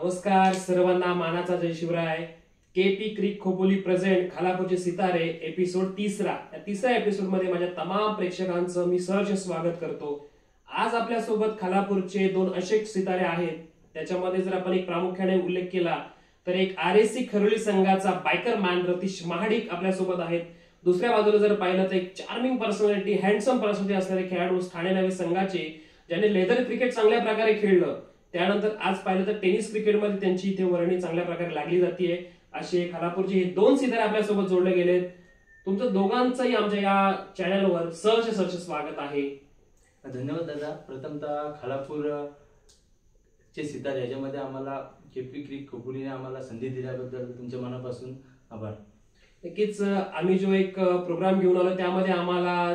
नमस्कार सर्वांना, मानाचा जय शिवराय. केपी क्रिक खोपोली प्रेझेंट खालापूरचे सितारे एपिसोड तिसरा. या तिसऱ्या एपिसोड मध्ये माझ्या तमाम प्रेक्षकांचं मी सहर्ष स्वागत करतो. आज आपल्यासोबत खालापूरचे दोन असे सितारे आहेत. त्याच्यामध्ये जर आपण एक प्रामुख्याने उल्लेख केला तर एक RSC खरोली संघाचा बायकर मॅन रतीश महाडिक आपल्यासोबत आहेत. दुसऱ्या बाजूला जर पाहिलं तर एक चार्मिंग पर्सनॅलिटी, हँडसम पर्सनॅलिटी असणारे खेळाडू ठाणे नवे संघाचे, ज्याने लेदर क्रिकेट चांगल्या प्रकारे खेळलं. त्यानंतर आज पाहिलं तर टेनिस क्रिकेटमध्ये त्यांची इथे वर्णी चांगल्या प्रकारे लागली जाते. असे खालापूरचे हे दोन सितारे आपल्यासोबत जोडले गेलेत. तुमचं दोघांचंही आमच्या या चॅनलवर सहर्ष स्वागत आहे. धन्यवाद दादा. प्रथमतः खालापूर चे सितारे याच्यामध्ये आम्हाला केपी क्रिक खोपोलीने आम्हाला संधी दिल्याबद्दल तुमच्या मनापासून आभार. नक्कीच आम्ही जो एक प्रोग्राम घेऊन आलो त्यामध्ये आम्हाला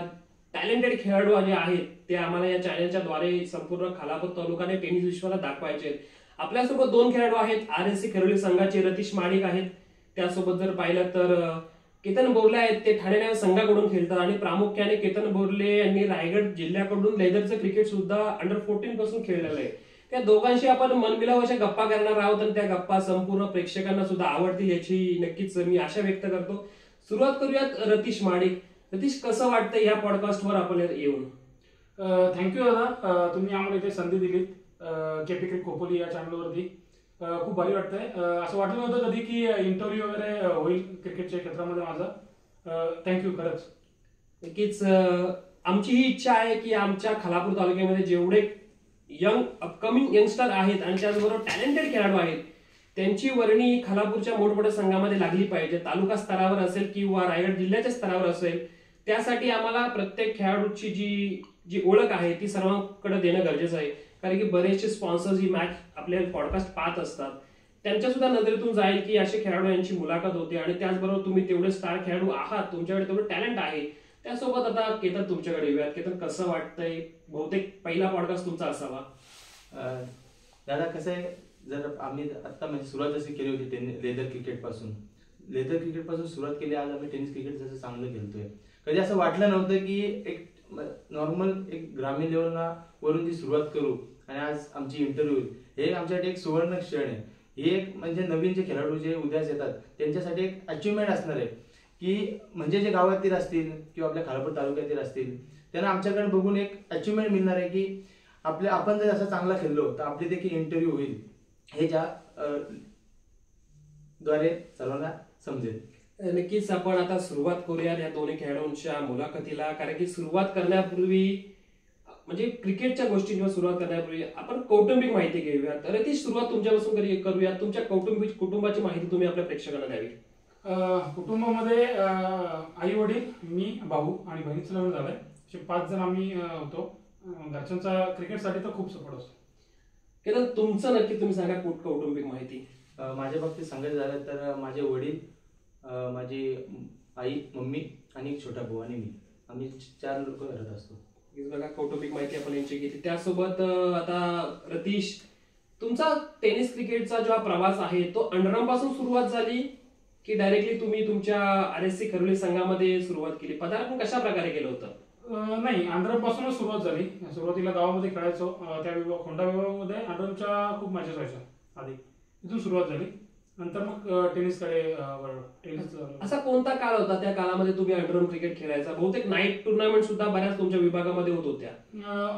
टॅलेंटेड खेळाडू जे आहेत ते आम्हाला या चॅनलच्या द्वारे संपूर्ण खालापूर तालुक्याने टेनिस विश्वाला दाखवायचे. आपल्यासोबत दोन खेळाडू आहेत. RSC खरोली संघाचे रतीश महाडिक आहेत. त्यासोबत जर पाहिलं तर केतन बोर्ले आहेत. ते ठाणे नव्या संघाकडून खेळतात आणि प्रामुख्याने केतन बोर्ले यांनी रायगड जिल्ह्याकडून लेदरचं क्रिकेट सुद्धा अंडर-14 पासून खेळलेलं आहे. त्या दोघांशी आपण मनमिलाव अशा गप्पा करणार आहोत आणि त्या गप्पा संपूर्ण प्रेक्षकांना सुद्धा आवडतील याची नक्कीच मी आशा व्यक्त करतो. सुरुवात करूयात रतीश महाडिक. रतीश, कसं वाटतं या पॉडकास्टवर आपण येऊन? थँक्यू दादा, तुम्ही आम्हाला इथे संधी दिलीत केपी क्रिक खोपोली या चॅनलवरती. खूप भारी वाटतंय. असं वाटलं नव्हतं कधी की इंटरव्ह्यू वगैरे होईल क्रिकेटच्या क्षेत्रामध्ये माझा. थँक्यू खरंच. नक्कीच आमची ही इच्छा आहे की आमच्या खालापूर तालुक्यामध्ये जेवढे यंग अपकमिंग यंगस्टर आहेत आणि त्याचबरोबर टॅलेंटेड खेळाडू आहेत त्यांची वर्णी खालापूरच्या मोठमोठ्या संघामध्ये लागली पाहिजे. तालुका स्तरावर असेल किंवा रायगड जिल्ह्याच्या स्तरावर असेल, त्यासाठी आम्हाला प्रत्येक खेळाडूची जी ओळख आहे ती सर्वांकडे देणं गरजेचं आहे. कारण की बरेचसे स्पॉन्सर्स ही मॅच आपले पॉडकास्ट पाहत असतात. त्यांच्या सुद्धा नजरेतून जाईल की असे खेळाडू यांची मुलाखत होते आणि त्याचबरोबर तुम्ही तेवढे स्टार खेळाडू आहात, तुमच्याकडे तेवढं टॅलेंट आहे. त्यासोबत आता केतन तुमच्याकडे येऊयात. केतन, कसं वाटतंय? बहुतेक पहिला पॉडकास्ट तुमचा असावा. दादा कसं आहे, जर आम्ही आता म्हणजे सुरुवात जशी केली होती लेदर क्रिकेट पासून सुरुवात केली. आज आम्ही टेनिस क्रिकेट जसं चांगलं खेळतोय. कधी असं वाटलं नव्हतं की एक नॉर्मल एक ग्रामीण लेवलला वरून ती सुरुवात करू आणि आज आमची इंटरव्ह्यू हे आमच्यासाठी एक सुवर्ण क्षण आहे. हे एक म्हणजे नवीन जे खेळाडू जे उद्याच येतात त्यांच्यासाठी एक अचिव्हमेंट असणार आहे की म्हणजे जे गावातील असतील किंवा आपल्या खालापूर तालुक्यातील असतील त्यांना आमच्याकडे बघून एक अचिव्हमेंट मिळणार आहे की आपण जर असं चांगला खेळलो तर आपली देखील इंटरव्ह्यू होईल, हे ज्या द्वारे सर्वांना समजेल. नक्कीच आपण आता सुरुवात करूया या दोन्ही खेळाडूंच्या मुलाखतीला. कारण की सुरुवात करण्यापूर्वी म्हणजे क्रिकेटच्या गोष्टी जेव्हा सुरुवात करण्यापूर्वी आपण कौटुंबिक माहिती घेऊयात. रतीश, सुरुवात तुमच्यापासून करूया. तुमच्या कुटुंबाची माहिती तुम्ही आपल्या प्रेक्षकांना द्यावी. कुटुंबामध्ये आई वडील, मी, भाऊ आणि बहिणीचं लग्न झालंय. असे 5 जण आम्ही होतो. घरच्यांचा क्रिकेटसाठी तर खूप सपोर्ट असतो. केतन, तुमचं नक्की तुम्ही सांगा कौटुंबिक माहिती. माझ्या बाबतीत सांगायचं झालं तर माझे वडील, माझी आई, मम्मी आणि एक छोटा भाऊ आणि मी, आम्ही 4 लोक घरात असतो. बघा, कौटुंबिक माहिती आपण यांची घेतली. त्यासोबत आता रतीश, तुमचा टेनिस क्रिकेटचा जो प्रवास आहे तो अंडरआर्म पासून सुरुवात झाली की डायरेक्टली तुम्ही तुमच्या RSC खरोली संघामध्ये सुरुवात केली? पदार्पण कशा प्रकारे केलं होतं? नाही, अंडरआर्म पासूनच सुरुवात झाली. सुरुवातीला गावामध्ये खेळायचो. त्या खोंडा विभागामध्ये अंडरआर्मच्या खूप मॅचेस व्हायच्या. आधी इथून सुरुवात झाली. नंतर मग टेनिसकडे वळलो. असा कोणता काळ होता त्या काळामध्ये तुम्ही अंडरआर्म क्रिकेट खेळायचा? बहुतेक नाईट टुर्नामेंट सुद्धा बऱ्याच तुमच्या विभागामध्ये होत होत्या.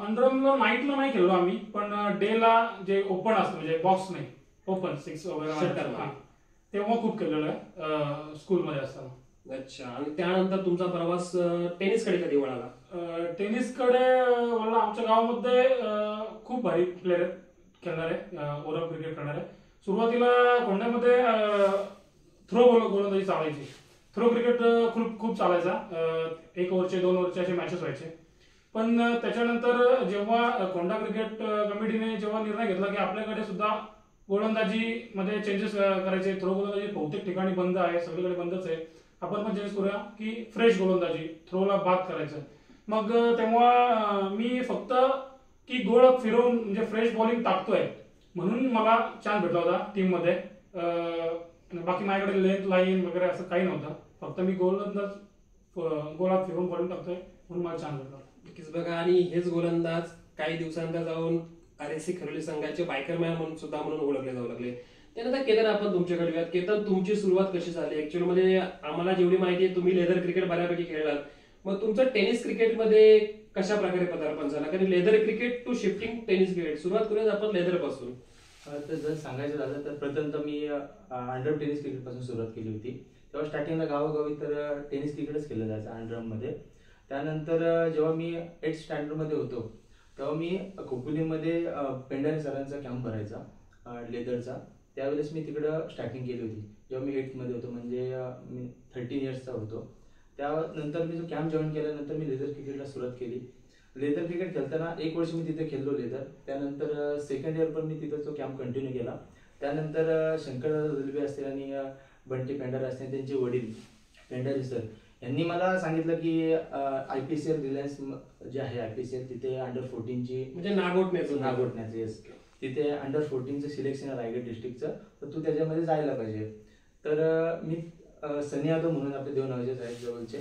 अंडरआर्मला नाईटला नाही खेळलो आम्ही, पण डेला जे ओपन असतं म्हणजे बॉक्स नाही, ओपन 6 वगैरे तेव्हा खूप खेळलेलं आहे स्कूलमध्ये असताना. अच्छा. आणि त्यानंतर तुमचा प्रवास टेनिसकडे कधी वळाला? टेनिसकडे वळला. आमच्या गावामध्ये खूप भारी प्लेयर खेळणारे, ओव्हरऑल क्रिकेट खेळणारे. सुरुवातीला कोंड्यामध्ये थ्रो गोलंदाजी चालायची. थ्रो क्रिकेट खूप चालायचा. 1 ओव्हरचे 2 ओव्हरचे असे मॅचेस व्हायचे. पण त्याच्यानंतर जेव्हा कोंडा क्रिकेट कमिटीने जेव्हा निर्णय घेतला की आपल्याकडे सुद्धा गोलंदाजी मध्ये चेंजेस करायचे, थ्रो गोलंदाजी बहुतेक ठिकाणी बंद आहे, सगळीकडे बंदच आहे, आपण पण चेंज करूया की फ्रेश गोलंदाजी, थ्रोला बाद करायचं. मग तेव्हा मी फक्त की गोल फिरवून म्हणजे फ्रेश बॉलिंग टाकतोय म्हणून मला चान्स भेटला होता टीम मध्ये. बाकी माझ्याकडे लेंथ लाईन वगैरे असं काही नव्हतं. फक्त मी गोलात फिरवून बॉलिंग टाकतोय म्हणून मला चान्स भेटला. बघा, आणि हेच गोलंदाज काही दिवसांनंतर जाऊन RSC खरोली संघाचे बायकर मॅन म्हणून सुद्धा म्हणून ओळखले जाऊ लागले. त्यानंतर केतन, आपण तुमच्याकडे येऊयात. केतन, तुमची सुरुवात कशी झाली? ऍक्च्युअली म्हणजे आम्हाला जेवढी माहिती आहे तुम्ही लेदर क्रिकेट बऱ्यापैकी खेळलात, मग तुमचं टेनिस क्रिकेटमध्ये कशा प्रकारे पदार्पण झाला? कारण leather cricket to shifting tennis cricket, सुरुवात करूयात आपण लेदर पासून. तर जर सांगायचं झालं तर प्रथम तर मी अंडर टेनिस क्रिकेट पासून सुरुवात केली होती. तेव्हा स्टार्टिंगला गावोगावी तर टेनिस क्रिकेटच केलं जायचं अंडरमध्ये. त्यानंतर जेव्हा मी 8th स्टँडर्डमध्ये होतो तेव्हा मी खोपोलीमध्ये पेंढारे सरांचा कॅम्प भरायचा लेदरचा. त्यावेळेस मी तिकडं स्टार्टिंग केली होती जेव्हा मी 8th मध्ये होतो, म्हणजे मी 13 इयर्सचा होतो. त्यानंतर मी जो कॅम्प जॉईन केल्यानंतर मी लेदर क्रिकेटला सुरुवात केली. लेदर क्रिकेट खेळताना 1 वर्ष मी तिथे खेळलो लेदर. त्यानंतर सेकंड इयर पण मी तिथं तो कॅम्प कंटिन्यू केला. त्यानंतर शंकरदादा दलबे असतील आणि बंटी पेंढारे असतील, त्यांचे वडील पेंढारे सर यांनी मला सांगितलं की IPCL रिलायन्स जे आहे IPCL, तिथे अंडर 14ची म्हणजे नागोठण्याचं येस, तिथे अंडर 14चं सिलेक्शन आहे रायगड डिस्ट्रिक्टचं, तर तू त्याच्यामध्ये जायला पाहिजे. तर मी सनी यादव म्हणून आपले देव नावाचेच आहेत जवळचे,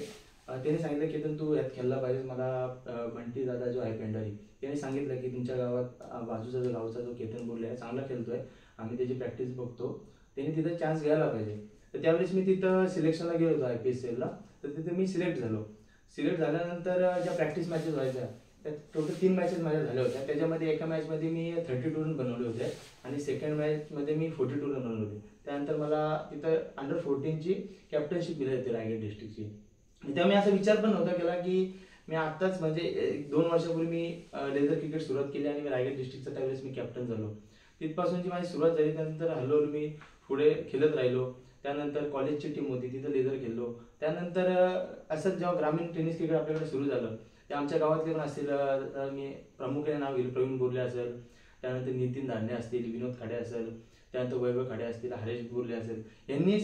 त्यांनी सांगितलं की तू यात खेळला पाहिजेस. मला बंटी दादा जो आहे पेंढारी त्यांनी सांगितलं की तुमच्या गावात बाजूचा जो गावचा जो केतन बोलले आहे चांगला खेळतोय, आम्ही त्याची प्रॅक्टिस बघतो, त्यांनी तिथं चान्स घ्यायला पाहिजे. तर त्यावेळेस मी तिथं सिलेक्शनला गेलो होतो IPCLला. तर तिथे मी सिलेक्ट झालो. सिलेक्ट झाल्यानंतर ज्या प्रॅक्टिस मॅचेस व्हायच्या त्यात टोटल 3 मॅचेस माझ्या झाल्या होत्या. त्याच्यामध्ये एका मॅचमध्ये मी 32 रन बनवले होते आणि सेकंड मॅचमध्ये मी 42 रन बनवले होते. त्यानंतर मला तिथं अंडर 14ची कॅप्टनशिप मिळाली होती रायगड डिस्ट्रिक्टची. तेव्हा मी असा विचार पण नव्हता केला की मी आत्ताच म्हणजे 2 वर्षापूर्वी मी लेदर क्रिकेट सुरुवात केली आणि मी रायगड डिस्ट्रिक्टचा त्यावेळेस मी कॅप्टन झालो. तिथपासूनची माझी सुरुवात झाली. त्यानंतर हळूहळू मी पुढे खेळत राहिलो. त्यानंतर कॉलेजची टीम होती, तिथं लेदर खेळलो. त्यानंतर असंच जेव्हा ग्रामीण टेनिस क्रिकेट आपल्याकडे सुरू झालं ते आमच्या गावातले पण असतील, मी प्रामुख्याने नाव घेईल, प्रवीण बोरले असेल, त्यानंतर नितीन धांडे असतील, विनोद खाडे असेल, त्यानंतर वैभव खाडे असतील, हरेश बोरले असेल, यांनी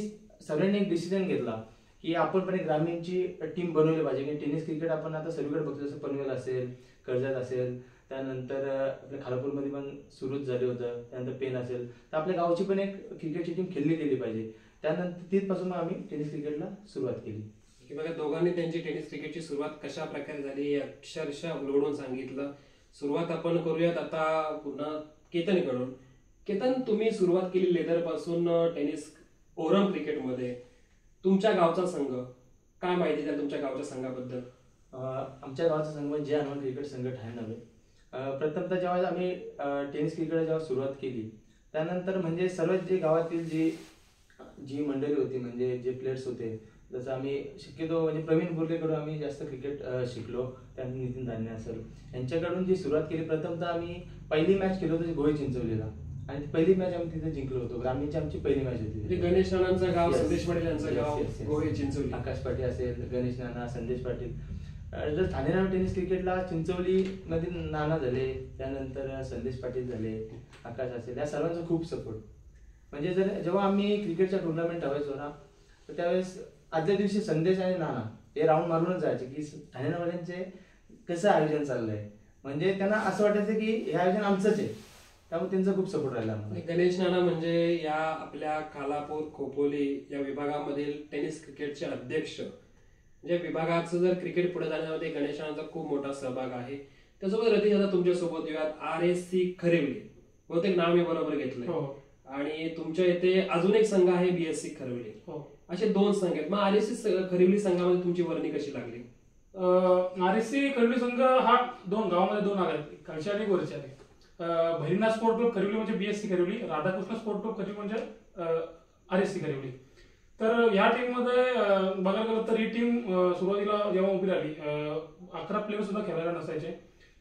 सगळ्यांनी एक डिसिजन घेतला की आपण पण एक ग्रामीणची टीम बनवली पाहिजे. की टेनिस क्रिकेट आपण आता सगळीकडे बघतो, जसं पनवेल असेल, कर्जत असेल, त्यानंतर आपल्या खालापूरमध्ये पण सुरूच झाले होतं, त्यानंतर पेन असेल, तर आपल्या गावची पण एक क्रिकेटची टीम खेळली गेली पाहिजे. त्यानंतर तिथपासून मग आम्ही टेनिस क्रिकेटला सुरुवात केली. की बघा, दोघांनी त्यांची टेनिस क्रिकेटची सुरुवात कशा प्रकारे झाली अक्षरशः उलगडून सांगितलं. सुरुवात आपण करूयात आता पुन्हा केतनकडून. केतन, तुम्ही सुरुवात केली लेदर पासून टेनिस ओरम क्रिकेटमध्ये. तुमच्या गावचा संघ, काय माहिती द्या तुमच्या गावच्या संघाबद्दल? आमच्या गावचा संघ म्हणजे हनुमान क्रिकेट संघ ठाणे. प्रथमतः जेव्हा आम्ही टेनिस क्रिकेट जेव्हा सुरुवात केली त्यानंतर म्हणजे सर्वात जे गावातील जी मंडळी होती, म्हणजे जे प्लेयर्स होते, जसं आम्ही शक्यतो म्हणजे प्रवीण बोरलेकडून आम्ही जास्त क्रिकेट शिकलो. त्यानंतर नितीन धान्य असेल यांच्याकडून जी सुरुवात केली. प्रथमतः आम्ही पहिली मॅच केली होती गोळी चिंचवलीला आणि पहिली मॅच आम्ही तिथे जिंकलो होतो. ग्रामीणची आमची पहिली मॅच होती. गणेश नानांचं गाव, संदेश पाटील यांचं गाव गोळी चिंचवली. आकाश पाटील असेल, गणेश नाना, संदेश पाटील. जर ठाणे टेनिस क्रिकेटला चिंचवलीमध्ये नाना झाले, त्यानंतर संदेश पाटील झाले, आकाश असेल, या सर्वांचा खूप सपोर्ट. म्हणजे जेव्हा आम्ही क्रिकेटच्या टुर्नामेंट ठेवायचो ना, तर त्यावेळेस आदल्या दिवशी संदेश आणि नाना हे राऊंड मारूनच जायचे की ठाणेवाल्यांचे कसं आयोजन चाललंय. म्हणजे त्यांना असं वाटायचं की हे आयोजन आमचंच आहे, त्यामुळे त्यांचा खूप सपोर्ट राहिला. गणेश नाना म्हणजे या आपल्या खालापूर खोपोली या विभागामधील टेनिस क्रिकेटचे अध्यक्ष. म्हणजे विभागाचं जर क्रिकेट पुढे जाण्यामध्ये गणेश नानांचा खूप मोठा सहभाग आहे. त्यासोबत रतीश दादा तुमच्या सोबत येऊयात. RSC खरिवली, बहुतेक नाव मी बरोबर घेतलंय. आणि तुमच्या इथे अजून एक संघ आहे BSC खरिवली. असे 2 संघ आहेत. मग RSC खरिवली संघामध्ये तुमची वर्णी कशी लागली? RSC खरिवली संघ हा 2 गावामध्ये 2 आहेत, खालचे आणि वरचे आहे. भैरनाथ स्पोर्ट क्लब खरिवली म्हणजे BSC खरिवली, राधाकृष्ण स्पोर्ट क्लब खरिवली म्हणजे RSC खरिवली. तर या टीम मध्ये बघायला गेलं तर ही टीम सुरुवातीला जेव्हा उभी राहिली 11 प्लेयर सुद्धा खेळायला नसायचे,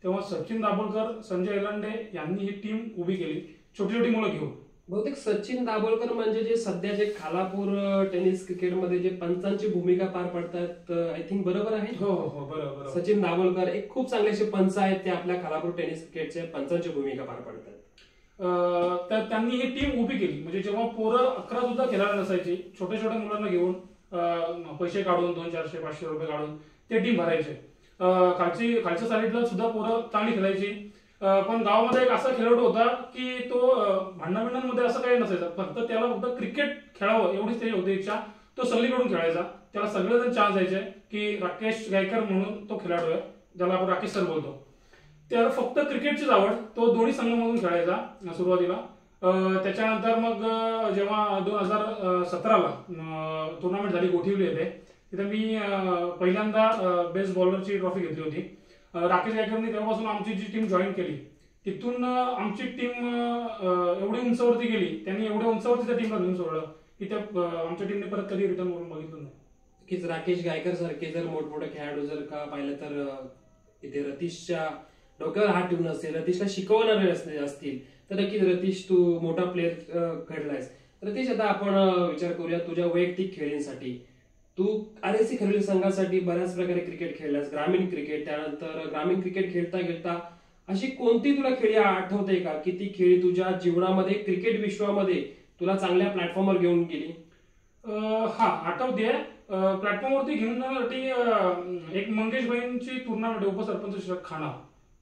तेव्हा सचिन दाभोलकर, संजय एलांडे यांनी ही टीम उभी केली, छोटी छोटी मुलं घेऊन. बहुतेक सचिन दाभोलकर म्हणजे जे सध्या जे खालापूर टेनिस क्रिकेटमध्ये जे पंचांची भूमिका पार पडतात, आय थिंक बरोबर आहे? हो हो बरोबर. सचिन दाभोलकर एक खूप चांगले असे पंच आहेत, ते आपल्या खालापूर टेनिस क्रिकेटचे पंचांची भूमिका पार पडतात. तर त्यांनी ही टीम उभी केली. म्हणजे जेव्हा पोरं 11 सुद्धा खेळायला नसायची, छोट्या छोट्या मुलांना घेऊन पैसे काढून 200, 400, 500 रुपये काढून ते टीम भरायचे. खालच्या साईडला सुद्धा पोरं चांगली खेळायची. पण गावामध्ये एक असा खेळाडू होता की तो भांडणामध्ये असं काही नसायचं, फक्त त्याला फक्त क्रिकेट खेळावं एवढीच त्याची होती इच्छा. तो सगळीकडून खेळायचा. त्याला सगळेजण चान्स द्यायचे की राकेश गायकर म्हणून तो खेळाडू आहे, ज्याला आपण राकेश सर बोलतो. त्याला फक्त क्रिकेटचीच आवड. तो दोन्ही संघामधून खेळायचा सुरुवातीला. त्याच्यानंतर मग जेव्हा 2017ला टुर्नामेंट झाली गोठिवली येथे, तिथे मी पहिल्यांदा बेस्ट बॉलरची ट्रॉफी घेतली होती. राकेश गायकवाडने तेव्हापासून आमची जी टीम जॉईन केली, तिथून आमची टीम एवढी उंचावरती गेली, त्यांनी एवढ्या उंचावरती त्या टीमला घेऊन सोडलं की त्या आमच्या टीमने परत कधी रिटर्न करून बघितलं नाही. नक्कीच राकेश गायकर सारखे जर मोठमोठे खेळाडू जर का पाहिलं तर इथे रतीशच्या डोक्यावर हात ठेवून असतील, रतीशला शिकवणारे असतील, तर नक्कीच रतीश तू मोठा प्लेअर घडलायस. रतीश, आता आपण विचार करूया तुझ्या वैयक्तिक खेळींसाठी. तू RSC खरेडी संघासाठी बऱ्याच प्रकारे क्रिकेट खेळलास, ग्रामीण क्रिकेट. त्यानंतर ग्रामीण क्रिकेट खेळता खेळता अशी कोणती तुला खेळी आठवते का की ती खेळी तुझ्या जीवनामध्ये क्रिकेट विश्वामध्ये तुला चांगल्या प्लॅटफॉर्मवर घेऊन गेली? हा, आठवते. प्लॅटफॉर्मवरती घेऊन जाण्यासाठी एक मंगेशभाईंची टुर्नामेंट, उपसरपंच खाना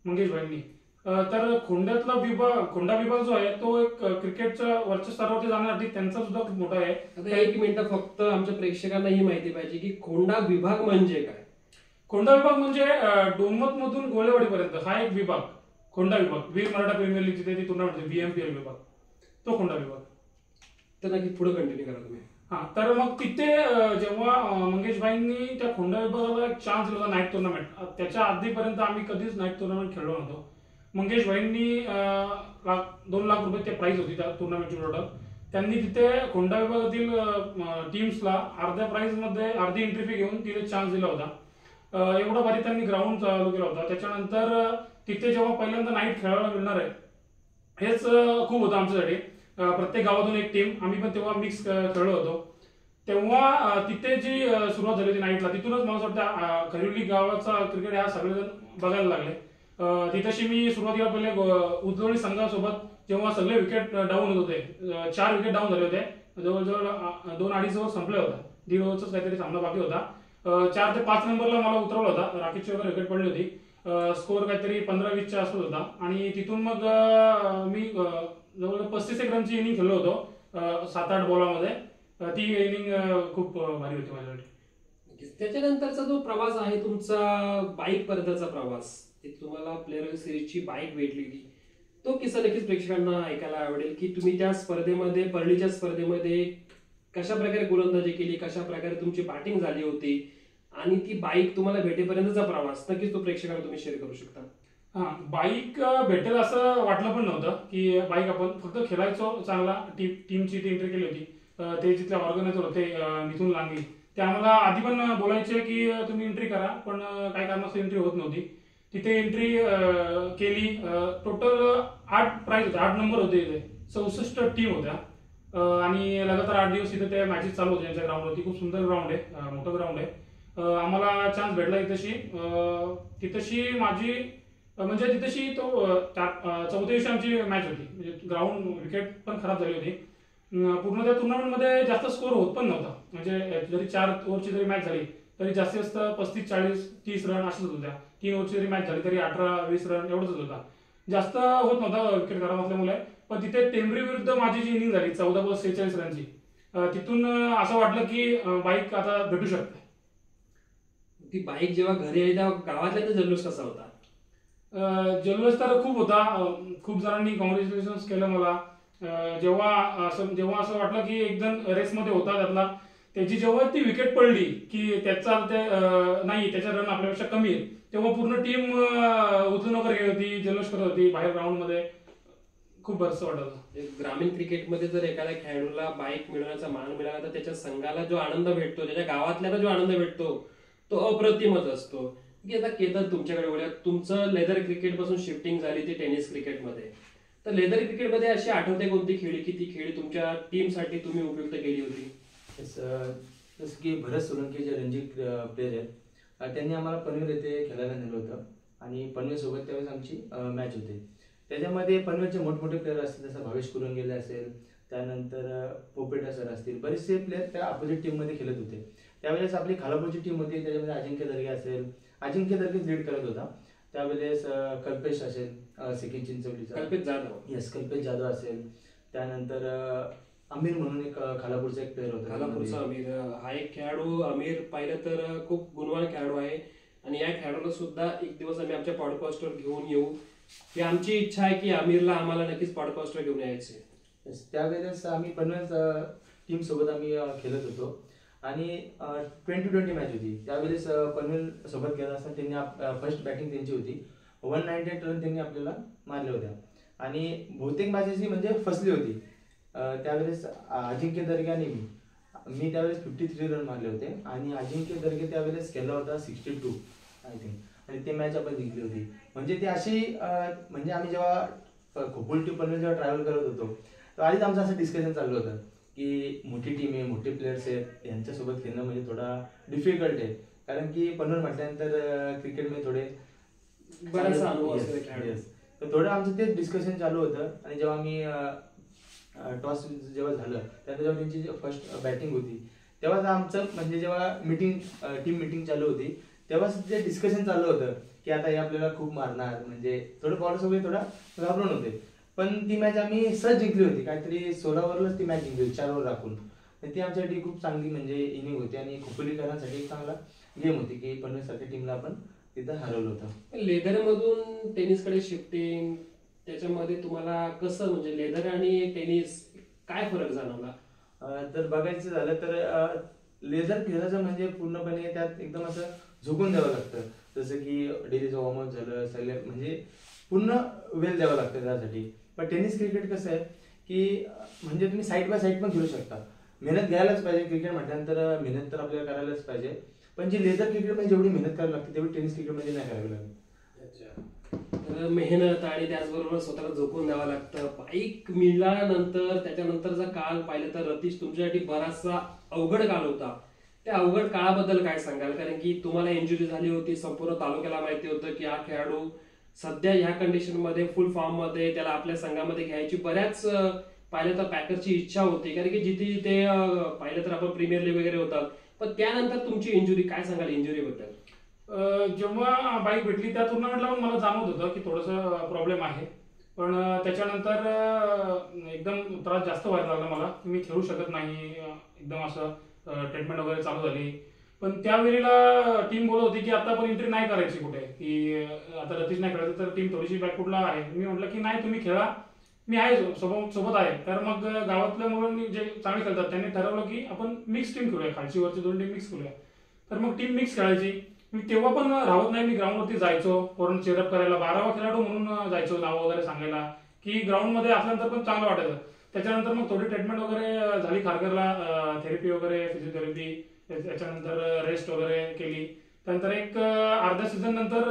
मंगेशभाईंनी. तर खोंड्यातला विभाग, खोंडा विभाग जो आहे तो एक क्रिकेटच्या वरच्या स्तरावरती जाण्यासाठी त्यांचा सुद्धा खूप मोठा आहे. आता एक मिनिट, फक्त आमच्या प्रेक्षकांना ही माहिती पाहिजे की खोंडा विभाग म्हणजे काय? खोंडा विभाग म्हणजे डोंमत मधून गोलेवाडीपर्यंत हा एक विभाग, खोंडा विभाग. वीर मराठा प्रीमियर लीग जिथे ती टुर्नामेंट, BMPL विभाग, तो खोंडा विभाग. तर नक्की पुढे कंटिन्यू करा तुम्ही. हा, तर मग तिथे जेव्हा मंगेशभाईंनी त्या खोंडा विभागाला एक चान्स दिला नाईट टुर्नामेंट, त्याच्या आधीपर्यंत आम्ही कधीच नाईट टुर्नामेंट खेळलो नव्हतो. मंगेशभाईंनी 2 लाख रुपये ते प्राइस होती त्या टुर्नामेंटची टोटल. त्यांनी तिथे खोंडा विभागातील टीम्सला अर्ध्या प्राइस मध्ये अर्धी एंट्री फी घेऊन तिथे चान्स दिला होता. एवढा भारी त्यांनी ग्राउंड चालू केला होता. त्याच्यानंतर तिथे जेव्हा पहिल्यांदा नाईट खेळायला मिळणार आहे हेच खूप होतं आमच्यासाठी. प्रत्येक गावातून एक टीम, आम्ही पण तेव्हा मिक्स खेळलो होतो. तेव्हा तिथे जी सुरुवात झाली होती नाईटला, तिथूनच मला असं वाटतं खरिवली गावाचा क्रिकेट हा सगळेजण बघायला लागले. तिथेशी मी सुरुवातीला पहिले उजलोळी संघासोबत जेव्हा सगळे विकेट डाऊन होत होते, 4 विकेट डाऊन झाले होते, जवळजवळ 2-2.5 ओव्हर संपले होता, 1.5 ओव्हरचाच काहीतरी सामना बाकी होता. 4 ते 5 नंबरला मला उतरवलं होता. राकेशची वगैरे विकेट पडली होती. स्कोअर काहीतरी 15-20च्या आसपास होता. आणि तिथून मग मी जवळजवळ 35 रनची इनिंग खेळलो होतो 7-8 बॉलामध्ये. ती इनिंग खूप भारी होती माझ्यासाठी. त्याच्यानंतरचा जो प्रवास आहे तुमचा, बाईक पर्यंतचा प्रवास, तुम्हाला प्लेअर सिरीजची बाईक भेटली होती, तो किस्सा नक्कीच प्रेक्षकांना ऐकायला आवडेल की तुम्ही त्या स्पर्धेमध्ये, परळीच्या स्पर्धेमध्ये कशा प्रकारे गोलंदाजी केली, कशा प्रकारे तुमची बॅटिंग झाली होती, आणि ती बाईक तुम्हाला भेटेपर्यंतचा प्रवास नक्कीच तो प्रेक्षकांना तुम्ही शेअर करू शकता. हा, बाईक भेटेल असं वाटलं पण नव्हतं की बाईक, आपण फक्त खेळायचो चांगला. टीमची एंट्री केली होती. ते जिथले ऑर्गनायझर होते मिथुन लांगी, ते आम्हाला आधी पण बोलायचे की तुम्ही एंट्री करा, पण काही कारणास्तव एंट्री होत नव्हती. तिथे एंट्री केली. टोटल 8 प्राइज होते, 8 नंबर होते. इथे 64 टीम होत्या. आणि लगातार 8 दिवस इथे त्या मॅचेस चालू होत्या त्यांच्या ग्राउंडवरती. खूप सुंदर ग्राउंड आहे, मोठं ग्राउंड आहे. आम्हाला चान्स भेटला तिथशी माझी, म्हणजे तिथशी तो 4थ्या दिवशी आमची मॅच होती. म्हणजे ग्राउंड, विकेट पण खराब झाली होती. पूर्ण त्या टुर्नामेंटमध्ये जास्त स्कोअर होत पण नव्हता. म्हणजे जरी 4 ओव्हरची जरी मॅच झाली तरी जास्तीत जास्त 35-40-30 रन अशाच होत्या. 3 ओव्हरची जरी मॅच झाली तरी 18-20 रन एवढंच होता. जास्त होत नव्हता विकेट खराब असल्यामुळे. पण तिथे टेंबरी विरुद्ध माझी जी इनिंग झाली 14 बॉल 46 रनची, तिथून असं वाटलं की बाईक आता भेटू शकते. ती बाईक जेव्हा घरी आली तेव्हा गावातल्या तर जल्लोष कसा होता? जल्लोष तर खूप होता. खूप जणांनी कॉंग्रॅच्युलेशन केलं मला. जेव्हा असं वाटलं की एकदम रेसमध्ये होता त्यातला, त्याची जेव्हा ती विकेट पडली की त्याचा नाही, त्याच्या रन आपल्यापेक्षा कमी आहे, तेव्हा पूर्ण टीम उचलून वगैरे गेली होती, जल्लोष करत होती बाहेर ग्राउंडमध्ये. खूप बरंच वाटत होतं. ग्रामीण क्रिकेटमध्ये जर एखाद्या खेळाडूला बाईक मिळवण्याचा मान मिळाला तर त्याच्या संघाला जो आनंद भेटतो, त्याच्या गावातल्याला जो आनंद भेटतो तो अप्रतिमच असतो. की आता केतन, तुमच्याकडे बोलूया, तुमचं लेदर क्रिकेट पासून शिफ्टिंग झाली ती टेनिस क्रिकेटमध्ये. तर लेदर क्रिकेटमध्ये अशी आठवते कोणती खेळी की ती खेळी तुमच्या टीमसाठी तुम्ही उपयुक्त केली होती? जसं की भरत सोलंकी जे रणजी प्लेअर आहेत, त्यांनी आम्हाला पनवेल येथे खेळायला नेलं होतं. आणि पनवेलसोबत त्यावेळेस आमची मॅच होते. त्याच्यामध्ये पनवेलचे मोठमोठे प्लेअर असतील, जसं भावेश कुरंगेले असेल, त्यानंतर पोपेटा सर असतील, बरेचसे प्लेअर त्या अपोजिट टीममध्ये खेळत होते. त्यावेळेस आपली खालापूरची टीम होती, त्याच्यामध्ये अजिंक्य दर्गे असेल, अजिंक्य दर्गे लीड करत होता त्यावेळेस. कल्पेश असेल, सेकंड चिंचवलीचा कल्पेश जाधव, येस, कल्पेश जाधव असेल. त्यानंतर अमीर म्हणून एक खालापूरचा एक प्लेअर होता. खालापूरचा अमीर हा एक खेळाडू, अमीर पाहिलं तर खूप गुणवान खेळाडू आहे. आणि या खेळाडूला सुद्धा एक दिवस आम्ही आमच्या पॉडकास्टवर घेऊन येऊ. ही आमची इच्छा आहे की आमिरला आम्हाला नक्कीच पॉडकास्टवर घेऊन यायचे. त्यावेळेस आम्ही पनवेल टीम सोबत आम्ही खेळत होतो आणि 20-20 मॅच होती. त्यावेळेस पनवेल सोबत खेळत असताना त्यांनी फर्स्ट बॅटिंग त्यांची होती. 198 रन त्यांनी आपल्याला मारल्या होत्या आणि बहुतेक मॅचेस म्हणजे फसली होती. त्यावेळेस अजिंक्य दर्गे आणि मी त्यावेळेस 53 रन मारले होते आणि अजिंक्य दर्गे त्यावेळेस केला होता 62 आय थिंक आणि ते मॅच आपण जिंकली होती. म्हणजे ती अशी म्हणजे आम्ही जेव्हा खोपोली टू पनवेल जेव्हा ट्रॅव्हल करत होतो तर आधीच आमचं असं डिस्कशन चाललं होतं की मोठी टीम आहे, मोठे प्लेयर्स आहेत, यांच्यासोबत खेळणं म्हणजे थोडा डिफिकल्ट आहे. कारण की पनवेल म्हटल्यानंतर क्रिकेटमध्ये थोडे बराचसा अनुभव असलेले खेळाडू. तर थोडं आमचं तेच डिस्कशन चालू होतं आणि जेव्हा आम्ही टॉस जेव्हा झालं त्यानंतर जेव्हा त्यांची फर्स्ट बॅटिंग होती तेव्हाच आमचं म्हणजे जेव्हा टीम मिटिंग चालू होती तेव्हाच ते डिस्कशन चालू होतं की आता हे आपल्याला खूप मारणार. म्हणजे थोडं बॉलर्स वगैरे थोडा घाबरून होते. पण ती मॅच आम्ही सहज जिंकली होती. काहीतरी 16 ओव्हरलाच ती मॅच जिंकली 4 ओव्हर राखून. ती आमच्यासाठी खूप चांगली म्हणजे इनिंग होती आणि खोपोलीकरांसाठी एक चांगला गेम होती की पनवेल सारख्या टीमला आपण तिथं हरवलं होतं. लेदर मधून टेनिसकडे शिफ्टिंग त्याच्यामध्ये तुम्हाला कसं म्हणजे लेदर आणि टेनिस काय फरक जाणवला? तर बघायचं झालं तर लेझर खेळायचं म्हणजे पूर्णपणे त्यात एकदम असं झोकून द्यावं लागतं. जसं की डेलीचं वॉर्मअप झालं सगळं म्हणजे पूर्ण वेळ द्यावं लागतं त्यासाठी. पण टेनिस क्रिकेट कसं आहे की म्हणजे तुम्ही साईड बाय साईड पण खेळू शकता. मेहनत घ्यायलाच पाहिजे. क्रिकेट म्हटल्यानंतर मेहनत तर आपल्याला करायलाच पाहिजे. पण जी लेझर क्रिकेटमध्ये जेवढी मेहनत करावी लागते तेवढी टेनिस क्रिकेटमध्ये नाही करावी लागत. तर मेहनत आणि त्याचबरोबर स्वतःला झोकून द्यावं लागतं. बाईक मिळाल्यानंतर त्याच्यानंतरचा काळ पाहिलं तर रतीश तुमच्यासाठी बराचसा अवघड काळ होता. त्या अवघड काळाबद्दल काय सांगाल? कारण की तुम्हाला इंजुरी झाली होती, संपूर्ण तालुक्याला माहिती होतं की हा खेळाडू सध्या ह्या कंडिशन मध्ये फुल फॉर्म मध्ये त्याला आपल्या संघामध्ये घ्यायची बऱ्याच पाहिलं तर पॅकरची इच्छा होती. कारण की जिथे ते पाहिलं तर आपण प्रीमियर लीग वगैरे होतात. पण त्यानंतर तुमची इंजुरी काय सांगाल इंजुरी बद्दल? जेव्हा बाईक भेटली त्या टुर्नामेंटला पण मला जाणवत होतं की थोडंसं प्रॉब्लेम आहे. पण त्याच्यानंतर एकदम त्रास जास्त व्हायला लागला मला. मी खेळू शकत नाही. एकदम असं ट्रीटमेंट वगैरे चालू झाली. पण त्यावेळेला टीम बोलत होती की आता पण एंट्री नाही करायची कुठे की आता रतीश नाही खेळायचं तर टीम थोडीशी बॅकफुटला आहे. मी म्हटलं की नाही तुम्ही खेळा, मी आहे सोबत आहे. तर मग गावातल्या मुलांनी जे चांगले खेळतात त्यांनी ठरवलं की आपण मिक्स टीम खेळूया, खालची वरची 2 टीम मिक्स खेळूया. तर मग टीम मिक्स खेळायची. मी तेव्हा पण राहत नाही, मी ग्राउंडवरती जायचो वरून चेअरअप करायला, 12वा खेळाडू म्हणून जायचो नाव वगैरे सांगायला की ग्राउंडमध्ये असल्यानंतर पण चांगलं वाटायचं. त्याच्यानंतर मग थोडी ट्रीटमेंट वगैरे झाली खारघरला, थेरपी वगैरे फिजिओथेरपी, त्याच्यानंतर रेस्ट वगैरे केली. त्यानंतर एक अर्ध्या सीझन नंतर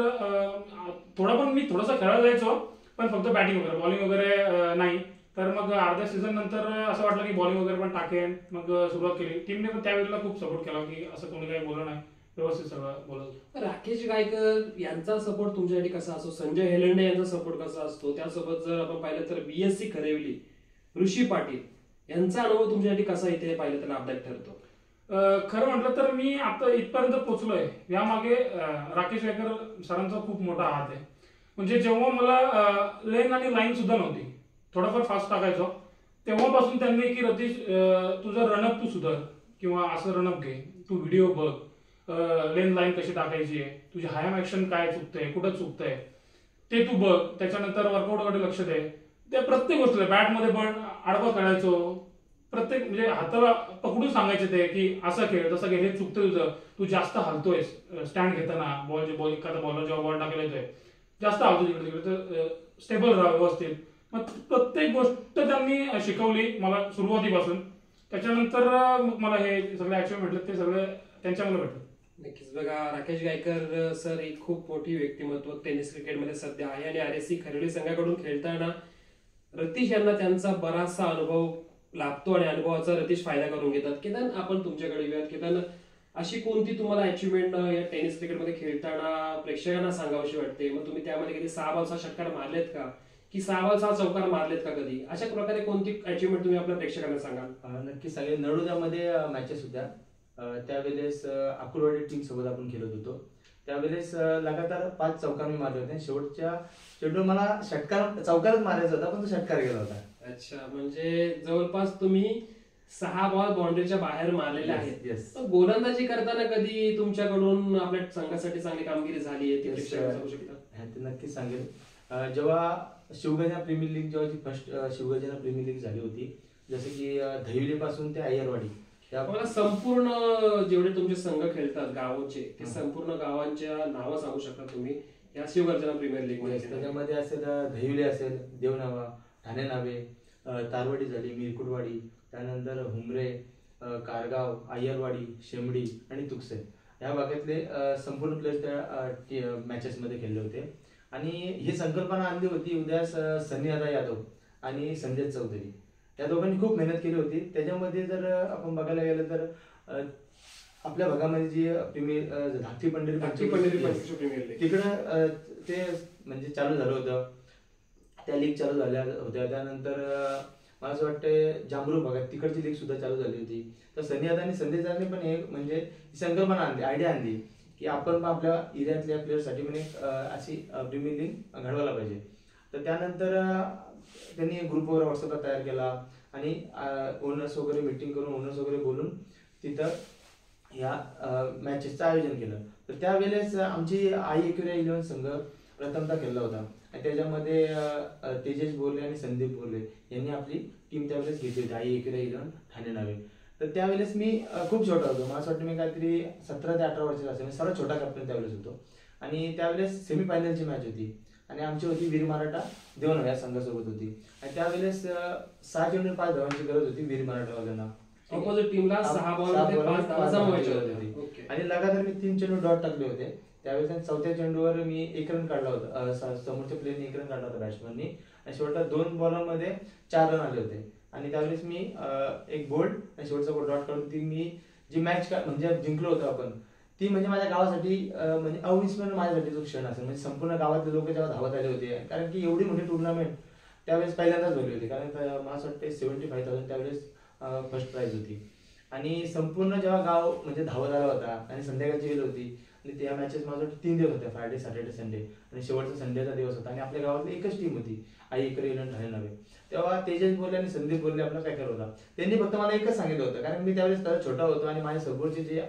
मी थोडंसं खेळायला जायचो पण फक्त बॅटिंग वगैरे, बॉलिंग वगैरे नाही. तर मग अर्ध्या सीझन नंतर असं वाटलं की बॉलिंग वगैरे पण टाकेन. मग सुरुवात केली. टीमने पण त्यावेळेला खूप सपोर्ट केला की असं कोणी काही बोललं नाही, व्यवस्थित सगळं बोलत. राकेश गायकर यांचा सपोर्ट तुमच्यासाठी कसा असतो? संजय हेलंडे यांचा सपोर्ट कसा असतो? त्यासोबत जर आपण पाहिलं तर BSC खरेवली, ऋषी पाटील यांचा अनुभव तुमच्यासाठी कसा इथे पाहिलं तर लाभदायक ठरतो? खरं म्हटलं तर मी आता इथपर्यंत पोहोचलोय यामागे राकेश गायकर सरांचा खूप मोठा हात आहे. म्हणजे जेव्हा मला लेन आणि लाईन सुद्धा नव्हती, थोडाफार फास्ट टाकायचो, तेव्हापासून त्यांनी की रतीश तुझं रनअप तू सुधार किंवा असं रनअप घे, तू व्हिडिओ बघ, लेन लाईन कशी टाकायची आहे, तुझी हायम ऍक्शन काय चुकतंय, कुठं चुकतंय ते तू बघ, त्याच्यानंतर वर्कआउटकडे लक्ष दे. त्या प्रत्येक गोष्टीला बॅटमध्ये पण आडवा खेळायचो, प्रत्येक म्हणजे हाताला पकडून सांगायचे ते की असं खेळ तसं खेळ, हे चुकतं तुझं, तू जास्त हलतोय स्टँड घेताना, बॉल एखादा बॉलर जेव्हा बॉल टाकायला येतोय जास्त हलतो तिकडे तिकडे, तर स्टेबल राहा व्यवस्थित. मग प्रत्येक गोष्ट त्यांनी शिकवली मला सुरुवातीपासून. त्याच्यानंतर मग मला हे सगळे अचिव्हमेंट भेटले ते सगळे त्यांच्यामुळे भेटले. नक्कीच. बघा, राकेश गायकर सर एक खूप मोठी व्यक्तिमत्व टेनिस क्रिकेटमध्ये सध्या आहे आणि RSC खरेवली संघाकडून खेळताना रतीश यांना त्यांचा बराचसा अनुभव लाभतो आणि अनुभवाचा रतीश फायदा करून घेतात. केतन, आपण तुमच्याकडे येऊयात. केतन, अशी कोणती तुम्हाला अचिव्हमेंट या टेनिस क्रिकेटमध्ये खेळताना प्रेक्षकांना सांगावीशी वाटते? मग तुम्ही त्यामध्ये कधी 6 बॉलचा षटकार मारलेत का, की 6 बॉलचा चौकार मारलेत का कधी? अशा प्रकारे कोणती अचिव्हमेंट तुम्ही आपल्या प्रेक्षकांना सांगाल? नक्की सांगेल. नळुजामध्ये मॅचेस होत्या, त्यावेळेस अकुलवाडी टीम सोबत आपण खेळत होतो. त्यावेळेस लगातार 5 चौकार मी मारले होते. शेवटवर मला चौकारच मारायचा होता पण तो षटकार गेला होता. अच्छा, म्हणजे जवळपास तुम्ही 6 बॉल बाउंड्रीच्या बाहेर मारलेले आहेत. येस. तर गोलंदाजी करताना कधी तुमच्याकडून आपल्या संघासाठी चांगली कामगिरी झाली आहे ती Yes, प्रेक्षकांना सांगू शकता? ते नक्कीच सांगेल. जेव्हा शिवगर्जना प्रीमियर लीग जेव्हा फर्स्ट शिवगर्जना प्रीमियर लीग झाली होती, जसं की दहिवली पासून ते अय्यरवाडी या मला संपूर्ण जेवढे तुमचे संघ खेळतात गावाचे ते संपूर्ण गावांच्या नावं सांगू शकता तुम्ही या शिवगर्जना प्रीमियर लीग मध्ये? त्याच्यामध्ये असेल दहिवली असेल, देवनावा, ठाणे नावे, तारवाडी झाली, मिरकुटवाडी, त्यानंतर हुमरे, कारगाव, अय्यरवाडी, शेमडी आणि तुकसे या भागातले संपूर्ण प्लेयर्स त्या मॅचेसमध्ये खेळले होते. आणि ही संकल्पना आणली होती उद्या सन्नी यादव आणि संजय चौधरी या दोघांनी खूप मेहनत केली होती. त्याच्यामध्ये जर आपण बघायला गेलं तर आपल्या भागामध्ये जी धाकटी पंढरी प्रीमियर लीग तिकडं ते म्हणजे चालू झालं होतं, त्या लीग चालू झाल्या होत्या. त्यानंतर मला असं वाटतं जांभरू भागात तिकडची लीग सुद्धा चालू झाली होती. तर सनी आणि संजय चौधरी पण एक म्हणजे संकल्पना आणली, आयडिया आणली की आपण पण आपल्या एरियातल्या प्लेयरसाठी पण एक अशी प्रीमियर लीग घडवायला पाहिजे. तर त्यानंतर त्यांनी ग्रुप वगैरे व्हॉट्सअपला तयार केला आणि ओनर्स वगैरे मीटिंग करून ओनर्स वगैरे बोलून तिथं या मॅचेसचं आयोजन केलं. तर त्यावेळेस आमची आई एकुरिया 11 संघ प्रथमतः खेळला होता आणि त्याच्यामध्ये तेजेश बोरले आणि संदीप बोरले यांनी आपली टीम त्यावेळेस घेतली होती, आई एकुरिया 11 ठाणे नावे. तर त्यावेळेस मी खूप छोटा होतो, मला असं वाटतं मी काहीतरी 17 ते 18 वर्षाचा असेल, मी सर्वात छोटा कॅप्टन त्यावेळेस होतो. आणि त्यावेळेस सेमीफायनलची मॅच होती आणि आमची होती वीर मराठा देवनाव या संघासोबत होती. आणि त्यावेळेस 6 चेंडूवर 5 धावांची गरज होती वीर मराठावाल्यांना. ऑपोजिट टीमला 6 बॉलमध्ये 5 धावा जमवायच्या होत्या आणि लगातार मी 3 चेंडू डॉट टाकले होते. त्यावेळेस 4थ्या चेंडूवर मी 1 रन काढला होता, समोरच्या प्लेयरने 1 रन काढला होता बॅट्समननी. आणि शेवटच्या 2 बॉलमध्ये 4 रन आले होते. आणि त्यावेळेस मी एक बोल्ड आणि शेवटचा बोल डॉट काढून ती मी जी मॅच म्हणजे जिंकलो होतो आपण, ती म्हणजे माझ्या गावासाठी म्हणजे अविस्मरणीय माझ्यासाठी जो क्षण असेल. म्हणजे संपूर्ण गावातले लोक जेव्हा धावत आले होते, कारण की एवढी मोठी टुर्नामेंट त्यावेळेस पहिल्यांदाच झाली होती. कारण मला असं वाटतं 75,000 त्यावेळेस फर्स्ट प्राइज होती. आणि संपूर्ण जेव्हा गाव म्हणजे धावत आला होता आणि संध्याकाळची वेळ होती आणि त्या मॅचेस माझं 3 दिवस होत्या, फ्रायडे, सॅटर्डे, संडे आणि शेवटचा संडेचा दिवस होता. आणि आपल्या गावातली एकच टीम होती, आई एकुरिया 11 ठाणे नावे. तेव्हा तेजस बोरले आणि संदीप बोरले आपला पॅकर होता. त्यांनी फक्त मला एकच सांगितलं होतं, कारण मी त्यावेळेस तर छोटा होतो आणि माझ्या समोरचे जे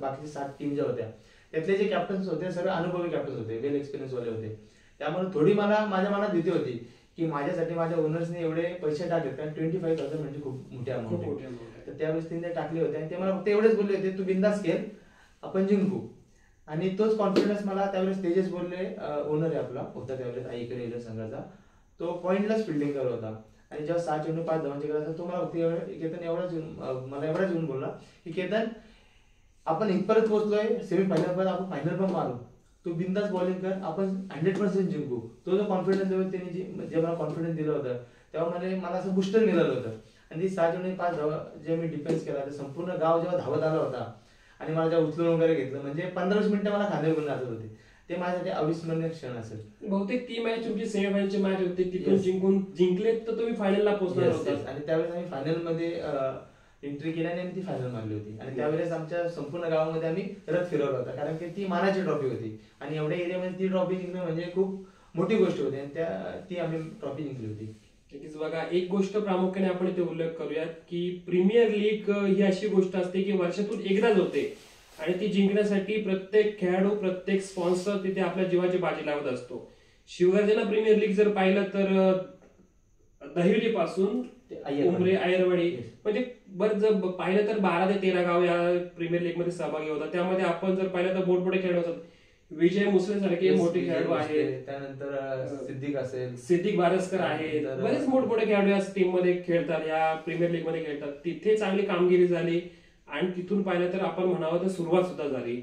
बाकीचे 7 टीम ज्या होत्या त्यातले जे कॅप्टन्स होते सर्व अनुभवी कॅप्टन्स होते, वेल एक्सपिरियन्स वाले होते. त्यामुळे थोडी मला माझ्या मनात भीती होती की माझ्यासाठी माझ्या ओनर्सने एवढे पैसे टाकलेत, कारण 25,000 म्हणजे खूप मोठी अमाऊंट आहे. तर त्यावेळेस त्यांनी टाकले होते आणि ते मला फक्त एवढेच बोलले होते, तू बिंदास खेळ, आपण जिंकू. आणि तोच कॉन्फिडन्स मला त्यावेळेस तेजस बोरले ओनर आहे आपला होता त्यावेळेस आई एकुरिया 11 संघाचा, तो पॉइंटलाच फिल्डिंग करत होता. आणि जेव्हा 6 चेंडू 5 धावांची गरज तो मला केतन मला एवढाच येऊन बोलला की केतन, आपण इथपर्यंत पोहोचलोय सेमीफायनल पर्यंत, आपण फायनल पण मारू, तू बिंदास बॉलिंग कर, आपण 100% जिंकू. तो जो कॉन्फिडन्स लेवल त्यांनी जे मला कॉन्फिडन्स दिलं होतं तेव्हा मला असं बुस्टर मिळालं होतं. आणि ती 6 चेंडू 5 धावा जे मी डिफेन्स केला, तर संपूर्ण गाव जेव्हा धावत आला होता आणि मला जेव्हा उचलून वगैरे घेतलं, म्हणजे 15 मिनिटं मला खांद्यावर घेऊन नाचत होते. ते माझ्यासाठी अविस्मरणीय क्षण असेल. बहुतेक ती मॅच तुमची सेमीफायनलची मॅच होती, तिथून जिंकलेत तर तुम्ही फायनलला पोहोचणार होता. आणि त्यावेळेस आम्ही फायनल मध्ये एंट्री केल्याने आम्ही ती फायनल मारली होती. आणि त्यावेळेस आमच्या संपूर्ण गावामध्ये आम्ही रथ फिरवला होता, कारण की ती मानाची ट्रॉफी होती आणि एवढ्या एरियामध्ये ती ट्रॉफी जिंकणं म्हणजे खूप मोठी गोष्ट होती. आणि ती आम्ही ट्रॉफी जिंकली होती. नक्कीच. बघा, एक गोष्ट प्रामुख्याने आपण इथे उल्लेख करूयात की प्रीमियर लीग ही अशी गोष्ट असते की वर्षातून एकदाच होते आणि ती जिंकण्यासाठी प्रत्येक खेळाडू, प्रत्येक स्पॉन्सर तिथे आपल्या जीवाची बाजी लावत असतो. शिवगर्जना प्रीमियर लीग जर पाहिलं तर दहिवली पासून उमरे, अय्यरवाडी म्हणजे बरं जर पाहिलं तर 12 ते 13 गाव या प्रीमियर लीग मध्ये सहभागी होतात. त्यामध्ये आपण जर पाहिलं तर मोठमोठे खेळाडू असतात. विजय मुसळे सारखे मोठे खेळाडू आहेत, त्यानंतर सिद्दीक बारसकर आहेत, बरेच मोठमोठे खेळाडू या टीम मध्ये खेळतात, या प्रीमियर लीग मध्ये खेळतात. तिथे चांगली कामगिरी झाली आणि तिथून पाहिलं तर आपण म्हणावं तर सुरुवात सुद्धा झाली.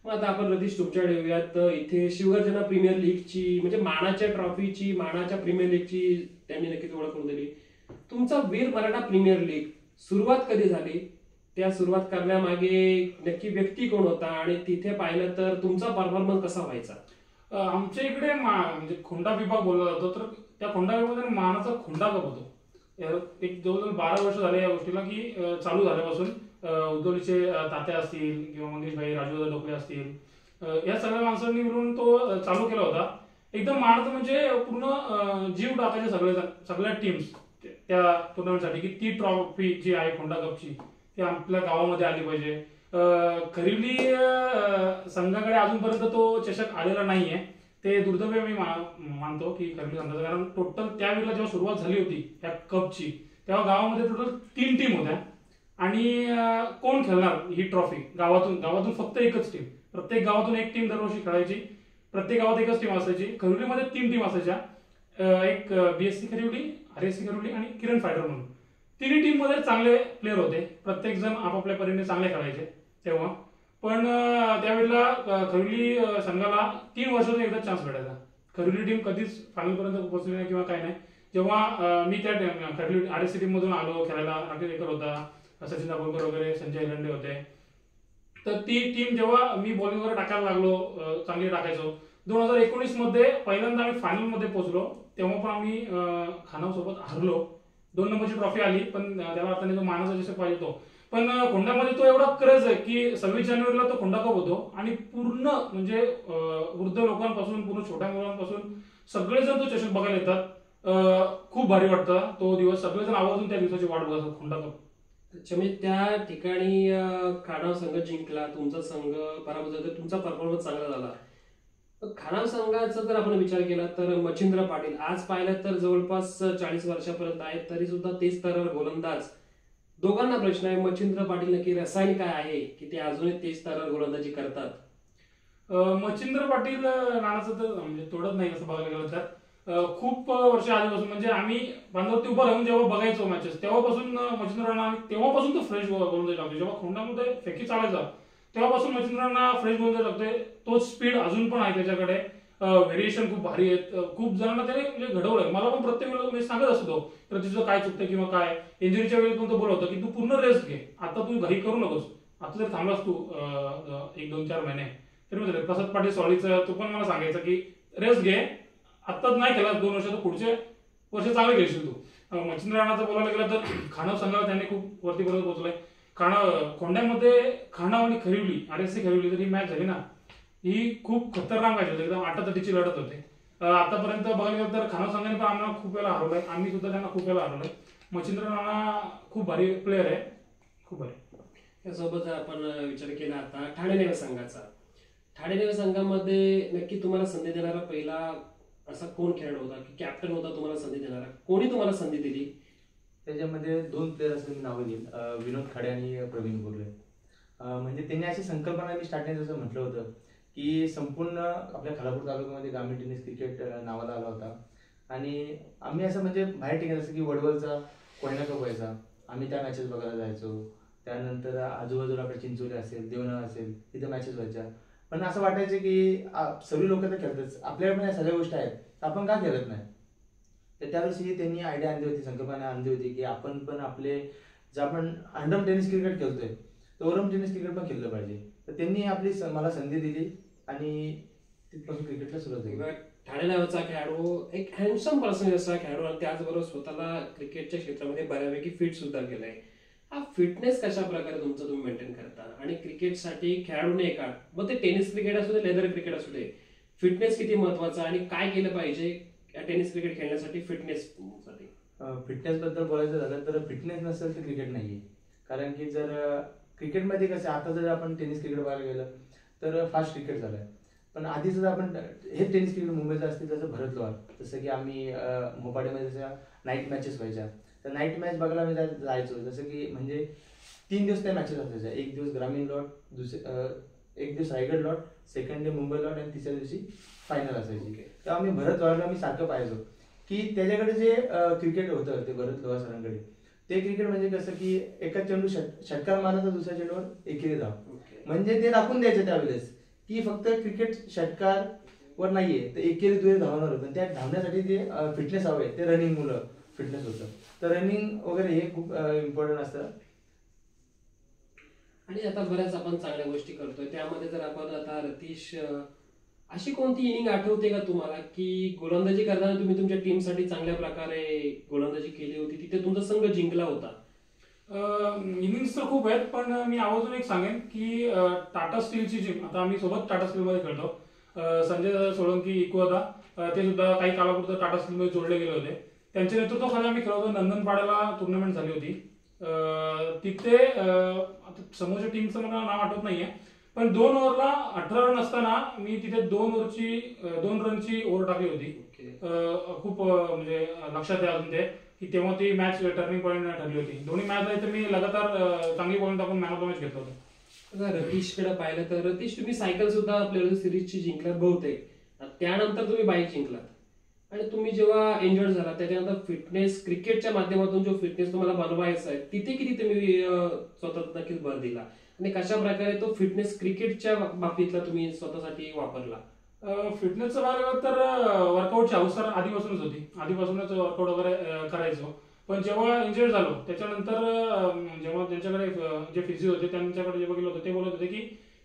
मग आता आपण रतीश तुमच्याकडे येऊयात. इथे शिवगर्जना प्रीमियर लीगची म्हणजे मानाच्या ट्रॉफीची, मानाच्या प्रीमियर लीगची त्यांनी नक्कीच ओळख करून दिली. तुमचा वीर मराठा प्रीमियर लीग सुरुवात कधी झाली, त्या सुरुवात करण्यामागे नक्की व्यक्ती कोण होता आणि तिथे पाहिलं तर तुमचा परफॉर्मन्स कसा व्हायचा? आमच्या इकडे म्हणजे खोंडा विभाग बोलला जातो, तर त्या खोंडा विभागात मानाचा खोंडा कप होतो. एक जवळजवळ 12 वर्ष झाले या गोष्टीला की चालू झाल्यापासून उद्धवलीचे तात्या असतील किंवा मंगेशभाई, राजूदादा ढोकळे असतील, या सगळ्या माणसांनी मिळून तो चालू केला होता. एकदम मानाचं म्हणजे पूर्ण जीव टाकायचे सगळ्या टीम्स. त्या टुर्नामेंटसाठी की ती ट्रॉफी जी आहे खोंडा कपची ती आपल्या गावामध्ये आली पाहिजे. खरिवली संघाकडे अजूनपर्यंत तो चषक आलेला नाहीये. ते दुर्दैव मी मानतो की खरिवली संघाचं, कारण टोटल त्यावेळेला जेव्हा सुरुवात झाली होती या कपची तेव्हा गावामध्ये टोटल 3 टीम होत्या आणि कोण खेळणार ही ट्रॉफी. गावातून फक्त एकच टीम, प्रत्येक गावातून एक टीम दरवर्षी खेळायची, प्रत्येक गावात एकच टीम असायची. खरिवलीमध्ये 3 टीम असायच्या, एक बीएससी खरिवली, आरएससी खरिवली आणि किरण फायटर म्हणून. तिन्ही टीम मध्ये चांगले प्लेअर होते, प्रत्येक जण आपापल्या परीने चांगले खेळायचे तेव्हा. पण त्यावेळेला खरिवली संघाला 3 वर्षातून एकदा चान्स भेटायचा. खरिवली टीम कधीच फायनल पर्यंत पोहोचली नाही किंवा काय नाही. जेव्हा मी त्या खरिवली आरएससी टीम मधून आलो खेळायला, राकेश एकर होता, सचिन दाभोलकर वगैरे, संजय हिरंडे होते. तर ती टीम जेव्हा मी बॉलिंग वगैरे टाकायला लागलो, चांगली टाकायचो. 2019 मध्ये पहिल्यांदा आम्ही फायनल मध्ये पोहोचलो, तेव्हा पण आम्ही खानाव सोबत हरलो. 2 नंबरची ट्रॉफी आली, पण त्याला अर्थाने जो मानाचा जसं पाहिजे तो. पण खोंडामध्ये तो एवढा क्रेज आहे की 26 जानेवारीला तो खोंडा कप होतो आणि पूर्ण म्हणजे वृद्ध लोकांपासून पूर्ण छोट्या मुलांपासून सगळेजण तो चषक बघायला येतात. खूप भारी वाटतं तो दिवस. सगळेजण आवर्जून त्या दिवसाची वाट बघतात खोंडा कप. अच्छा, म्हणजे त्या ठिकाणी खानाव संघ जिंकला, तुमचा संघ पराभूत झाला, तुमचा परफॉर्मन्स चांगला झाला. खानाव संघाचा जर आपण विचार केला तर मच्छिंद्र पाटील आज पाहिलं तर जवळपास 40 वर्षापर्यंत आहेत, तरी सुद्धा तेच तरर गोलंदाज. दोघांना प्रश्न आहे, मच्छिंद्र पाटील नक्की रसायन काय आहे की ते अजूनही तेच तरर गोलंदाजी करतात? मच्छिंद्र पाटील नानाचं तर म्हणजे तोडत नाही असं बघायला गेलं तर. खूप वर्ष आधीपासून म्हणजे आम्ही बांधावरती उभं राहून जेव्हा बघायचो मॅचेस तेव्हापासून मच्छिंद्र राणा, तेव्हापासून तो फ्रेश गोलंदाजी लागतो. जेव्हा खोंडामध्ये फेकी चालायचा तेव्हापासून मच्छिंद्र राणा फ्रेश गोलंदाजी लागतोय. तोच स्पीड अजून पण आहे त्याच्याकडे, व्हेरिएशन खूप भारी आहेत. खूप जणांना त्याने म्हणजे घडवलंय. मला पण प्रत्येक वेळेला मी सांगत असतो तर तुझं काय चुकतं किंवा काय. इंजुरीच्या वेळी पण तो बोलत होता की तू पूर्ण रेस्ट घे, आता तू घरी करू नकोस. आता जर थांबलास तू 1-2-4 महिने तरी म्हणजे प्रसाद पाटील सॉलीचं तो पण मला सांगायचं की रेस्ट घे, आत्ताच नाही केला 2 वर्ष, तर पुढचे वर्ष चांगले खेळशील तू. मच्छिंद्र राणाचं बोलायला गेलं तर खानाव संघाला त्याने खूप वरतीपर्यंत पोहोचलाय. खोंड्यामध्ये खानाव आणि खरिवली, आरएससी खरिवली जर ही मॅच झाली ना, ही खूप खतरनाक मॅच होती, एकदम आटातटीची लढत होते. आतापर्यंत बघायला गेलं तर खानाव संघाने पण आम्हाला खूप वेळा हरवलंय, आम्ही सुद्धा त्यांना खूप वेळा हरवलंय. मच्छिंद्र राणा खूप भारी प्लेअर आहे, खूप भारी. यासोबत जर आपण विचार केला आता ठाणे संघाचा, ठाणे संघामध्ये नक्की तुम्हाला संधी देणारा पहिला असा कोण खेळाडू होता की कॅप्टन होता तुम्हाला संधी देणारा? कोणी तुम्हाला संधी दिली? त्याच्यामध्ये 2 प्लेयर असं मी नावं घेईन, विनोद खाडे आणि प्रवीण बोरले. म्हणजे त्यांनी अशी संकल्पना मी स्टार्टिंग जसं म्हटलं होतं की संपूर्ण आपल्या खालापूर तालुक्यामध्ये ग्रामीण टेनिस क्रिकेट नावाला आला होता. आणि आम्ही असं म्हणजे बाहेर ठिकाणी जसं की वडवलचा कोयना कप व्हायचा, आम्ही त्या मॅचेस बघायला जायचो. त्यानंतर आजूबाजूला आपल्या चिंचोली असेल, देवना असेल, तिथे मॅचेस व्हायच्या. पण असं वाटायचं की सर्व लोक तर खेळतात, आपल्याकडे पण या सगळ्या गोष्टी आहेत, आपण का खेळत नाही. तर त्यावेळेस त्यांनी आयडिया आणली होती, संकल्पना आणली होती की आपण पण आपले जे आपण अंडम टेनिस क्रिकेट खेळतोय तर ओरम टेनिस क्रिकेट पण खेळलं पाहिजे. तर त्यांनी आपली मला संधी दिली आणि तिथपासून क्रिकेटला सुरुवात झाली. ठाणे नावाचा खेळाडू एक हँडसम पर्सन असा खेळाडू आणि त्याचबरोबर स्वतःला क्रिकेटच्या क्षेत्रामध्ये बऱ्यापैकी फिट सुद्धा केलाय. हा फिटनेस कशा प्रकारे तुमचं तुम्ही मेंटेन करता? आणि क्रिकेटसाठी खेळाडूने एका, मग ते टेनिस क्रिकेट असू दे, लेदर क्रिकेट असू दे, फिटनेस किती महत्वाचा आणि काय केलं पाहिजे टेनिस क्रिकेट खेळण्यासाठी फिटनेस साठी? फिटनेस बद्दल बोलायचं झालं तर फिटनेस नसेल तर क्रिकेट नाहीये. कारण की जर क्रिकेटमध्ये कसं आता जर आपण टेनिस क्रिकेट बघायला गेलं तर फास्ट क्रिकेट झालंय. पण आधी जर आपण हे टेनिस क्रिकेट मुंबईचं असतील जसं भरत लोहार, जसं की आम्ही मोपाड्यामध्ये जसं नाईट मॅचेस व्हायच्या, तर नाईट मॅच बघायला आम्ही जायचो. जसं की म्हणजे 3 दिवस त्या मॅचेस असायच्या. एक दिवस ग्रामीण लॉट, एक दिवस Raigad lot, second day Mumbai lot आणि तिसऱ्या दिवशी फायनल असायची. तर आम्ही भरत लोहारला आम्ही सारखं पाहायचो की त्याच्याकडे जे क्रिकेट होतं ते भरत लोहार सरांकडे, ते क्रिकेट म्हणजे कसं की एका चेंडू षटकार मारला तर दुसऱ्या चेंडूवर एकेरी धाव. म्हणजे ते दाखवून द्यायचं त्यावेळेस की फक्त क्रिकेट षटकार वर नाहीये तर एकेरी दुहेरी धावणार होतं. त्या धावण्यासाठी जे फिटनेस हवंय ते रनिंग मुलं फिटनेस होतं. तर रनिंग वगैरे हे खूप इम्पॉर्टंट असतं. आणि आता बऱ्याच आपण चांगल्या गोष्टी करतोय, त्यामध्ये जर आपण आता रतीश, अशी कोणती इनिंग आठवते का तुम्हाला की गोलंदाजी करताना तुम्ही तुमच्या टीमसाठी चांगल्या प्रकारे गोलंदाजी केली होती, तिथे तुमचा संघ जिंकला होता? इनिंग्स तर खूप आहेत, पण मी आवर्जून एक सांगेन की टाटा स्टीलची टीम, आता आम्ही सोबत टाटा स्टीलमध्ये खेळतो, संजय सोळंकी इको होता, ते सुद्धा काही कालापुरतं टाटा स्टीलमध्ये जोडले गेले होते. त्यांच्या नेतृत्वाखाली आम्ही खेळलो होतो. नंदनपाड्याला टुर्नामेंट झाली होती. तिथे आता समोरच्या टीमचं मला नाव आठवत नाहीये, पण 2 ओव्हरला 18 रन असताना मी तिथे 2 रनची ओव्हर टाकली होती. खूप म्हणजे लक्षात आहे अजून ते की तेव्हा ती मॅच टर्निंग पॉईंट ठरली होती. दोन्ही मॅचला इथे मी लगातार चांगली पॉईंट टाकून मॅन ऑफ द मॅच घेतलं होतं. रतीशकडे पाहिलं तर रतीश, तुम्ही सायकल सुद्धा प्लेअर सिरीजची जिंकलात बहुतेक, त्यानंतर तुम्ही बाईक जिंकलात, आणि तुम्ही जेव्हा इंजर्ड झाला त्याच्यानंतर फिटनेस क्रिकेटच्या माध्यमातून जो फिटनेस तुम्हाला बनवायचा आहे तिथे किती तुम्ही स्वतः नक्कीच भर दिला, आणि कशा प्रकारे तो फिटनेस क्रिकेटच्या बाबतीतला तुम्ही स्वतःसाठी वापरला? फिटनेसचं बघायला तर वर्कआउटची अवस्था आधीपासूनच होती. आधीपासूनच वर्कआउट वगैरे करायचो. पण जेव्हा इंजर्ड झालो त्याच्यानंतर जेव्हा त्यांच्याकडे जे फिजिओ होते त्यांच्याकडे जेव्हा गेलो होतो ते बोलत होते की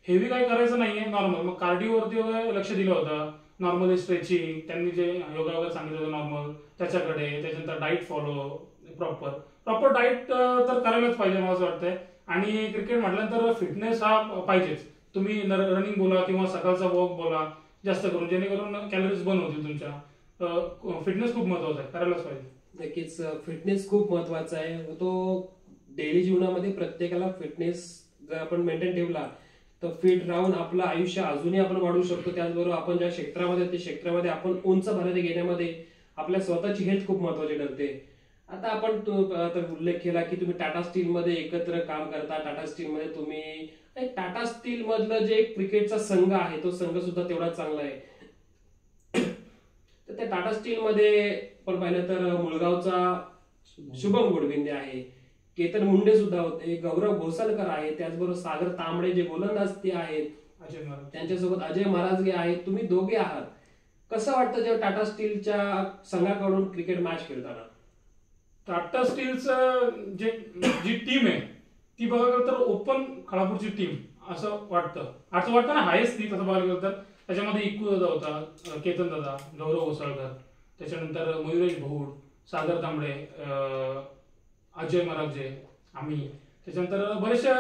हेवी काय करायचं नाहीये, नॉर्मल. मग कार्डिओवरती वगैरे लक्ष दिलं होतं. नॉर्मली स्ट्रेचिंग, त्यांनी जे योगा वगैरे सांगितलं होतं नॉर्मल त्याच्याकडे. त्याच्यानंतर डाईट फॉलो, प्रॉपर डाईट तर करायलाच पाहिजे मला असं वाटतंय. आणि क्रिकेट म्हटल्यानंतर फिटनेस हा पाहिजेच. तुम्ही रनिंग बोला किंवा सकाळचा वॉक बोला जास्त करून, जेणेकरून कॅलरीज बर्न होतील तुमच्या. फिटनेस खूप महत्वाचा आहे, करायलाच पाहिजे. नक्कीच फिटनेस खूप महत्वाचा आहे. तो डेली जीवनामध्ये प्रत्येकाला फिटनेस जर आपण मेंटेन ठेवला तर फिट राहून आपलं आयुष्य अजूनही आपण वाढवू शकतो. त्याचबरोबर आपण ज्या क्षेत्रामध्ये ते क्षेत्रामध्ये आपण उंच भरारी घेण्यामध्ये आपल्या स्वतःची हेल्थ खूप महत्वाची ठरते. आता आपण उल्लेख केला की तुम्ही टाटा स्टील मध्ये एकत्र काम करता. टाटा स्टील मध्ये तुम्ही टाटा स्टील मधलं जे क्रिकेटचा संघ आहे तो संघ सुद्धा तेवढा चांगला आहे. तर त्या टाटा स्टील मध्ये पण पाहिलं तर मुळगावचा शुभम गोडविंदे आहे, केतन मुंडे सुद्धा होते, गौरव घोसालकर आहे, त्याचबरोबर सागर तांबडे जे गोलंदाज ते आहेत, त्यांच्यासोबत अजय महाराजगे आहेत, तुम्ही दोघे आहात. कसं वाटतं जेव्हा टाटा स्टीलच्या संघाकडून क्रिकेट मॅच खेळताना? टाटा स्टीलचं जी टीम आहे ती बघायला गेलं तर ओपन खालापूरची टीम असं वाटतं ना, हायस्ट ती तसं बघायला गेलं तर. त्याच्यामध्ये इक्कू दादा होता, केतन दादा, गौरव घोसाळकर, त्याच्यानंतर मयुरेश भौड, सागर तांबडे, अजय मराजे, आम्ही, त्याच्यानंतर बरेचसे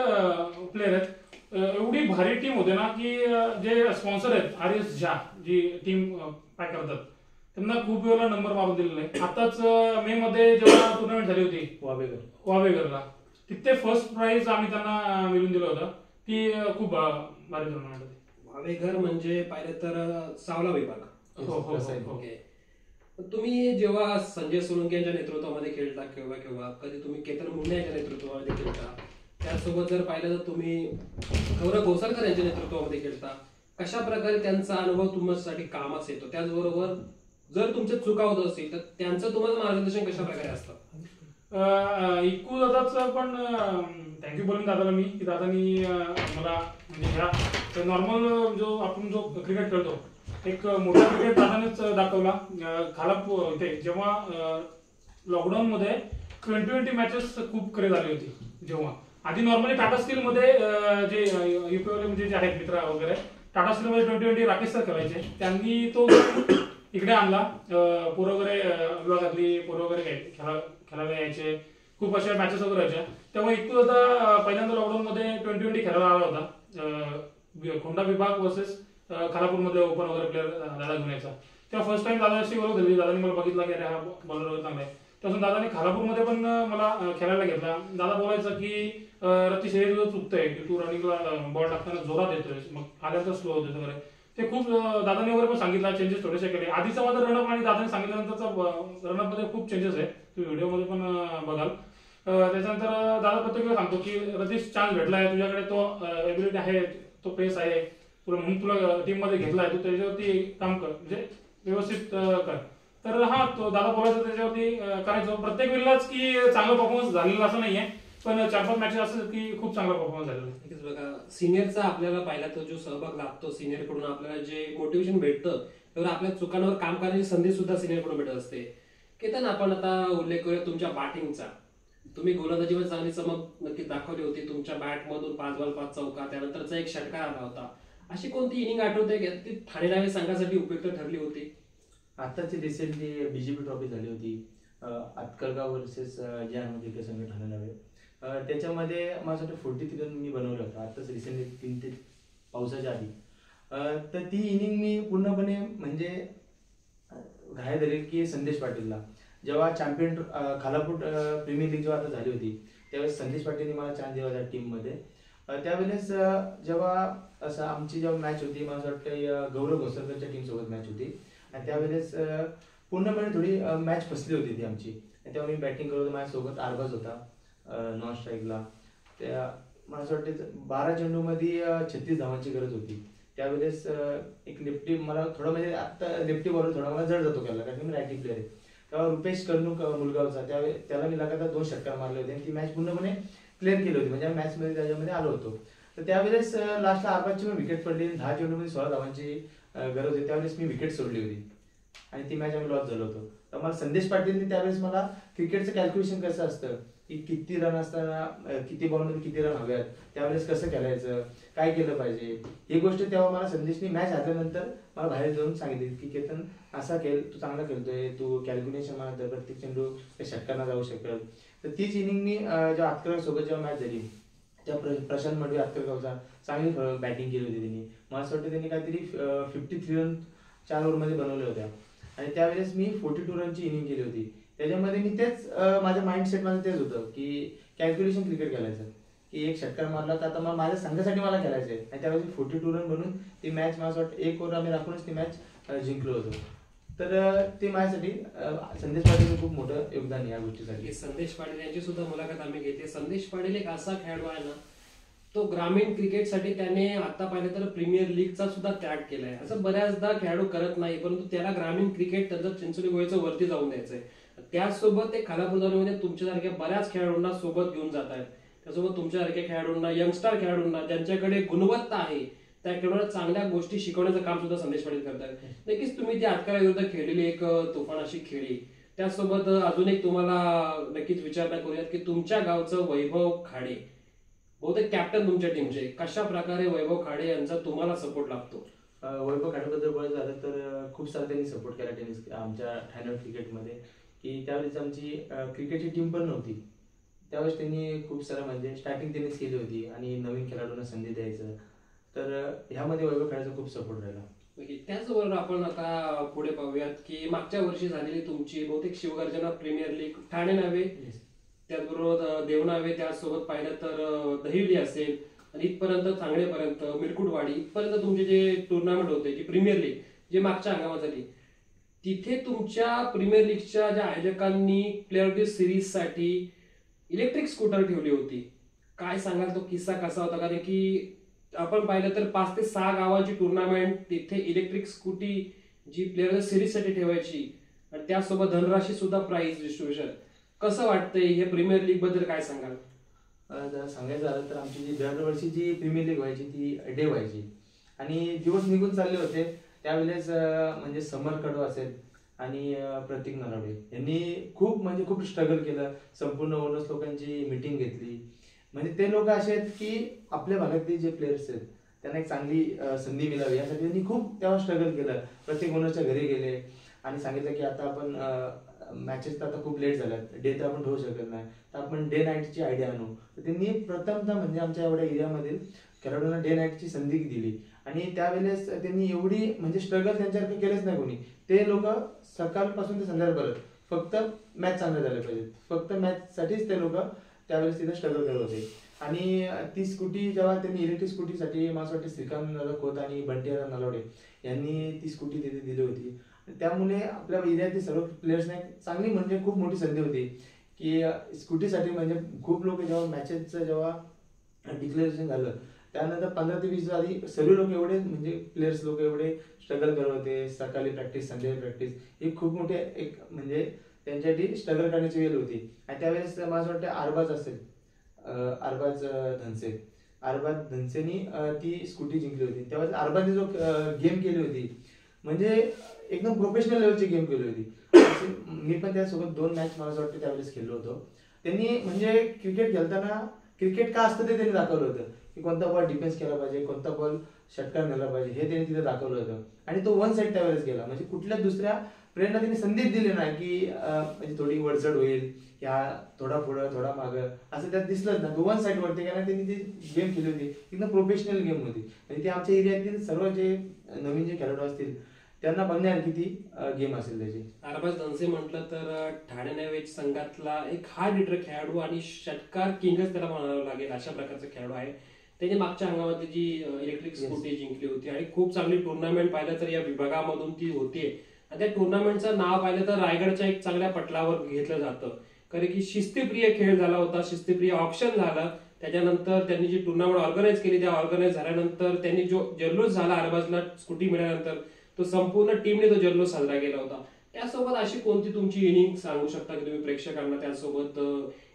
प्लेयर आहेत. एवढी भारी टीम होते ना की जे स्पॉन्सर आहेत RS. Jha ji team pack करतात त्यांना खूप वेळेला नंबर मारून दिलेला आहे. आताच मे मध्ये जेव्हा टुर्नामेंट झाली होती वावेगरला, तिथे फर्स्ट प्राइज आम्ही त्यांना मिळून दिलं होतं. ती खूप भारी टुर्नामेंट होती. वावेघर म्हणजे पाहिलं तर सावला विभाग. हो. तुम्ही जेव्हा संजय सोलंकी यांच्या नेतृत्वामध्ये खेळता किंवा कधी तुम्ही केतन मुंडे यांच्या नेतृत्वामध्ये खेळता, त्यासोबत जर पाहिलं तर तुम्ही गौरव घोसालकर यांच्या नेतृत्वामध्ये खेळता, कशा प्रकारे त्यांचा अनुभव तुमच्यासाठी कामास येतो? त्याचबरोबर जर तुमच्या चुका होत असतील तर त्यांचं तुम्हाला मार्गदर्शन कशा प्रकारे असतं? इक्कू दादाचं पण थँक्यू बोलून दादाला मी की दादानी मला म्हणजे ह्या नॉर्मल जो क्रिकेट खेळतो एक मोठा क्रिकेट दादानेच दाखवला. खालापूर इथे जेव्हा लॉकडाऊन मध्ये 20-20 मॅचेस खूप क्रेज आली होती. जेव्हा आधी नॉर्मली टाटा स्टील मध्ये जे युपीएल म्हणजे जे आहेत मित्र वगैरे, टाटा स्टील मध्ये 20-20 राकेश सर खेळायचे. त्यांनी तो इकडे आणला. पोरं वगैरे विभागातली पोरं वगैरे खेळायला यायचे, खूप अशा मॅचेस वगैरे व्हायच्या. तेव्हा इतकं होता पहिल्यांदा लॉकडाऊन मध्ये 20-20 खेळायला आला होता. खोंडा विभाग वर्सेस खालापूरमध्ये ओपन वगैरे प्लेअर दादा घेऊन यायचा. तेव्हा फर्स्ट टाइम दादाशी ओळख झाली. दादानी मला बघितला की अरे हा बॉलर वगैरे चांगला आहे. त्यापासून दादाने खालापूरमध्ये पण मला खेळायला घेतला. दादा बोलायचा की रतीश हे तुझं चुकतंय की तू रनिंगला बॉल टाकताना जोरात येतोय, मग आल्यानंतर स्लो होतोय वगैरे. ते खूप दादाने वगैरे पण सांगितलं, चेंजेस थोडेसे केले. आधीचा माझा रनअप आणि दादाने सांगितल्यानंतरचा रनअप मध्ये खूप चेंजेस आहे, तुम्ही व्हिडिओमध्ये पण बघाल. त्याच्यानंतर दादा प्रत्येक वेळा सांगतो की रतीश चान्स भेटलाय तुझ्याकडे, तो एबिलिटी आहे, तो पेस आहे, तुला म्हणून तुला टीम मध्ये घेतलाय, तू त्याच्यावरती काम कर, म्हणजे व्यवस्थित कर. तर हा तो दादा बोलायचा त्याच्यावरती करायचो. प्रत्येक वेळेलाच की चांगला परफॉर्मन्स झालेला असं नाहीये, पण 4-5 मॅचेस असं की खूप चांगला परफॉर्मन्स झालेला. नक्कीच बघा, सिनियरचा आपल्याला पाहिला तर जो सहभाग लागतो सिनियर कडून, आपल्याला जे मोटिवेशन भेटतं तेव्हा आपल्या चुकांवर काम करण्याची संधी सुद्धा सिनियर कडून भेटत असते. केतन, आपण आता उल्लेख करूया तुमच्या बॅटिंगचा. तुम्ही गोलंदाजीमध्ये चांगली चमक नक्कीच दाखवली होती. तुमच्या बॅट मधून 5 बॉल 5 चौका, त्यानंतरचा एक षटकार आला होता. अशी कोणती इनिंग आठवते की ती ठाणे नावे संघासाठी उपयुक्त ठरली होती? आताची रिसेंटली बीजेपी ट्रॉफी झाली होती, आतकलगाव वर्सेस जे संघ ठाणे नावे. त्याच्यामध्ये माझ्यासाठी 43 रन मी बनवलं होतं आताच रिसेंटली 3 ते पावसाच्या आधी. तर ती इनिंग मी पूर्णपणे म्हणजे घाय झाली की संदेश पाटीलला, जेव्हा चॅम्पियन खालापूर प्रीमियर लीग जेव्हा आता झाली होती त्यावेळेस संदेश पाटीलने मला चान्स दिला त्या टीममध्ये. त्यावेळेस जेव्हा असं आमची जेव्हा मॅच होती मला असं वाटतं गौरव घोसरकरच्या टीमसोबत मॅच होती आणि त्यावेळेस पूर्णपणे थोडी मॅच फसली होती ती आमची. तेव्हा मी बॅटिंग करत होतो, माझ्यासोबत आरबाज होता नॉन स्ट्राईकला. त्या मला असं वाटतं 12 चेंडूमध्ये 36 धावांची गरज होती. त्यावेळेस एक लेफ्टी मला थोडं म्हणजे आता लेफ्टी बॉलर थोडा मला जड जातो केला कारण की मी रायटी प्लेअर आहे. तेव्हा रुपेश कर्णूक मुलगावचा त्याला मी लगातार 2 षटकार मारले होते आणि ती मॅच पूर्णपणे क्लिअर केली होती म्हणजे मॅचमध्ये त्याच्यामध्ये आलो होतो. तर त्यावेळेस लास्टला आरबाजची पण विकेट पडली, 10 चेंडूमध्ये 16 धावांची गरज होती. त्यावेळेस मी विकेट सोडली होती आणि ती मॅच आम्ही लॉस झालो होतो. तर मला संदेश पाटीलने त्यावेळेस मला क्रिकेटचं कॅल्क्युलेशन कसं असतं की किती रन असताना किती बॉलमध्ये किती रन हव्यात, त्यावेळेस कसं खेळायचं, काय केलं पाहिजे, ही गोष्ट तेव्हा मला संदेशने मॅच हारल्यानंतर मला बाहेर जाऊन सांगितली की केतन असा खेळ, तू चांगला खेळतोय, तू कॅल्क्युलेशन मला प्रत्येक चेंडू षटकांना जाऊ शकेल. तर तीच इनिंग मी जेव्हा आतकर सोबत जेव्हा मॅच झाली त्या प्रशांत मडवी आतकरगावचा चांगली बॅटिंग केली होती त्यांनी. मला असं वाटतं त्यांनी काहीतरी 53 रन 4 ओव्हरमध्ये बनवल्या होत्या आणि त्यावेळेस मी 42 रनची इनिंग केली होती. त्याच्यामध्ये मी तेच माझ्या माइंडसेट माझं तेच होतं की कॅल्क्युलेशन क्रिकेट खेळायचं, की एक षटकार मारला तर आता माझ्या संघासाठी मला खेळायचं आहे. आणि त्यावेळेस 42 रन बनून ती मॅच मला असं वाटतं 1 ओव्हर आम्ही राखूनच ती मॅच जिंकलो होतो. तर ते माझ्यासाठी संदेश पाटीलचं खूप मोठं योगदान आहे या गोष्टीसाठी. संदेश पाटील यांची सुद्धा मुलाखत आम्ही घेते. संदेश पाटील एक असा खेळाडू आहे ना, तो ग्रामीण क्रिकेटसाठी त्याने आता पाहिलं तर प्रीमियर लीगचा सुद्धा त्याग केलाय. असं बऱ्याचदा खेळाडू करत नाही, परंतु त्याला ग्रामीण क्रिकेट त्याचं चिंचोली गोव्याचं वरती जाऊन द्यायचंय. त्याचसोबत ते खालापूर तालुक्यामध्ये तुमच्यासारख्या बऱ्याच खेळाडूंना सोबत घेऊन जात आहेत. त्यासोबत तुमच्यासारख्या खेळाडूंना, यंगस्टर खेळाडूंना ज्यांच्याकडे गुणवत्ता आहे त्या खेळाडूंना चांगल्या गोष्टी शिकवण्याचं काम सुद्धा संदेश पाटील करतात. नक्कीच तुम्ही ती आतकरा विरुद्ध खेळलेली एक तुफान अशी खेळी. त्यासोबत अजून एक तुम्हाला नक्कीच विचारणा करूयात की तुमच्या गावचं वैभव खाडे बहुतेक कॅप्टन तुमच्या टीमचे, कशा प्रकारे वैभव खाडे यांचा तुम्हाला सपोर्ट लागतो? वैभव खाडेबद्दल बोलायचं झालं तर खूप सारा त्यांनी सपोर्ट केला टेनिस आमच्या ठाण्यावर क्रिकेटमध्ये. की त्यावेळेस आमची क्रिकेटची टीम पण नव्हती, त्यावेळेस त्यांनी खूप सारं म्हणजे स्टार्टिंग त्यांनीच केली होती आणि नवीन खेळाडूंना संधी द्यायचं. तर ह्यामध्ये वैभव खाडेचा खूप सपोर्ट राहिला. त्याचबरोबर आपण आता पुढे पाहूयात की मागच्या वर्षी झालेली तुमची बहुतेक शिवगर्जना प्रीमियर लीग ठाणे नव्हे, त्याचबरोबर देवनावे, त्यासोबत पाहिलं तर दहिवली असेल आणि इथपर्यंत चांगलेपर्यंत मिरकुटवाडी इथपर्यंत तुमचे जे टुर्नामेंट होते जी प्रीमियर लीग जे मागच्या हंगामात झाली, तिथे तुमच्या प्रीमियर लीगच्या ज्या आयोजकांनी प्लेअर ऑफ द सिरीज साठी इलेक्ट्रिक स्कूटर ठेवली होती. काय सांगाल, तो किस्सा कसा होता? कारण की आपण पाहिलं तर 5 ते 6 गावांची टुर्नामेंट, तिथे इलेक्ट्रिक स्कूटी जी प्लेअर ऑफ द सिरीज साठी ठेवायची आणि त्यासोबत धनराशी सुद्धा प्राइज डिस्ट्रीब्युशन. कसं वाटतंय हे प्रीमियर लीग बद्दल काय सांगाल? जर सांगायचं झालं तर आमची जी दरवर्षी जी प्रीमियर लीग व्हायची ती डे व्हायची आणि दिवस निघून चालले होते. त्यावेळेस म्हणजे समर कडू असेल आणि प्रतीक नलावडे यांनी खूप स्ट्रगल केलं. संपूर्ण ओनर्स लोकांची मीटिंग घेतली. म्हणजे ते लोक असे आहेत की आपल्या भागातले जे प्लेयर्स आहेत त्यांना एक चांगली संधी मिळावी यासाठी त्यांनी खूप तेव्हा स्ट्रगल केलं. प्रत्येक ओनरच्या घरी गेले आणि सांगितलं की आता आपण मॅचेस तर आता खूप लेट झाल्यात, डे तर आपण ठेवू शकत नाही, तर आपण डे नाईटची आयडिया आणू. तर त्यांनी प्रथमतः म्हणजे आमच्या एवढ्या एरियामधील खेळाडूंना डे नाईटची संधी दिली आणि त्यावेळेस त्यांनी एवढी म्हणजे स्ट्रगल त्यांच्यासारखं केलंच नाही कोणी. ते लोक सकाळपासून ते संध्याकाळपर्यंत फक्त मॅच चांगले झाले पाहिजे, फक्त मॅचसाठीच ते लोक त्यावेळेस तिथे स्ट्रगल करत होते. आणि ती स्कूटी जेव्हा त्यांनी इलेक्ट्रिक स्कूटीसाठी मला असं वाटतं श्रीकांत खोत आणि बंटियारा नलावडे यांनी ती स्कूटी तिथे दिली होती. त्यामुळे आपल्या एरियातील सर्व प्लेयर्सना चांगली म्हणजे खूप मोठी संधी होती की स्कूटीसाठी. म्हणजे खूप लोक जेव्हा मॅचेसचं जेव्हा डिक्लेरेशन झालं त्यानंतर 15 ते 20 आधी सर्व लोक एवढे म्हणजे प्लेयर्स लोक एवढे स्ट्रगल करत होते. सकाळी प्रॅक्टिस, संध्याकाळी प्रॅक्टिस, ही खूप मोठी एक म्हणजे त्यांच्यासाठी स्ट्रगल करण्याची वेळ होती. आणि त्यावेळेस मला असं वाटतं अरबाज असेल, अरबाज धनसेनी ती स्कूटी जिंकली होती. त्यावेळेस अरबाजने जो गेम केली होती म्हणजे एकदम प्रोफेशनल लेवलची गेम केली होती. मी पण त्यासोबत 2 मॅच मला असं वाटतं त्यावेळेस खेळलो होतो. त्यांनी म्हणजे क्रिकेट खेळताना क्रिकेट का असतं ते त्यांनी दाखवलं होतं की कोणता बॉल डिफेन्स केला पाहिजे, कोणता बॉल षटकार नेला पाहिजे, हे त्यांनी तिथे दाखवलं होतं. आणि तो 1 साईड त्यावेळेस गेला. म्हणजे कुठल्या दुसऱ्या प्लेयरला त्यांनी संधीच दिली नाही की म्हणजे थोडी वरचढ होईल, या थोडा पुढं थोडा मागं, असं त्यात दिसलंच नाही. 1 साईड वरती गेला. त्यांनी ती गेम खेळली होती, एकदम प्रोफेशनल गेम होती. म्हणजे ते आमच्या एरियातील सर्व जे नवीन जे खेळाडू असतील त्यांना बघण्यासारखी ती गेम असेल त्याची. अरबाज धनसे म्हटलं तर ठाणे नॅव्हेज संघातला एक हार्ड हिटर खेळाडू आणि षटकार किंगच त्याला म्हणावं लागेल, अशा प्रकारचा खेळाडू आहे. त्याने मागच्या हंगामात जी इलेक्ट्रिक स्कूटी जिंकली होती आणि खूप चांगली टुर्नामेंट पाहिलं तर या विभागामधून ती होतीये. आणि त्या टुर्नामेंटचं नाव पाहिलं तर रायगडच्या एक चांगल्या पटलावर घेतलं जातं, कारण की शिस्तीप्रिय खेळ झाला होता, शिस्तीप्रिय ऑप्शन झालं. त्याच्यानंतर त्यांनी जी टुर्नामेंट ऑर्गनाईज केली, त्या ऑर्गनाईज झाल्यानंतर त्यांनी जो जल्लोष झाला अरबाजला स्कूटी मिळाल्यानंतर, तो संपूर्ण टीमने तो जल्लोष साजरा केला होता. त्यासोबत अशी कोणती तुमची इनिंग सांगू शकता की तुम्ही प्रेक्षकांना त्यासोबत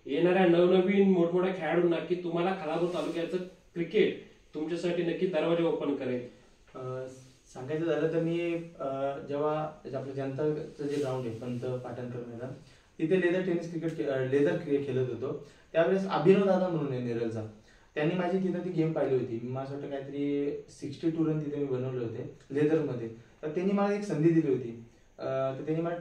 येणाऱ्या नवनवीन मोठमोठ्या खेळाडूंना की तुम्हाला खालापूर तालुक्याचं क्रिकेट तुमच्यासाठी नक्की दरवाजे ओपन करेल? सांगायचं झालं तर मी जेव्हा आपलं जनताचं जे ग्राउंड आहे पंत पाटणकर मैदान, तिथे लेदर क्रिकेट खेळत होतो. त्यावेळेस अभिनव दादा म्हणून आहे नेरलचा, त्यांनी माझी तिथं ती गेम पाहिली होती. मला वाटतं काहीतरी 62 रन तिथे मी बनवले होते लेदरमध्ये. तर त्यांनी मला एक संधी दिली होती. तर त्यांनी मला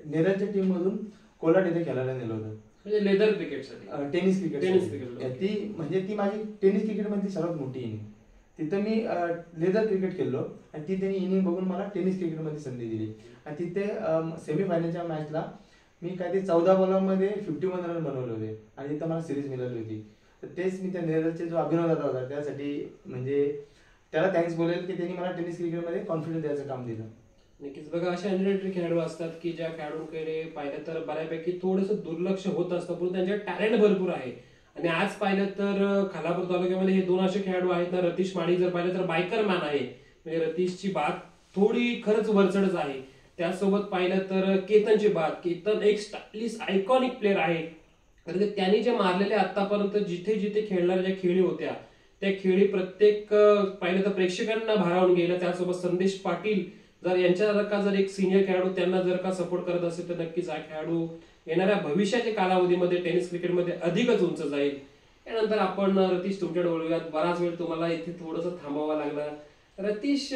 नेरलच्या टीम मधून कोलाड इथे खेळायला नेलं होतं, म्हणजे लेदर क्रिकेटसाठी, टेनिस क्रिकेट. ती म्हणजे ती माझी टेनिस क्रिकेट मध्ये सर्वात मोठी इनिंग. तिथं मी लेदर क्रिकेट खेळलो आणि ती त्यांनी इनिंग बघून मला टेनिस क्रिकेट मध्ये संधी दिली. आणि तिथे सेमीफायनलच्या मॅचला मी काहीतरी 14 बॉलमध्ये 51 रन बनवले होते आणि तिथं मला सिरीज मिळाली होती. तर तेच मी त्या नेरलचे जो अभिनव दादा होता त्यासाठी म्हणजे त्याला थँक्स बोलेल की त्यांनी मला टेनिस क्रिकेटमध्ये कॉन्फिडन्स द्यायचं काम दिलं. नक्कीच. बघा, असे अनरेटेड खेळाडू असतात की ज्या खेळाडूंकडे पाहिलं तर बऱ्यापैकी थोडंसं दुर्लक्ष होत असतं, पण त्यांच्या टॅलेंट भरपूर आहे. आणि आज पाहिलं तर खालापूर तालुक्यामध्ये हे दोन असे खेळाडू आहेत ना. रतीश माडी जर पाहिलं तर बायकर मॅन आहे, म्हणजे रतीशची बात थोडी खरंच वरचढच आहे. त्यासोबत पाहिलं तर केतनची बात, केतन एक स्टायलिश आयकॉनिक प्लेअर आहे, कारण की त्यांनी जे मारलेले आतापर्यंत जिथे जिथे खेळणाऱ्या ज्या खेळी होत्या त्या खेळी प्रत्येक पाहिलं तर प्रेक्षकांना भारावून गेलं. त्यासोबत संदेश पाटील जर यांच्यासारखा जर एक सिनियर खेळाडू त्यांना जर का सपोर्ट करत असेल तर नक्कीच हा खेळाडू येणाऱ्या भविष्याच्या कालावधीमध्ये टेनिस क्रिकेटमध्ये अधिकच उंच जाईल. त्यानंतर आपण रतीश तुमच्याकडे बोलूयात. बराच वेळ तुम्हाला इथे थोडंसं थांबावं लागलं. रतीश,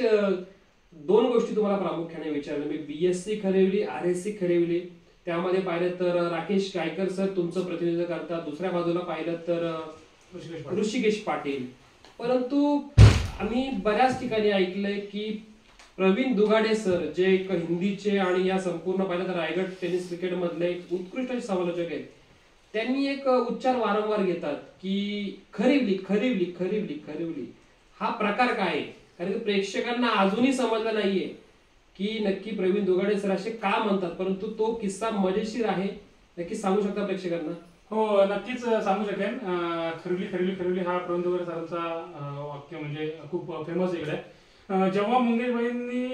दोन गोष्टी तुम्हाला प्रामुख्याने विचारल्या मी. BSc खरेवली, RSC खरेवली. त्यामध्ये पाहिलं तर राकेश गायकर सर तुमचं प्रतिनिधित्व करतात, दुसऱ्या बाजूला पाहिलं तर ऋषिकेश पाटील. परंतु आम्ही बऱ्याच ठिकाणी ऐकलंय की प्रवीण दुगाडे सर जे एक हिंदीचे आणि या संपूर्ण पाहिलं तर रायगड टेनिस क्रिकेट मधले एक उत्कृष्ट समालोचक आहेत, त्यांनी एक उच्चार वारंवार घेतात की खरिवली खरिवली खरिवली खरिवली. हा प्रकार काय आहे? कारण की प्रेक्षकांना अजूनही समजलं नाहीये की नक्की प्रवीण दुगाडे सर असे का म्हणतात, परंतु तो किस्सा मजेशीर आहे. नक्की सांगू शकता प्रेक्षकांना? हो, नक्कीच सांगू शकेन. खरिवली खरिवली खरिवली हा प्रवीण दुगाडे सरांचा वाक्य म्हणजे खूप फेमस इकडे. जेव्हा मुंगेशबाईंनी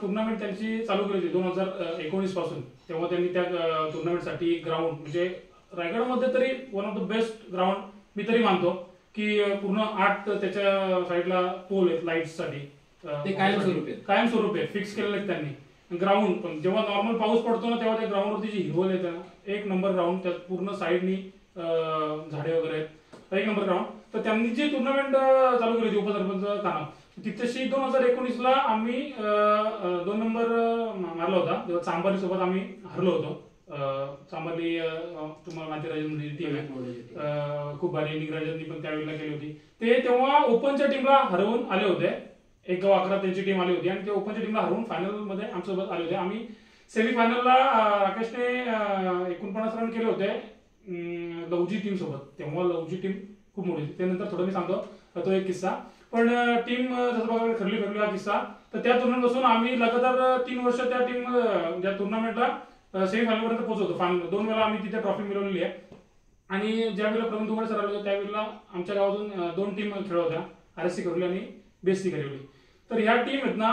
टुर्नामेंट त्यांची चालू केली होती 2019 पासून, तेव्हा त्यांनी त्या टुर्नामेंटसाठी ग्राउंड म्हणजे रायगडमध्ये तरी one of the best ground मी तरी मानतो की पूर्ण 8 त्याच्या साईडला पोल आहेत लाईट्ससाठी, ते कायमस्वरूपी फिक्स केलेले आहेत त्यांनी. ग्राउंड पण जेव्हा नॉर्मल पाऊस पडतो ना तेव्हा त्या ग्राउंडवरती जी हिरवळ येते ना, एक नंबर ग्राउंड. त्यात पूर्ण साईडनी झाडे वगैरे आहेत, एक नंबर ग्राउंड. तर त्यांनी जी टुर्नामेंट चालू केली होती उपसरपंच काना, तिथेशी 2019ला आम्ही 2 नंबर मारला होता, तेव्हा चांबाली सोबत आम्ही हरलो होतो. चांबाली तुम्हाला माहिती राजन टीम आहे, खूप भारी निगराजांनी पण त्यावेळेला केली होती. ते तेव्हा ओपनच्या टीमला हरवून आले होते. 1-11 त्यांची टीम आली होती आणि ते ओपनच्या टीमला हरवून फायनल मध्ये आमच्यासोबत आले होते. आम्ही सेमीफायनलला राकेशने 49 रन केले होते लवजी टीम सोबत. तेव्हा लवजी टीम खूप मोठी होती. त्यानंतर थोडं मी सांगतो तो एक किस्सा. पण टीम जसं बघायला खरली हा किस्सा, तर त्या टुर्नामेंटपासून आम्ही लगातार 3 वर्ष त्या टीम त्या टुर्नामेंटला सेमीफायनल पर्यंत पोहोचवतो. 2 वेळा आम्ही तिथे ट्रॉफी मिळवलेली आहे. आणि ज्या वेळेला प्रवीण दुगाडे सर आले होते त्यावेळेला आमच्या गावातून 2 टीम खेळत होत्या, आरएससी खरिवली आणि बीएससी खरिवली. तर ह्या टीम आहेत ना,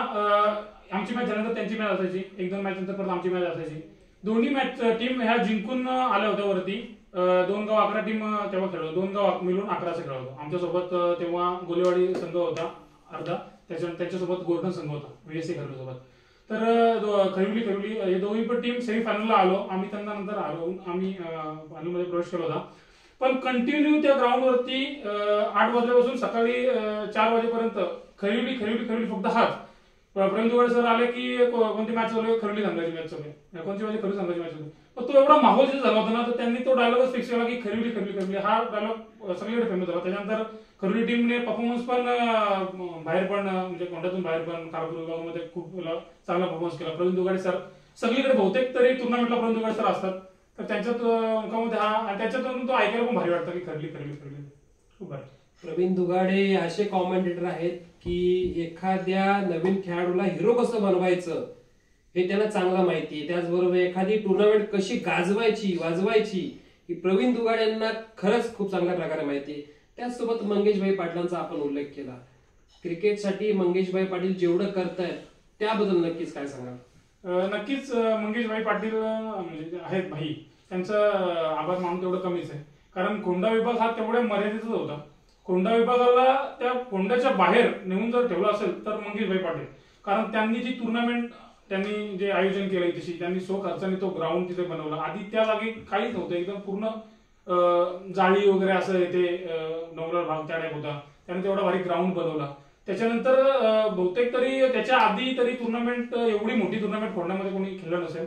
आमची मॅच झाल्यानंतर त्यांची मॅच असायची, 1-2 मॅच नंतर परत आमची मॅच असायची. दोन्ही मॅच टीम ह्या जिंकून आल्या होत्या वरती. 2 गाव 11 टीम तेव्हा खेळलो, 2 गाव मिळून 11 असे खेळत होतो. आमच्यासोबत तेव्हा गोलेवाडी संघ होता अर्धा, त्यांच्यासोबत गोल्डन संघ होता बीएससी खरिवली सोबत. तर खरिवली हे दोन्ही पण टीम सेमीफायनलला आलो आम्ही. त्यांना नंतर हरवून आम्ही फायनलमध्ये प्रवेश केला होता. पण कंटिन्यू त्या ग्राउंडवरती 8 वाजल्यापासून सकाळी 4 वाजेपर्यंत खरिवली फक्त हाच. प्रवीण दुगाडे सर आले की कोणती मॅच चालू आहे, खरिवली संघाची मॅच चालू आहे, कोणती खरिवली संघाची मॅच चालू आहे. पण तो एवढा माहोल जिथे झाला होता ना, तर त्यांनी तो डायलॉगच फिक्स केला की खरिवली खरिवली खरिवली. हा डायलॉग सगळीकडे फेमस झाला. त्याच्यानंतर खरिवली टीमने परफॉर्मन्स पण बाहेर पण म्हणजे कोंडातून बाहेर पण कालपूर विभागामध्ये खूप चांगला परफॉर्मन्स केला. प्रवीण दुगाडे सर सगळीकडे बहुतेक तरी टुर्नामेंटला प्रवीण दुगाडे सर असतात, तर त्यांच्यात मुखामध्ये हा आणि त्याच्यातून तो ऐकायला पण भारी वाटतं की खरली खरली खरली खूप भारी. प्रवीण दुगाडे असे कॉमेंटेटर आहेत की एखाद्या नवीन खेळाडूला हिरो कसं बनवायचं हे त्यांना चांगलं माहिती आहे. त्याचबरोबर एखादी टुर्नामेंट कशी गाजवायची वाजवायची ही प्रवीण दुगाडे यांना खरंच खूप चांगल्या प्रकारे माहिती आहे. त्याचसोबत मंगेशभाई पाटलांचा आपण उल्लेख केला. क्रिकेटसाठी मंगेशभाई पाटील जेवढं करतायत त्याबद्दल नक्कीच काय सांगाल? नक्कीच मंगेशभाई पाटील म्हणजे आहेत भाई, त्यांचं आभार मानून तेवढं कमीच आहे. कारण कोंडा विभाग हा तेवढ्या मर्यादितच होता. कोंडा विभागाला त्या कोंड्याच्या बाहेर नेऊन जर ठेवलं असेल तर मंगेशभाई पाटील. कारण त्यांनी जी टुर्नामेंट त्यांनी जे आयोजन केलंय तशी त्यांनी खर्चाने तो ग्राउंड तिथे बनवला. आधी त्या जागी काहीच नव्हतं, एकदम पूर्ण जाळी वगैरे असं ते डोंगराळ भाग त्या टाईप होता. त्याने तेवढा भारी ग्राउंड बनवला. त्याच्यानंतर बहुतेक तरी त्याच्या आधी तरी टुर्नामेंट एवढी मोठी टुर्नामेंट खोंड्यामध्ये कोणी खेळलं नसेल.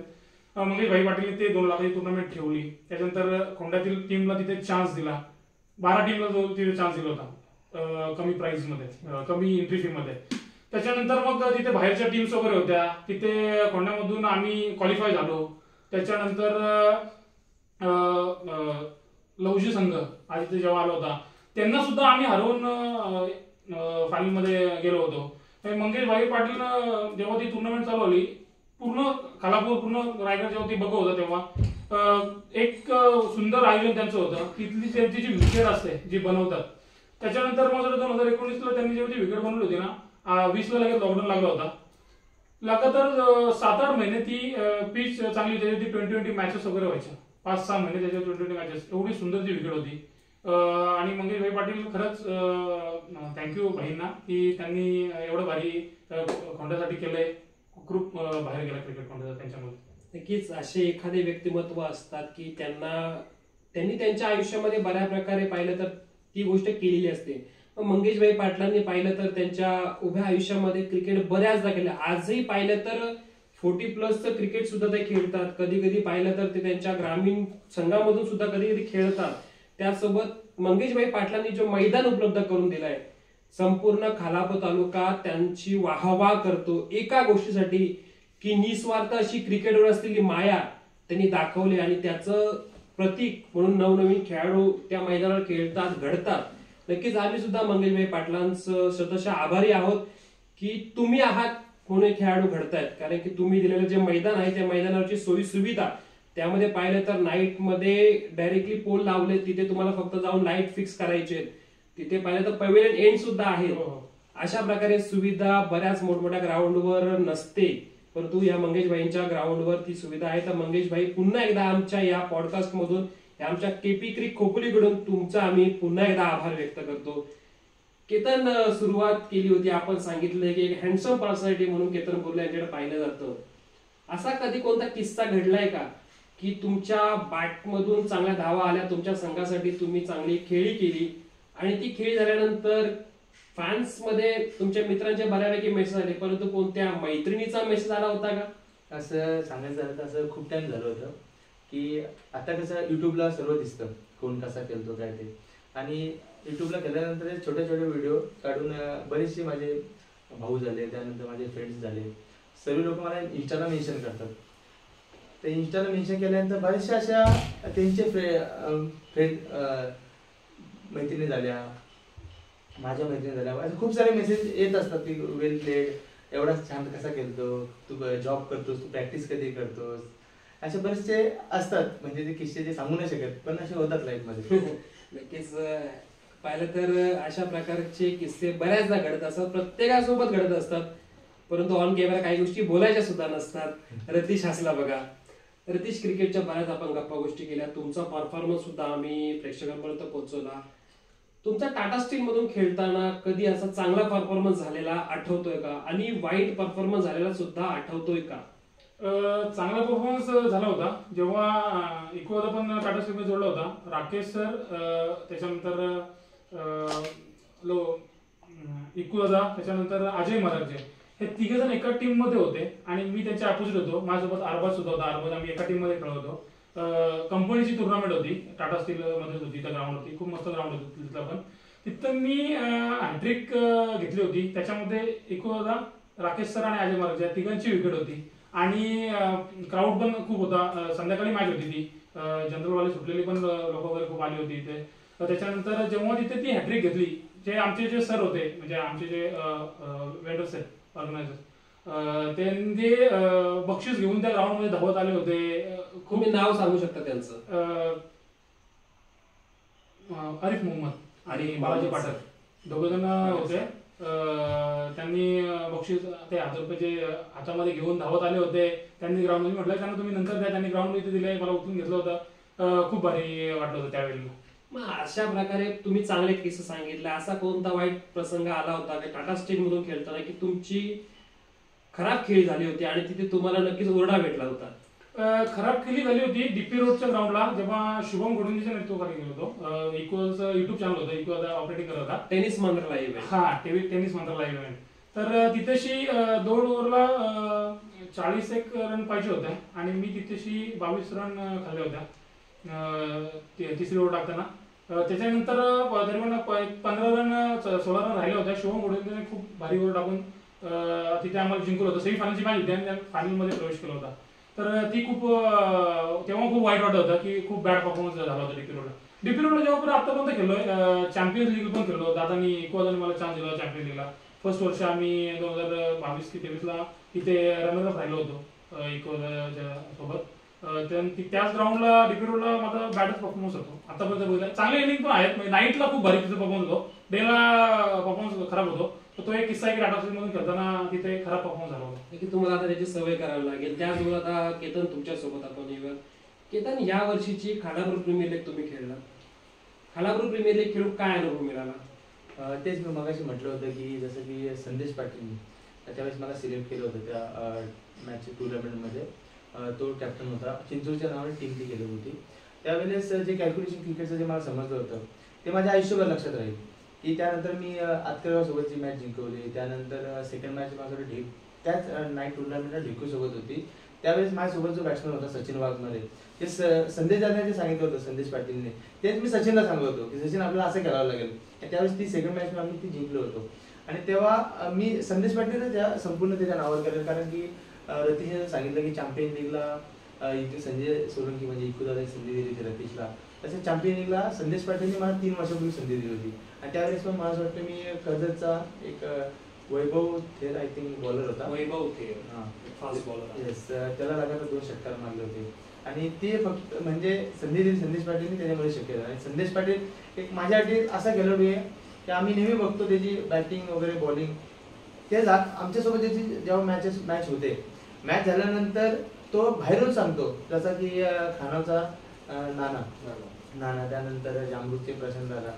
मंगेशभाई पाटील ते 2 लाखाची टुर्नामेंट ठेवली. त्याच्यानंतर खोंड्यातील टीमला तिथे चान्स दिला. 12 टीमला तिथे चान्स दिला होता कमी प्राइस मध्ये, कमी एंट्री फी मध्ये. त्याच्यानंतर मग तिथे बाहेरच्या टीम्स वगैरे होत्या. तिथे खोंड्यामधून आम्ही क्वालिफाय झालो. त्याच्यानंतर लवजी संघ आज इथे जेव्हा आला होता त्यांना सुद्धा आम्ही हरवून फायनल मध्ये गेलो होतो. मंगेशभाई पाटील जेव्हा ती टुर्नामेंट चालू आली पूर्ण खालापूर पूर्ण रायगड जेव्हा ती बघत होता तेव्हा एक सुंदर आयोजन त्यांचं होतं. तिथली त्यांची जी विकेट असते जी बनवतात. त्याच्यानंतर मग 2019ला त्यांनी जेव्हा ती विकेट बनवली होती ना, 20ला लगेच लॉकडाऊन लागला होता. लगातार 7-8 महिने ती पिच चांगली त्याची 20-20 मॅचेस वगैरे व्हायच्या. 5-6 महिने त्याच्या 20-20 मॅचेस. एवढी सुंदर ती विकेट होती. आणि मंगेशभाई पाटील खरंच थँक्यू भाईंना की त्यांनी एवढं भारी खोंड्यासाठी केलंय. खूप बाहेर गेला क्रिकेट खोंड्याचा त्यांच्यामध्ये. नक्कीच असे एखादे व्यक्तिमत्व असतात की त्यांनी त्यांच्या आयुष्यामध्ये बऱ्या प्रकारे पाहिलं तर ती गोष्ट केलेली असते. मंगेशभाई पाटलांनी पाहिलं तर त्यांच्या उभ्या आयुष्यामध्ये क्रिकेट बऱ्याचदा केलं. आजही पाहिलं तर 40+ क्रिकेट सुद्धा ते खेळतात. कधी कधी पाहिलं तर ते त्यांच्या ग्रामीण संघामधून सुद्धा कधी कधी खेळतात. त्यासोबत मंगेशभाई पाटलांनी जो मैदान उपलब्ध करून दिलाय संपूर्ण खालापूर तालुका त्यांची वाहवा करतो एका गोष्टीसाठी की निस्वार्थ अशी क्रिकेटवर असलेली माया त्यांनी दाखवली आणि त्याचं प्रतीक म्हणून नवनवीन खेळाडू त्या मैदानावर खेळतात घडतात. नक्कीच आम्ही सुद्धा मंगेशभाई पाटलांचं स्वतःच्या आभारी आहोत की तुम्ही आहात म्हणून खेळाडू घडतायत. कारण की तुम्ही दिलेलं जे मैदान आहे त्या मैदानावरची सोयी सुविधा त्यामध्ये पाहिलं तर नाईट मध्ये डायरेक्टली पोल लावले. तिथे तुम्हाला फक्त जाऊन लाईट फिक्स करायचे. तिथे पाहिलं तर पवेलियन एंड सुद्धा आहे. अशा प्रकारे सुविधा बऱ्याच मोठमोठ्या ग्राउंडवर नसते, परंतु या मंगेशभाईंच्या ग्राउंडवर ती सुविधा आहे. तर मंगेशभाई पुन्हा एकदा आमच्या या पॉडकास्ट मधून आमच्या केपी क्रिक खोपोलीकडून तुमचा आम्ही पुन्हा एकदा आभार व्यक्त करतो. केतन सुरुवात केली होती, आपण सांगितलं की एक हँडसम पर्सनॅलिटी म्हणून केतन बोरले यांच्याकडे पाहिलं जातं. असा कधी कोणता किस्सा घडलाय का की तुमच्या बॅटमधून चांगल्या धावा आल्या, तुमच्या संघासाठी तुम्ही चांगली खेळी केली आणि ती खेळी झाल्यानंतर फॅन्स मध्ये तुमच्या मित्रांचे बऱ्यापैकी मेसेज आले, परंतु कोणत्या मैत्रिणीचा मेसेज आला होता का? असं सांगायचं झालं तर असं खूप टाइम झालं होतं की आता कसं युट्यूबला सर्व दिसतं कोण कसा खेळतो काय ते. आणि युट्यूबला केल्यानंतर छोटे छोटे व्हिडिओ काढून बरेचसे माझे भाऊ झाले, त्यानंतर माझे फ्रेंड्स झाले, सर्व लोक मला इंस्टाला मेन्शन करतात. ते इंस्टाला मेन्शन केल्यानंतर बऱ्याचशा अशा त्यांचे फ्रेंड मैत्रिणी झाल्या, माझ्या मैत्रिणी झाल्या, असे खूप सारे मेसेज येत असतात की वेल प्लेड, एवढा छान कसा खेळतो तू, जॉब करतोस तू, प्रॅक्टिस कधी करतोस, असे बरेचसे असतात. म्हणजे ते किस्से ते सांगू नाही शकत पण असे होतात लाईफ मध्ये. नक्कीच पाहिलं तर अशा प्रकारचे किस्से बऱ्याचदा घडत असतात, प्रत्येकासोबत घडत असतात, परंतु ऑन कॅमेरा काही गोष्टी बोलायच्या सुद्धा नसतात. रतीश हसला बघा. रतीश, क्रिकेटच्या बऱ्याच आपण गप्पा गोष्टी केल्या, तुमचा परफॉर्मन्स सुद्धा आम्ही प्रेक्षकांपर्यंत पोहोचवला. तुमचा टाटा स्टील मधून खेळताना कधी असा चांगला परफॉर्मन्स झालेला आठवतोय का आणि वाईट परफॉर्मन्स झालेला सुद्धा आठवतोय का? चांगला परफॉर्मन्स झाला होता जेव्हा इकोदा पण टाटा स्टील मध्ये जोडला होता. राकेश सर, त्याच्यानंतर इकोदा, त्याच्यानंतर अजय मराठे, हे तिघेजण एका टीम मध्ये होते आणि मी त्यांच्या अपोजिट होतो. माझ्यासोबत अरबाज सुद्धा होता. अरबाज, आम्ही एका टीम मध्ये खेळत होतो. कंपनीची टुर्नामेंट होती, टाटा स्टील मध्येच होती, त्या ग्राउंडवरती खूप मस्त ग्राउंड होती तिथलं पण. तिथं मी हॅट्रिक घेतली होती. त्याच्यामध्ये एक होता राकेश सर आणि अजय मार्ग या तिघांची विकेट होती आणि क्राऊड पण खूप होता. संध्याकाळी मॅच होती ती, जनरलवाले सुटलेली पण लोक वगैरे खूप आली होती इथे. त्याच्यानंतर जेव्हा तिथे ती हॅट्रिक घेतली, जे आमचे जे सर होते म्हणजे आमचे जे वेंडर्स आहेत ऑर्गनायझर, त्यांनी बक्षीस घेऊन त्या ग्राउंडमध्ये धावत आले होते. तुम्ही नाव सांगू शकता त्यांचं? आरिफ मोहम्मद आणि बालाजी पाठक दोघ जण होते. त्यांनी बक्षीस ते 1000 रुपयाचे हातामध्ये घेऊन धावत आले होते. त्यांनी ग्राउंड म्हटलं त्यांना तुम्ही नंतर द्या, त्यांनी ग्राउंड इथे दिले, मला उचलून घेतलं होतं. खूप भारी वाटलं होतं त्यावेळेला. मग अशा प्रकारे तुम्ही चांगले किस्से सांगितले. असा कोणता वाईट प्रसंग आला होता की टाटा स्टील मधून खेळताना की तुमची खराब खेळी झाली होती आणि तिथे तुम्हाला नक्कीच ओरडा भेटला होता? खराब खेळी झाली होती डीपी रोडच्या ग्राउंडला, जेव्हा शुभम घोडुंजीच्या नेतृत्वाखाली गेलो होतो. इक्वलचं युट्यूब चॅनल होतं, इक्वल ऑपरेटिंग करत होता, टेनिस मंत्रालय इव्हेंट. हा टेनिस मंत्रालय इव्हेंट. तर तिथेशी 2 ओव्हरला 41 रन पाहिजे होते आणि मी तिथेशी 22 रन खाल्ले होत्या तिसरी ओव्हर टाकताना. त्याच्यानंतर दरम्यान 15 रन 16 रन राहिले होते. शुभम घोडुंजीने खूप भारी ओव्हर टाकून तिथे आम्हाला जिंकलं होतं. सेमीफायनलची मॅच होती आणि फायनलमध्ये प्रवेश केला होता. तर ती खूप तेव्हा खूप वाईट वाटत होतं की खूप बॅड परफॉर्मन्स झाला होता डीपी रोडला. डीपी रोडला जेव्हा आतापर्यंत खेळलोय, चॅम्पियन्स लीग पण खेळलो. दादानी इक्वादाने मला चान्स दिला चॅम्पियन्स लीगला. फर्स्ट वर्ष आम्ही 2022 की 23ला तिथे रनरअप राहिलो होतो इक्वाच्या सोबत. त्याच ग्राउंडला डीपी रोडला माझा बॅटच परफॉर्मन्स होतो आतापर्यंत बघितला. चांगले इनिंग पण आहेत, म्हणजे नाईटला खूप भारी तिथे परफॉर्मन्स होतो, डेला परफॉर्मन्स खराब होतो. तर तो एक किस्सा आहे की टाटा स्टील मधून खेळताना तिथे खराब परफॉर्मन्स झाला होता. की तुम्हाला आता त्याची सवय करावी लागेल. त्याचबरोबर आता केतन तुमच्या सोबत आपण येऊया. केतन, या वर्षीची खालापूर प्रीमियर लीग तुम्ही खेळला. खालापूर प्रीमियर लीग खेळून काय अनुभव मिळाला? तेच मी मगाशी म्हटलं होतं की जसं की संदेश पाटील त्यावेळेस मला सिलेक्ट केलं होतं त्या मॅच टुर्नामेंटमध्ये. तो कॅप्टन होता, चिंचूरच्या नावाने टीम ती केली होती. त्यावेळेस जे कॅल्क्युलेशन क्रिकेटचं जे मला समजलं होतं ते माझ्या आयुष्यभर लक्षात राहील. की त्यानंतर मी आतकरवासोबतची मॅच जिंकवली. त्यानंतर सेकंड मॅच माझ्याकडे त्याच नाईट टुर्नामेंटला ढेकू सोबत होती. त्यावेळेस माझ्यासोबत जो बॅट्समॅन होता सचिन वाघमारे, ते संदेश दादाने जे सांगितलं होतं संदेश पाटीलने, तेच मी सचिनला सांगत होतो की सचिन आपल्याला असं करावं लागेल. त्यावेळेस ती सेकंड मॅच आम्ही ती जिंकलो होतो. आणि तेव्हा मी संदेश पाटीलने त्या संपूर्ण त्याच्या नावावर करेल, कारण की रतीशने सांगितलं की चॅम्पियन लीगला इथे संजय सोलंकी म्हणजे इकुदादा संधी दिली होती रतीशला. तसं चॅम्पियन लीगला संदेश पाटीलने मला 3 वर्षापूर्वी संधी दिली होती. आणि त्यावेळेस पण मला असं वाटतं मी कर्जतचा एक वैभव थेर आय थिंक बॉलर होता, वैभव थेर, फास्ट बॉलर. येस, त्याला लगातार 2 षटकार मारले होते. आणि ते फक्त म्हणजे संधी दिली संदेश पाटीलने, त्याच्यामध्ये शक्य झालं. आणि संदेश पाटील एक माझ्यासाठी असा खेळाडू आहे की आम्ही नेहमी बघतो त्याची बॅटिंग वगैरे बॉलिंग. ते आमच्यासोबत त्याची जेव्हा मॅच होते, मॅच झाल्यानंतर तो बाहेरून सांगतो, जसा की खानाचा नाना त्यानंतर जामरूखचे प्रशांत दादा,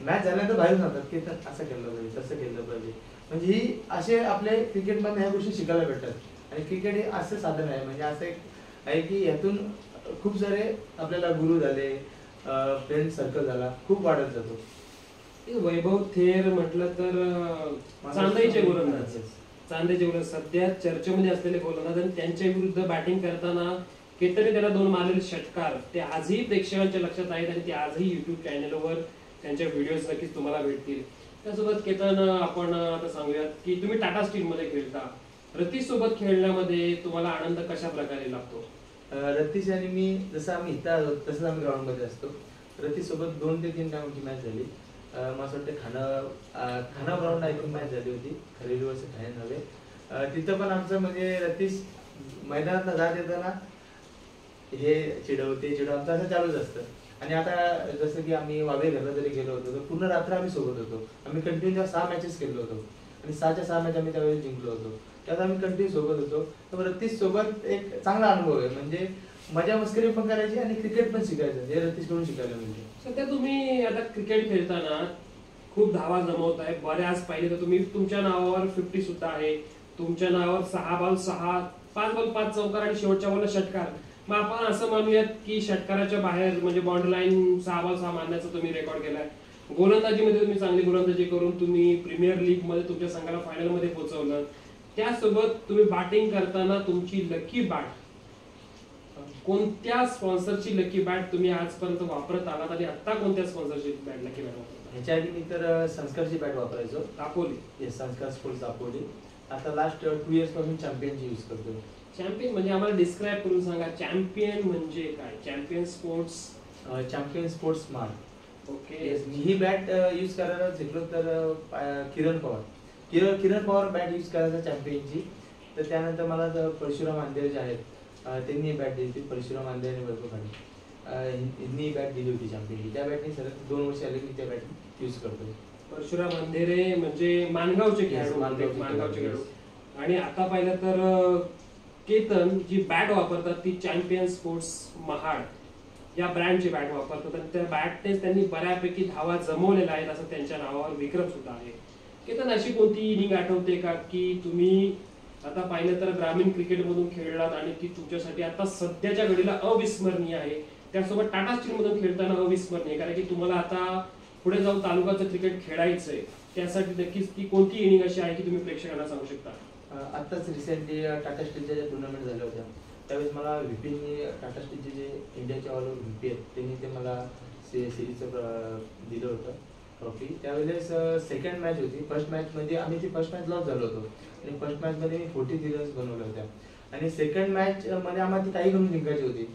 मॅच झाल्यानंतर बाहेरून सांगतात की असं केलं पाहिजे तसं केलं पाहिजे. म्हणजे ही असे आपले क्रिकेटमध्ये ह्या गोष्टी शिकायला भेटतात. आणि क्रिकेट हे असं साधन आहे, म्हणजे असं एक आहे की यातून खूप सारे आपल्याला गुरु झाले, फ्रेंड सर्कल झाला, खूप वाढत जातो. वैभव थेर म्हटलं तर चांदईचे गोलंदाज, चांदईचे गोलंदाज सध्या चर्चेमध्ये असलेले गोलंदाज. आणि त्यांच्या विरुद्ध बॅटिंग करताना केतनने त्याला 2 मारलेले षटकार ते आजही प्रेक्षकांच्या लक्षात आहेत आणि ते आजही युट्यूब चॅनलवर त्यांच्या व्हिडिओज नक्कीच तुम्हाला भेटतील. त्यासोबत केतन, आपण आता सांगूयात की तुम्ही टाटा स्टील मध्ये खेळता. रतीश सोबत खेळण्यामध्ये तुम्हाला आनंद कशा प्रकारे लागतो? रतीश आणि मी जसं आम्ही इथं आलो तसंच आम्ही ग्राउंड मध्ये असतो. रतीश सोबत 2 ते 3 टाइमची मॅच झाली. मला असं वाटतं खाना ग्राउंड ऐकून मॅच झाली होती, खरेली वर्ष ठाणे नव्हे. तिथं पण आमचं म्हणजे रतीश मैदानात जात येताना हे चिडव ते चिडव आमचं असं चालूच असतं. आणि आता जसं की आम्ही वाबे घरला जरी गेलो होतो तर पूर्ण रात्र आम्ही सोबत होतो. आम्ही कंटिन्यू 6 मॅचेस खेळलो होतो आणि 6च्या 6 मॅच आम्ही त्यावेळी जिंकलो होतो. त्यात आम्ही कंटिन्यू सोबत होतो. तर रतीश सोबत एक चांगला अनुभव आहे, म्हणजे मजा मस्करी पण करायची आणि क्रिकेट पण शिकायचं, हे रतीश कडून शिकायला मिळते. सध्या तुम्ही आता क्रिकेट खेळताना खूप धावा जमवताय. बऱ्याच पाहिले तर तुम्ही तुमच्या नावावर 50 सुद्धा आहे, तुमच्या नावावर 6 बॉल 6, 5 बॉल 5 चौकार आणि शेवटच्या बॉलला षटकार. मग आपण असं मानूयात की षटकाराच्या बाहेर म्हणजे बाउंड्री लाईन 6 बॉल 6 मारण्याचा तुम्ही रेकॉर्ड केलाय. गोलंदाजीमध्ये तुम्ही चांगली गोलंदाजी करून तुम्ही प्रीमियर लीग मध्ये तुमच्या संघाला फायनल मध्ये पोहोचवलं. त्यासोबत तुम्ही बॅटिंग करताना तुमची लकी बॅट कोणत्या स्पॉन्सरची लकी बॅट तुम्ही आजपर्यंत वापरत आलात आणि आता कोणत्या स्पॉन्सरची बॅट लकी बॅट वापरता? ह्याच्या आधी मी तर संस्कारची बॅट वापरायचो. दापोली. येस, संस्कार स्पोर्ट्स दापोली. आता लास्ट 2 इयर्स पासून चॅम्पियनची यूज करतो. चॅम्पियन म्हणजे आम्हाला डिस्क्राईब करून सांगा, चॅम्पियन म्हणजे काय? Champion sports. Champion sports smart. Okay. Yes, मी ही बॅट यूज करायला शिकलो तर किरण पवार बॅट यूज करायचा चॅम्पियनची. तर त्यानंतर मला परशुराम आंधेरे जे आहेत त्यांनी बॅट दिली होती. परशुराम आंधेरे आणि वैभव खाडे यांनी बॅट दिली होती चॅम्पियनची. त्या बॅटने सलग 2 वर्ष आले मी त्या बॅट यूज करतो. परशुराम अंधेरे म्हणजे मानगावचे खेळाडू. मानगावचे खेळाडू. आणि आता पाहिलं तर केतन जी बॅट वापरतात ती चॅम्पियन स्पोर्ट्स महाड या ब्रँडची बॅट वापरतात आणि त्या बॅटनेच त्यांनी बऱ्यापैकी धावा जमवलेल्या आहेत असं त्यांच्या नावावर विक्रम सुद्धा आहे. केतन, अशी कोणती इनिंग आठवते का की तुम्ही आता पाहिलं तर ग्रामीण क्रिकेटमधून खेळलात आणि ती तुमच्यासाठी आता सध्याच्या घडीला अविस्मरणीय आहे, त्यासोबत टाटा स्टील मधून खेळताना अविस्मरणीय, कारण की तुम्हाला आता पुढे जाऊन तालुक्याचं क्रिकेट खेळायचंय, त्यासाठी नक्कीच ती कोणती इनिंग अशी आहे की तुम्ही प्रेक्षकांना सांगू शकता? आत्ताच रिसेंटली टाटा स्टीलच्या ज्या टुर्नामेंट झाल्या होत्या त्यावेळेस मला व्हीपीने टाटा स्टीलचे जे इंडियाचे ऑल ओव्हर व्हीपी आहेत त्यांनी ते मला सिरीजचं दिलं होतं ट्रॉफी. त्यावेळेस सेकंड मॅच होती. फर्स्ट मॅचमध्ये आम्ही ती फर्स्ट मॅच लॉस झालो होतो आणि फर्स्ट मॅचमध्ये मी 40 रन्स बनवल्या होत्या आणि सेकंड मॅचमध्ये आम्हाला ती काही करून जिंकायची होती.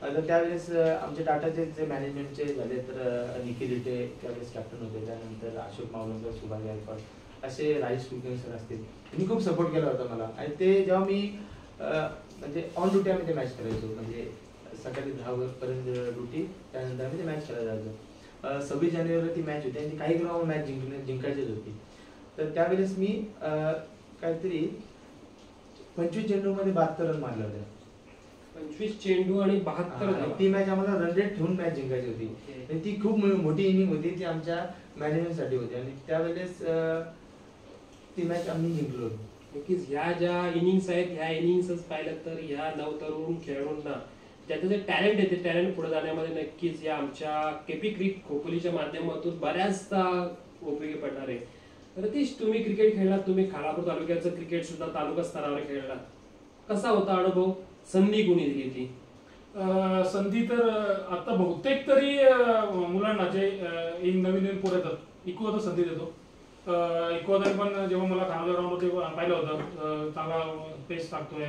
तर त्यावेळेस आमचे टाटाचे जे मॅनेजमेंटचे झाले तर निखिल रिटे त्यावेळेस कॅप्टन होते, त्यानंतर अशोक मावलंकर, सुभाष गायकवाड, असे राजेश कुलकर्णी सर असतील, त्यांनी खूप सपोर्ट केला होता मला. आणि ते जेव्हा मी म्हणजे ऑन ड्युटी आम्ही ते मॅच करायचो, म्हणजे सकाळी 10 पर्यंत ड्युटी, त्यानंतर आम्ही ते मॅच खेळायला जायचो. 26 जानेवारीला ती मॅच होती आणि ती काही करून मॅच जिंकायचीच होती. तर त्यावेळेस मी काहीतरी 25 चेंडूमध्ये 72 रन मारले होते. 25 चेंडू आणि 72 धावा. ती मॅच आम्हाला रन रेट ठेवून मॅच जिंकायची होती आणि ती खूप मोठी इनिंग होती, ती आमच्या मॅनेजमेंटसाठी होती आणि त्यावेळेस ती मॅच आम्ही जिंकलो होतो. नक्कीच ह्या ज्या इनिंग्स आहेत ह्या इनिंग्सच पाहिलं तर ह्या नवतरुण खेळाडूंना ज्याचं जे टॅलेंट आहे ते टॅलेंट पुढे जाण्यामध्ये नक्कीच या आमच्या केपी क्रिक खोपोलीच्या माध्यमातून बऱ्याचदा उपयोगी पडणार आहे. रतीश, तुम्ही क्रिकेट खेळलात, तुम्ही खालापूर तालुक्याचं क्रिकेट सुद्धा तालुका स्तरावर खेळलात, कसा होता अनुभव? संधी कोणी दिली ती? संधी तर आता बहुतेक तरी मुलांना जे नवीन पोर येतात इको संधी देतो. इकोदर पण जेव्हा मला खानावळ ग्राउंड ते पाहिलं होतं, चांगला पेस टाकतोय,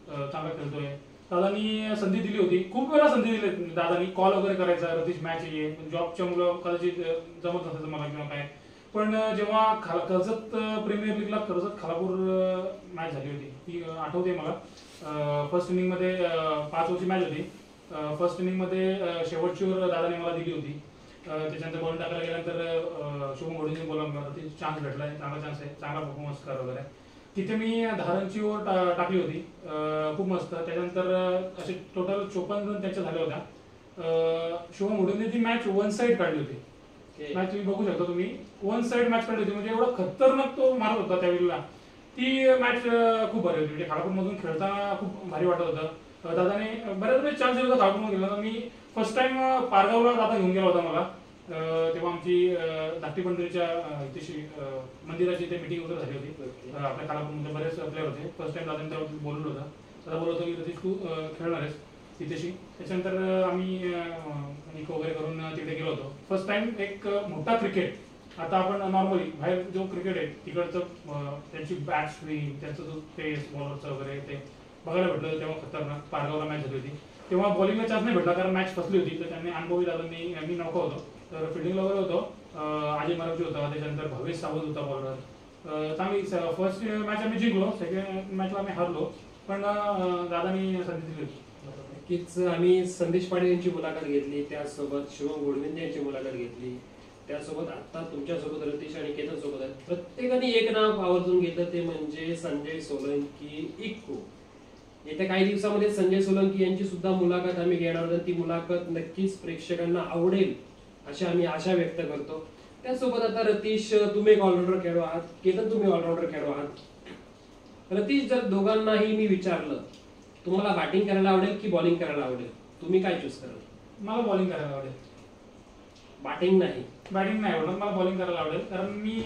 चांगला खेळतोय, दादानी संधी दिली होती. खूप वेळा संधी दिली दादानी, कॉल वगैरे करायचा, रतीश मॅच ये, जॉबच्या मुलं कदाचित जमत नसायचं मला किंवा काय. पण जेव्हा कर्जत प्रीमियर लीगला कर्जत खालापूर मॅच झाली होती ती आठवते मला. फर्स्ट इनिंग मध्ये 5 ओव्हरची मॅच होती. फर्स्ट इनिंग मध्ये शेवटची ओव्हर दादाने मला दिली होती. त्याच्यानंतर बॉल टाकायला गेल्यानंतर शुभम घोडेने बोला चान्स भेटलाय, चांगला चान्स आहे, चांगला परफॉर्मन्स कर वगैरे. तिथे मी 10 रनची ओव्हर टाकली होती, खूप मस्त. त्याच्यानंतर असे टोटल 54 रन त्याच्या झाल्या होत्या. शुभम घोडेने ती मॅच 1 साइड काढली होती. मॅच तुम्ही बघू शकता, तुम्ही 1 साइड मॅच काढली होती, म्हणजे एवढा खतरनाक तो मारत होता त्यावेळेला. ती मॅच खूप भारी होती, म्हणजे खालापूर मधून खेळताना खूप भारी वाटत होतं. दादाने बऱ्याच वेळेस चान्स दिला होता खालापूर गेला. मी फर्स्ट टाइम पारगावला दादा घेऊन गेला होता मला. तेव्हा आमची धाकटी पंढरीच्या मंदिराची ते मीटिंग वगैरे झाली होती. आपल्या खालापूरमध्ये बरेच प्लेअर होते. फर्स्ट टाइम दादाने त्यावर बोललो होता. दादा बोलत होता की रतीश तू खेळणार आहेस तिथेशी. त्याच्यानंतर आम्ही इको वगैरे करून तिकडे गेलो होतो. फर्स्ट टाइम एक मोठा क्रिकेट, आता आपण नॉर्मली बाहेर जो क्रिकेट आहे तिकडचं त्यांची बॅट स्विंग, त्यांचं जो पेस बॉलरचं वगैरे ते बघायला भेटलं. तेव्हा खतरनाक पारगावला मॅच झाली होती. तेव्हा बॉलिंगला चान्स नाही भेटला कारण मॅच फसली होती. तर त्यांनी अनुभवी दादांनी, मी नौका होतो तर फिल्डिंगला वगैरे होतो. अजय मराठी होता, त्याच्यानंतर भवेश सावंत होता बॉलर. चांगली फर्स्ट मॅच आम्ही जिंकलो, सेकंड मॅचला आम्ही हारलो, पण दादांनी संधी दिली होती. नक्कीच आम्ही संदेश पाटील यांची मुलाखत घेतली, त्यासोबत शिवम गोडविंदे यांची मुलाखत घेतली, त्यासोबत आता तुमच्यासोबत रतीश आणि केतन सोबत आहेत. प्रत्येकाने एक नाव आवर्जून घेतलं ते म्हणजे संजय सोलंकी इक्को. येत्या काही दिवसामध्ये संजय सोलंकी यांची सुद्धा मुलाखत आम्ही घेणार आहोत. ती मुलाखत नक्कीच प्रेक्षकांना आवडेल अशी आम्ही आशा व्यक्त करतो. त्यासोबत आता रतीश, तुम्ही एक ऑलराऊंडर खेळाडू आहात, केतन तुम्ही ऑलराऊंडर खेळाडू आहात. रतीश, जर दोघांनाही मी विचारलं तुम्हाला बॅटिंग करायला आवडेल की बॉलिंग करायला आवडेल, तुम्ही काय चूज कराल? मला बॉलिंग करायला आवडेल. बॅटिंग नाही? बॅटिंग नाही आवडत, मला बॉलिंग करायला आवडेल. कारण मी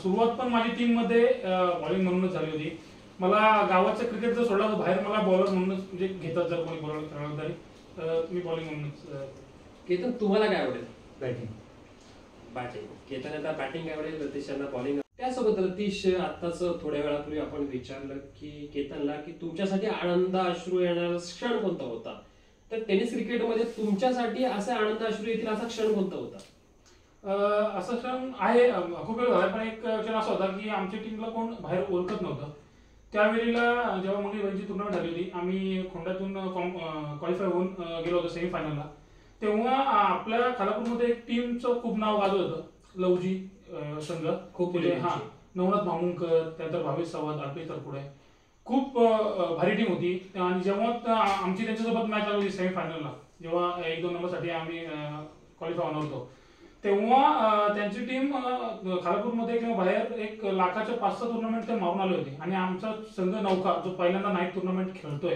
सुरुवात पण माझी टीम मध्ये बॉलिंग म्हणूनच झाली होती. मला गावाचं क्रिकेट जर सोडला तर बाहेर मला बॉलर म्हणूनच म्हणजे घेतात, जर कोणी बॉलर खेळायला तरी मी बॉलिंग म्हणूनच. केतन तुम्हाला काय आवडेल? बॅटिंग. बॅटिंग. केतन बॅटिंग आवडेल, रतीश यांना बॉलिंग. त्यासोबत रतीश, आताच थोड्या वेळापूर्वी आपण विचारलं की केतनला की तुमच्यासाठी आनंद अश्रू येणारा क्षण कोणता होता, तर टेनिस क्रिकेटमध्ये तुमच्यासाठी असे आनंद अश्रू येतील असा क्षण कोणता होता? असा क्षण आहे, खूप वेळ झाला, पण एक क्षण असा होता की आमच्या टीमला कोण बाहेर ओळखत नव्हतं. त्यावेळेला जेव्हा मंगळवारची टुर्नामेंट झाली होती, आम्ही खोंड्यातून क्वालिफाय होऊन गेलो होतो सेमीफायनलला. तेव्हा आपल्या खालापूरमध्ये एक टीमचं खूप नाव गाजत होतं, लवजी संघ. खूप नवनाथ मामुंकर, त्यानंतर भावेश सावंत, अल्पेश तरपुडे, खूप भारी टीम होती. आणि जेव्हा आमची त्यांच्यासोबत मॅच झाली होती सेमीफायनलला, जेव्हा 1-2 नंबरसाठी आम्ही क्वालिफाय होणार होतो, तेव्हा त्यांची टीम खालापूरमध्ये किंवा बाहेर 1 लाखाच्या 5-6 टुर्नामेंट ते मारून आले होते. आणि आमचा संघ नौका जो पहिल्यांदा नाईट टुर्नामेंट खेळतोय,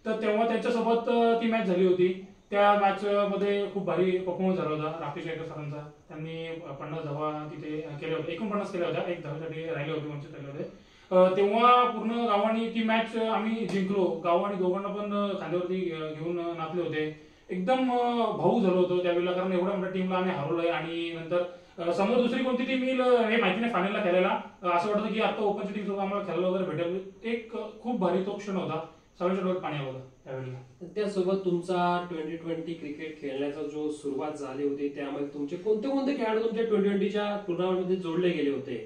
तर तेव्हा त्यांच्यासोबत ती मॅच झाली होती. त्या मॅच मध्ये खूप भारी परफॉर्मन्स झाला होता राकेश गायकर सरांचा. त्यांनी 50 धावा तिथे केल्या होत्या, 49 केल्या होत्या, 1 धावेसाठी राहिले होते, वंचित राहिले होते. तेव्हा पूर्ण गावाने ती मॅच आम्ही जिंकलो. गावाने दोघांना पण खांद्यावरती घेऊन नाचले होते. एकदम भाऊ झालो होतो त्यावेळेला, कारण एवढ्या मोठ्या टीमला आम्ही हरवलंय. आणि नंतर समोर दुसरी कोणती टीम येईल हे माहिती नाही फायनलला खेळायला. असं वाटतं की आता ओपनची टीम सोबत आम्हाला खेळायला वगैरे भेटेल. एक खूप भारी तो क्षण होता, सगळ्यांच्या डोळ्यात पाणी आलं होतं त्यावेळेला. त्यासोबत तुमचा 2020 क्रिकेट खेळण्याचा जो सुरुवात झाली होती, त्यामध्ये तुमचे कोणते कोणते खेळाडू तुमच्या 2020च्या टुर्नामेंटमध्ये जोडले गेले होते?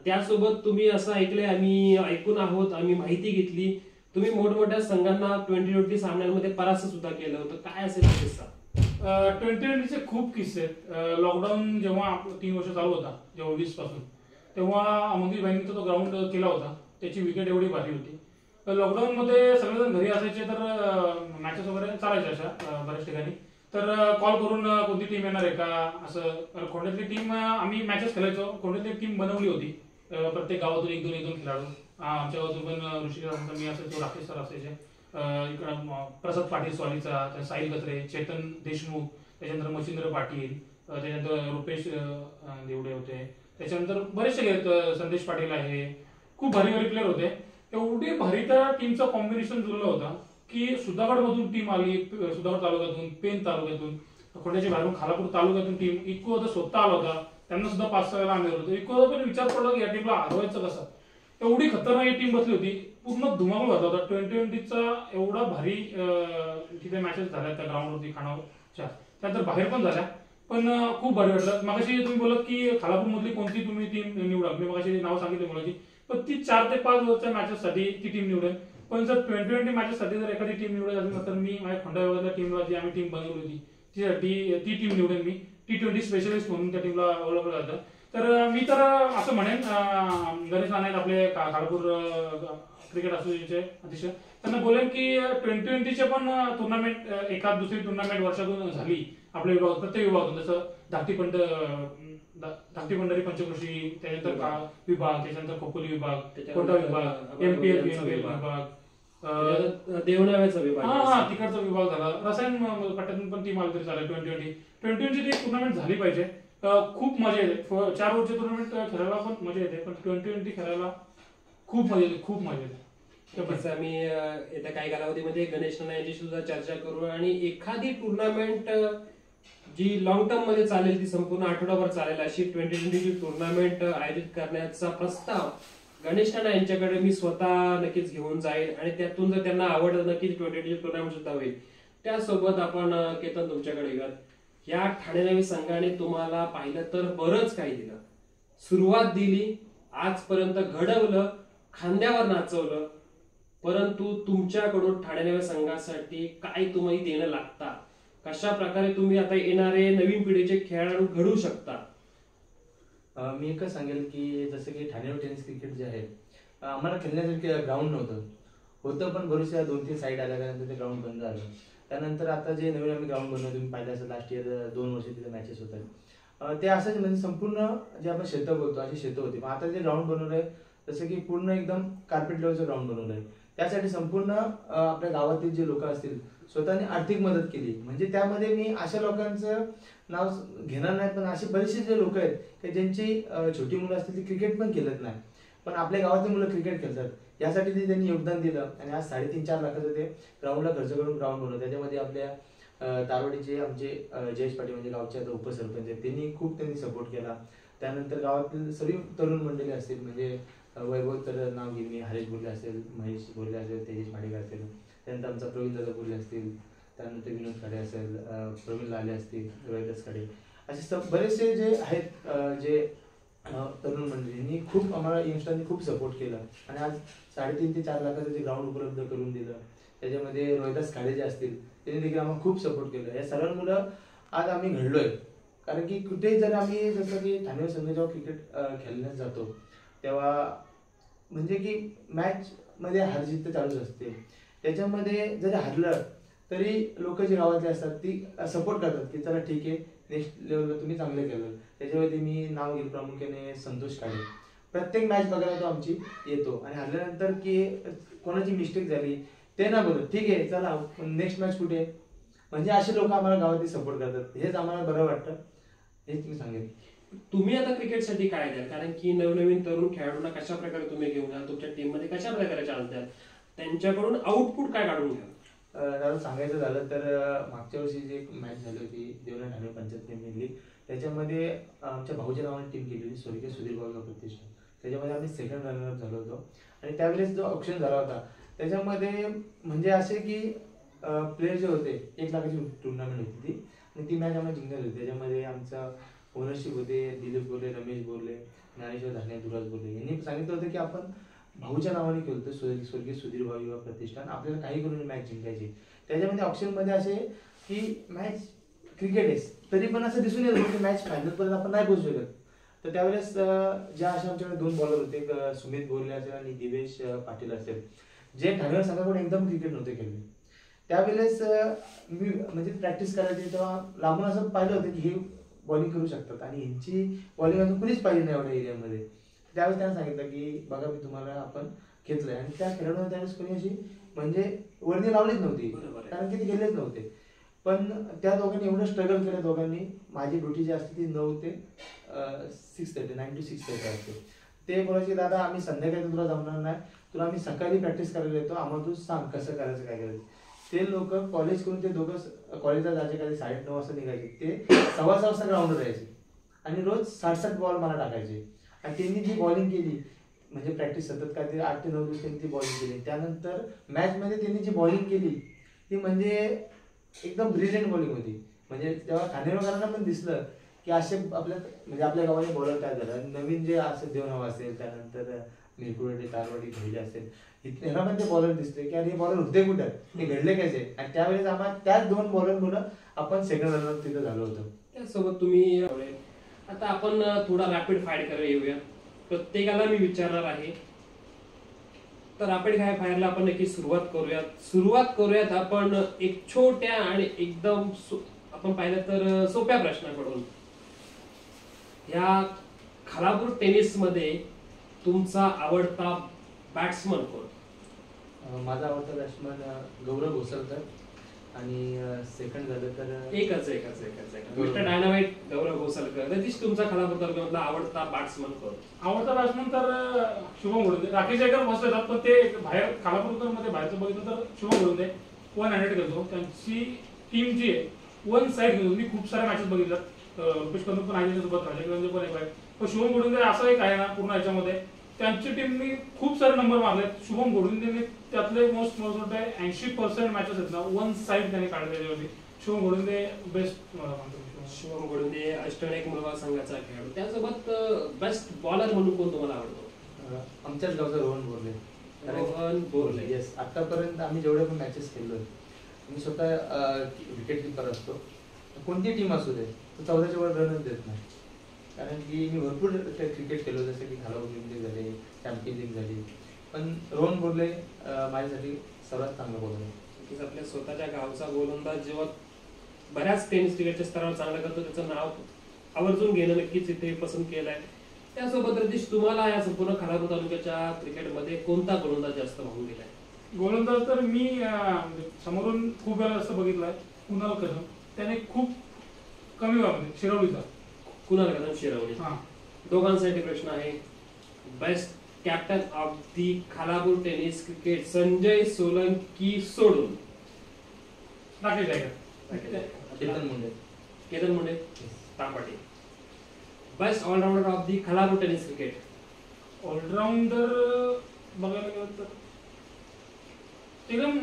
त्यासोबत तुम्ही असं ऐकलंय, आम्ही ऐकून आहोत, आम्ही माहिती घेतली, तुम्ही मोठमोठ्या संघांना 2020 सामन्यांमध्ये परास्त सुद्धा केलं होतं. काय असेल हा किस्सा? 2020चे खूप किस्से आहेत. लॉकडाऊन जेव्हा 3 वर्ष चालू होता, जेव्हा 20 पासून, तेव्हा मंगेश भाईंनी तो ग्राउंड केला होता. त्याची विकेट एवढी भारी होती. लॉकडाऊन मध्ये सगळेजण घरी असायचे, तर मॅचेस वगैरे चालायचे अशा बऱ्याच ठिकाणी. तर कॉल करून कोणती टीम येणार आहे का, असं. खोंड्यातली टीम आम्ही मॅचेस खेळायचो. खोंड्यातली टीम बनवली होती, प्रत्येक गावातून 1-2 खेळाडू. आमच्या गावातून पण ऋषिकेश मी असायचो, राकेश सर असायचे, इकडं प्रसाद पाटील स्वालीचा, साहिल गत्रे, चेतन देशमुख, त्याच्यानंतर मच्छिंद्र पाटील, त्याच्यानंतर रुपेश देवडे होते, त्याच्यानंतर बरेचसे संदेश पाटील आहे. खूप भारी भारी प्लेअर होते. एवढी भारी त्या टीमचं कॉम्बिनेशन जुळलं होतं की सुधागड मधून टीम आली, सुधागड तालुक्यातून, पेन तालुक्यातून, खोंड्याच्या बाहेरून खालापूर तालुक्यातून टीम. इको स्वतः आला होता, त्यांना सुद्धा 5-6 वेळा आम्ही होतो. इको पण विचार पडला की या टीमला हरवायचं कसं. एवढी खतरनाक टीम बसली होती, पूर्ण धुमाकूळ घातला होता. 2020चा एवढा भारी तिथे मॅचेस झाल्या त्या ग्राउंडवरती खानावरच्या, त्यानंतर बाहेर पण झाल्या. पण खूप भारी वाटलं. मगाशी तुम्ही बोलत की खालापूर मधली कोणती तुम्ही टीम निवडा, मी मगाशी नाव सांगितले मुलाची, पण ती 4 ते 5 वर्षच्या मॅचेस साठी ती टीम निवडेल. पण जर 2020 मॅचेस साठी जर एखादी टीम निवडायची असेल तर मी माझ्या खोंडा विभागातल्या टीमला जी आम्ही टीम बनवली होती ती टीम निवडेल. मी T20 स्पेशलिस्ट म्हणून त्या टीमला ओळखलं जातं. तर मी तर असं म्हणेन, गणेश नाना आपले खालापूर क्रिकेट असोसिएशनचे अध्यक्ष, त्यांना बोलेन की 2020चे पण टुर्नामेंट, एखाद दुसरी टुर्नामेंट वर्षातून झाली आपल्या विभागात, प्रत्येक विभागातून, जसं धाकटी पंढरी पंचकृषी, त्याच्यानंतर विभाग, त्याच्यानंतर खोपोली विभाग, कोटा विभाग, MPL विभाग, देवनाव्याचा विभाग, तिकडचा विभाग झाला. रसायन पट्ट्यातून पण टीम आली तरी चालेल. 2020 ती टुर्नामेंट झाली पाहिजे. खूप मजा येते. 4 ओव्हरची टुर्नामेंट खेळायला पण मजा येते, पण 2020 खेळायला खूप मजा येते, खूप मजा येते. आम्ही येत्या काही कालावधीमध्ये गणेश नाना यांची सुद्धा चर्चा करू, आणि एखादी टुर्नामेंट जी लॉंग टर्म मध्ये चालेल, ती संपूर्ण आठवडाभर चालेल, अशी 2020ची टुर्नामेंट आयोजित करण्याचा प्रस्ताव गणेश नाना यांच्याकडे मी स्वतः नक्कीच घेऊन जाईल. आणि त्यातून जर त्यांना आवडलं, नक्कीच 2020ची टुर्नामेंट सुद्धा होईल. त्यासोबत आपण केतन तुमच्याकडे येऊयात. या ठाणे नवी संघाने तुम्हाला पाहिलं तर बरंच काही दिलं, सुरुवात दिली, आजपर्यंत घडवलं, खांद्यावर नाचवलं. परंतु तुमच्याकडून ठाणे नव्या संघासाठी काय तुम्ही देणं लागता, कशा प्रकारे तुम्ही आता येणारे नवीन पिढीचे खेळाडू घडवू शकता? मी एकच सांगेल की जसं की ठाणे टेनिस क्रिकेट जे आहे, आम्हाला खेळण्यासाठी ग्राउंड होतं, पण बरेचशा 2-3 साईड आल्यानंतर ते ग्राउंड बंद झालं. त्यानंतर आता जे नवीन आम्ही ग्राउंड बनवलं, तुम्ही पाहिलं असेल लास्ट इयर 2 वर्ष तिथे मॅचेस होतात, ते असंच म्हणजे संपूर्ण जे आपण शेतं बोलतो अशी शेतं होती. पण आता जे ग्राउंड बनवलंय जसं की पूर्ण एकदम कार्पेट लेवलचं ग्राउंड बनवलंय. त्यासाठी संपूर्ण आपल्या गावातील जे लोक असतील स्वतःने आर्थिक मदत केली. म्हणजे त्यामध्ये मी अशा लोकांचं नाव घेणार नाही, पण असे बरेचसे जे लोक आहेत की ज्यांची छोटी मुलं असतील ती क्रिकेट पण खेळत नाही, पण आपल्या गावातली मुलं क्रिकेट खेळतात. यासाठी ते त्यांनी योगदान दिलं आणि आज 3.5-4 लाखाचं ते ग्राउंडला खर्च करून ग्राउंड बनवलं. त्याच्यामध्ये आपल्या तारवाडीचे आमचे जयेश पाटील म्हणजे गावचे आता उपसरपंच आहेत, त्यांनी सपोर्ट केला. त्यानंतर गावातील सर्व तरुण मंडळी असतील, म्हणजे वैभव तर नाव घेईन मी, हरेश बोरले असेल, महेश बोरले असेल, तेजेश माडेकर असेल, त्यानंतर आमचा प्रवीण दादा बोरले असतील, त्यानंतर विनोद खाडे असेल, प्रवीण लाले असतील, रविदास खाडे, असे बरेचसे जे आहेत जे तरुण मंडळींनी खूप आम्हाला इन्स्टाने खूप सपोर्ट केला आणि आज 3.5 ते 4 लाखाचं जे ग्राउंड उपलब्ध करून दिलं. त्याच्यामध्ये रोहिदास खाडे जे असतील त्यांनी देखील आम्हाला खूप सपोर्ट केलं. या सर्वांमुळे आज आम्ही घडलोय. कारण की कुठेही जर आम्ही जसं की ठाणे संघ जेव्हा क्रिकेट खेळण्यास जातो तेव्हा म्हणजे की मॅच मध्ये हार जीत तर चालूच असते. त्याच्यामध्ये जरी हरलं तरी लोक जी गावातले असतात ती सपोर्ट करतात की चला ठीक आहे, नेक्स्ट लेवलला तुम्ही चांगलं केलं. त्याच्यामध्ये मी नाव घेईल प्रामुख्याने संतोष खाडे. प्रत्येक मॅच बघायला तो आमची येतो आणि हरल्यानंतर की कोणाची मिस्टेक झाली ते ना बोलत ठीक आहे चला नेक्स्ट मॅच कुठे, म्हणजे असे लोक आम्हाला गावातील सपोर्ट करतात. हेच आम्हाला बरं वाटतं, हेच मी सांगेन. तुम्ही आता क्रिकेटसाठी काय द्याल, कारण की नवनवीन तरुण खेळाडूंना कशा प्रकारे तुम्ही घेऊन जाल, तुमच्या टीम मध्ये कशा प्रकारे चान्स द्याल, त्यांच्याकडून आउटपुट काय काढून घ्याल? दादा सांगायचं झालं तर मागच्या वर्षी जी एक मॅच झाली होती देवना ठाणे पंचायत प्रीमियर लीग, त्याच्यामध्ये आमच्या भाऊच्या नावाने टीम केली होती स्वर्गीय सुधीर भाऊ प्रतिष्ठान. त्याच्यामध्ये आम्ही सेकंड रनरअप झालो होतो आणि त्यावेळेस जो ऑप्शन झाला होता त्याच्यामध्ये म्हणजे असे की प्लेयर जे होते 1 लाखाची टुर्नामेंट होती ती आणि ती मॅच आम्हाला जिंकली होती. त्याच्यामध्ये आमचा ओनरशिप होते दिलीप बोरले, रमेश बोरले, ज्ञानेश्वर धाने, दुराज बोरले यांनी सांगितलं होतं की आपण भाऊच्या नावाने खेळतो स्वर्गीय सुधीर भाऊ युवा प्रतिष्ठान, आपल्याला काही करून मॅच जिंकायची. त्याच्यामध्ये ऑप्शनमध्ये असे की मॅच क्रिकेट आहे तरी पण असं दिसून येत होतं की मॅच फायनलपर्यंत आपण नाही पोहोचू शकत. तर त्यावेळेस ज्या अशा आमच्याकडे 2 बॉलर होते, एक सुमित बोरले असेल आणि दिवेश पाटील असेल, जे ठाणे संघाकडून एकदम क्रिकेट नव्हते खेळले. त्यावेळेस मी म्हणजे प्रॅक्टिस करायची तेव्हा लांबून असं पाहिलं होतं की हे बॉलिंग करू शकतात आणि यांची बॉलिंग अजून कुणीच पाहिजे नाही एवढ्या एरियामध्ये. त्यावेळेस त्यांना सांगितलं की बघा मी तुम्हाला आपण घेतलंय आणि त्या खेळाडूंना त्यावेळेस कोणी अशी म्हणजे वर्दी लावलीच नव्हती, कारण की ते गेलेच नव्हते. पण त्या दोघांनी एवढं स्ट्रगल केलं दोघांनी. माझी ड्युटी जी असते ती 9 ते 6:30 9 to 6:30 असते. ते बोलायचे दादा आम्ही संध्याकाळी तुला जमणार नाही, तुला आम्ही सकाळी प्रॅक्टिस करायला येतो, आम्हाला तू सांग कसं करायचं काय करायचं. ते लोक कॉलेज करून ते दोघं कॉलेजला जायचे, कधी 9:30 वाजता निघायचे, ते 6:15 वाजता ग्राउंडवर जायचे आणि रोज 60-60 बॉल मला टाकायचे. आणि त्यांनी जी बॉलिंग केली म्हणजे प्रॅक्टिस सतत काय ते 8 ते 9 दिवस त्यांनी ती बॉलिंग केली. त्यानंतर मॅचमध्ये त्यांनी जी बॉलिंग केली ती म्हणजे एकदम ब्रिलियंट बॉलिंग होती. म्हणजे तेव्हा ठाणेकरांना पण दिसलं की असे आपल्या गावाने बॉलर काय झालं, नवीन जे असं देवनाव असेल, त्यानंतर मिरकुर्डे, तारवाडी, घोडे असेल, यांना पण ते बॉलर दिसते की अरे हे बॉलर होते कुठे, ते घडले कसे. आणि त्यावेळेस आम्हाला त्याच 2 बॉलरमुळे आपण सेकंड रनर तिथं झालो होतो. त्यासोबत तुम्ही आता आपण थोडा रॅपिड फायर करायला येऊया. प्रत्येकाला मी विचारणार आहे, तर रॅपिड फायरला आपण नक्की सुरुवात करूयात आपण एक छोट्या आणि एकदम आपण पाहिलं तर सोप्या प्रश्नाकडून. या खालापूर टेनिस मध्ये तुमचा आवडता बॅट्समन कोण? माझा आवडता बॅट्समन गौरव घोसलकर आणि सेकंड झालं तर एकच मिस्टर डायनामाइट गौरव घोसलकर. रतीश तुमचा खालापूर तालुक्यामधला आवडता बॅट्समन कोण? आवडता बॅट्समन तर शुभम घोडुंदे. राकेश जयकर मस्त येतात पण ते बाहेर खालापूर मध्ये बाहेरचं बघितलं तर शुभम घोडुंदे 100 खेळतो. त्यांची टीम जी आहे 1 साइड घेऊन मी खूप साऱ्या मॅचेस बघितल्यात. रुपेश कदम पण आहे सोबत, राजेश पण एक आहे. पण शुभम घोडुंदे असं एक आहे ना पूर्ण याच्यामध्ये त्यांची टीमनी खूप सारे नंबर मारलेत. शुभम घोडुंदेने त्यातले मोस्ट 80% मॅचेस आहेत ना 1 साइड त्यांनी काढले त्याच्यावरती. शुभम घोडुंदे बेस्ट मला म्हणतो. शुभम घोडुंदे अष्टनायक मुलगा संघाचा खेळाडू. त्यासोबत बेस्ट बॉलर म्हणून कोण तुम्हाला आवडतो? आमच्याच गावचा रोहन बोरले. येस, आतापर्यंत आम्ही जेवढे पण मॅचेस खेळलोय, मी स्वतः विकेट कीपर असतो. कोणती टीम असू दे तर 14च्या वर रनच देत नाही. कारण की मी भरपूर क्रिकेट खेळलो, जसं की खालापूर लीग झाले, चॅम्पियन लीग झाली, पण रोहन बोरले माझ्यासाठी सर्वात चांगला बॉलर आहे. आपल्या स्वतःच्या गावचा गोलंदाज जेव्हा बऱ्याच टेनिस क्रिकेटच्या स्तरावर चांगला करतो त्याचं नाव आवर्जून घेणं नक्कीच इथे पसंत केलं आहे. त्यासोबत रतीश तुम्हाला या संपूर्ण खालापूर तालुक्याच्या क्रिकेटमध्ये कोणता गोलंदाज जास्त भावून गेलाय? गोलंदाज तर मी समोरून खूप वेळा असं बघितलंय कुणाल कदम. त्याने खूप कमी वेळामध्ये शिरवलीचा कुणाल कदम, शिरवली. दोघांसाठी प्रश्न आहे, best captain of the Khalapur tennis cricket Sanjay Solanki सोडून Rakesh Aaykar, Ketan Munde Tambate. Best allrounder of the Khalapur tennis cricket. Allrounder बघायला गेलं तर एकदम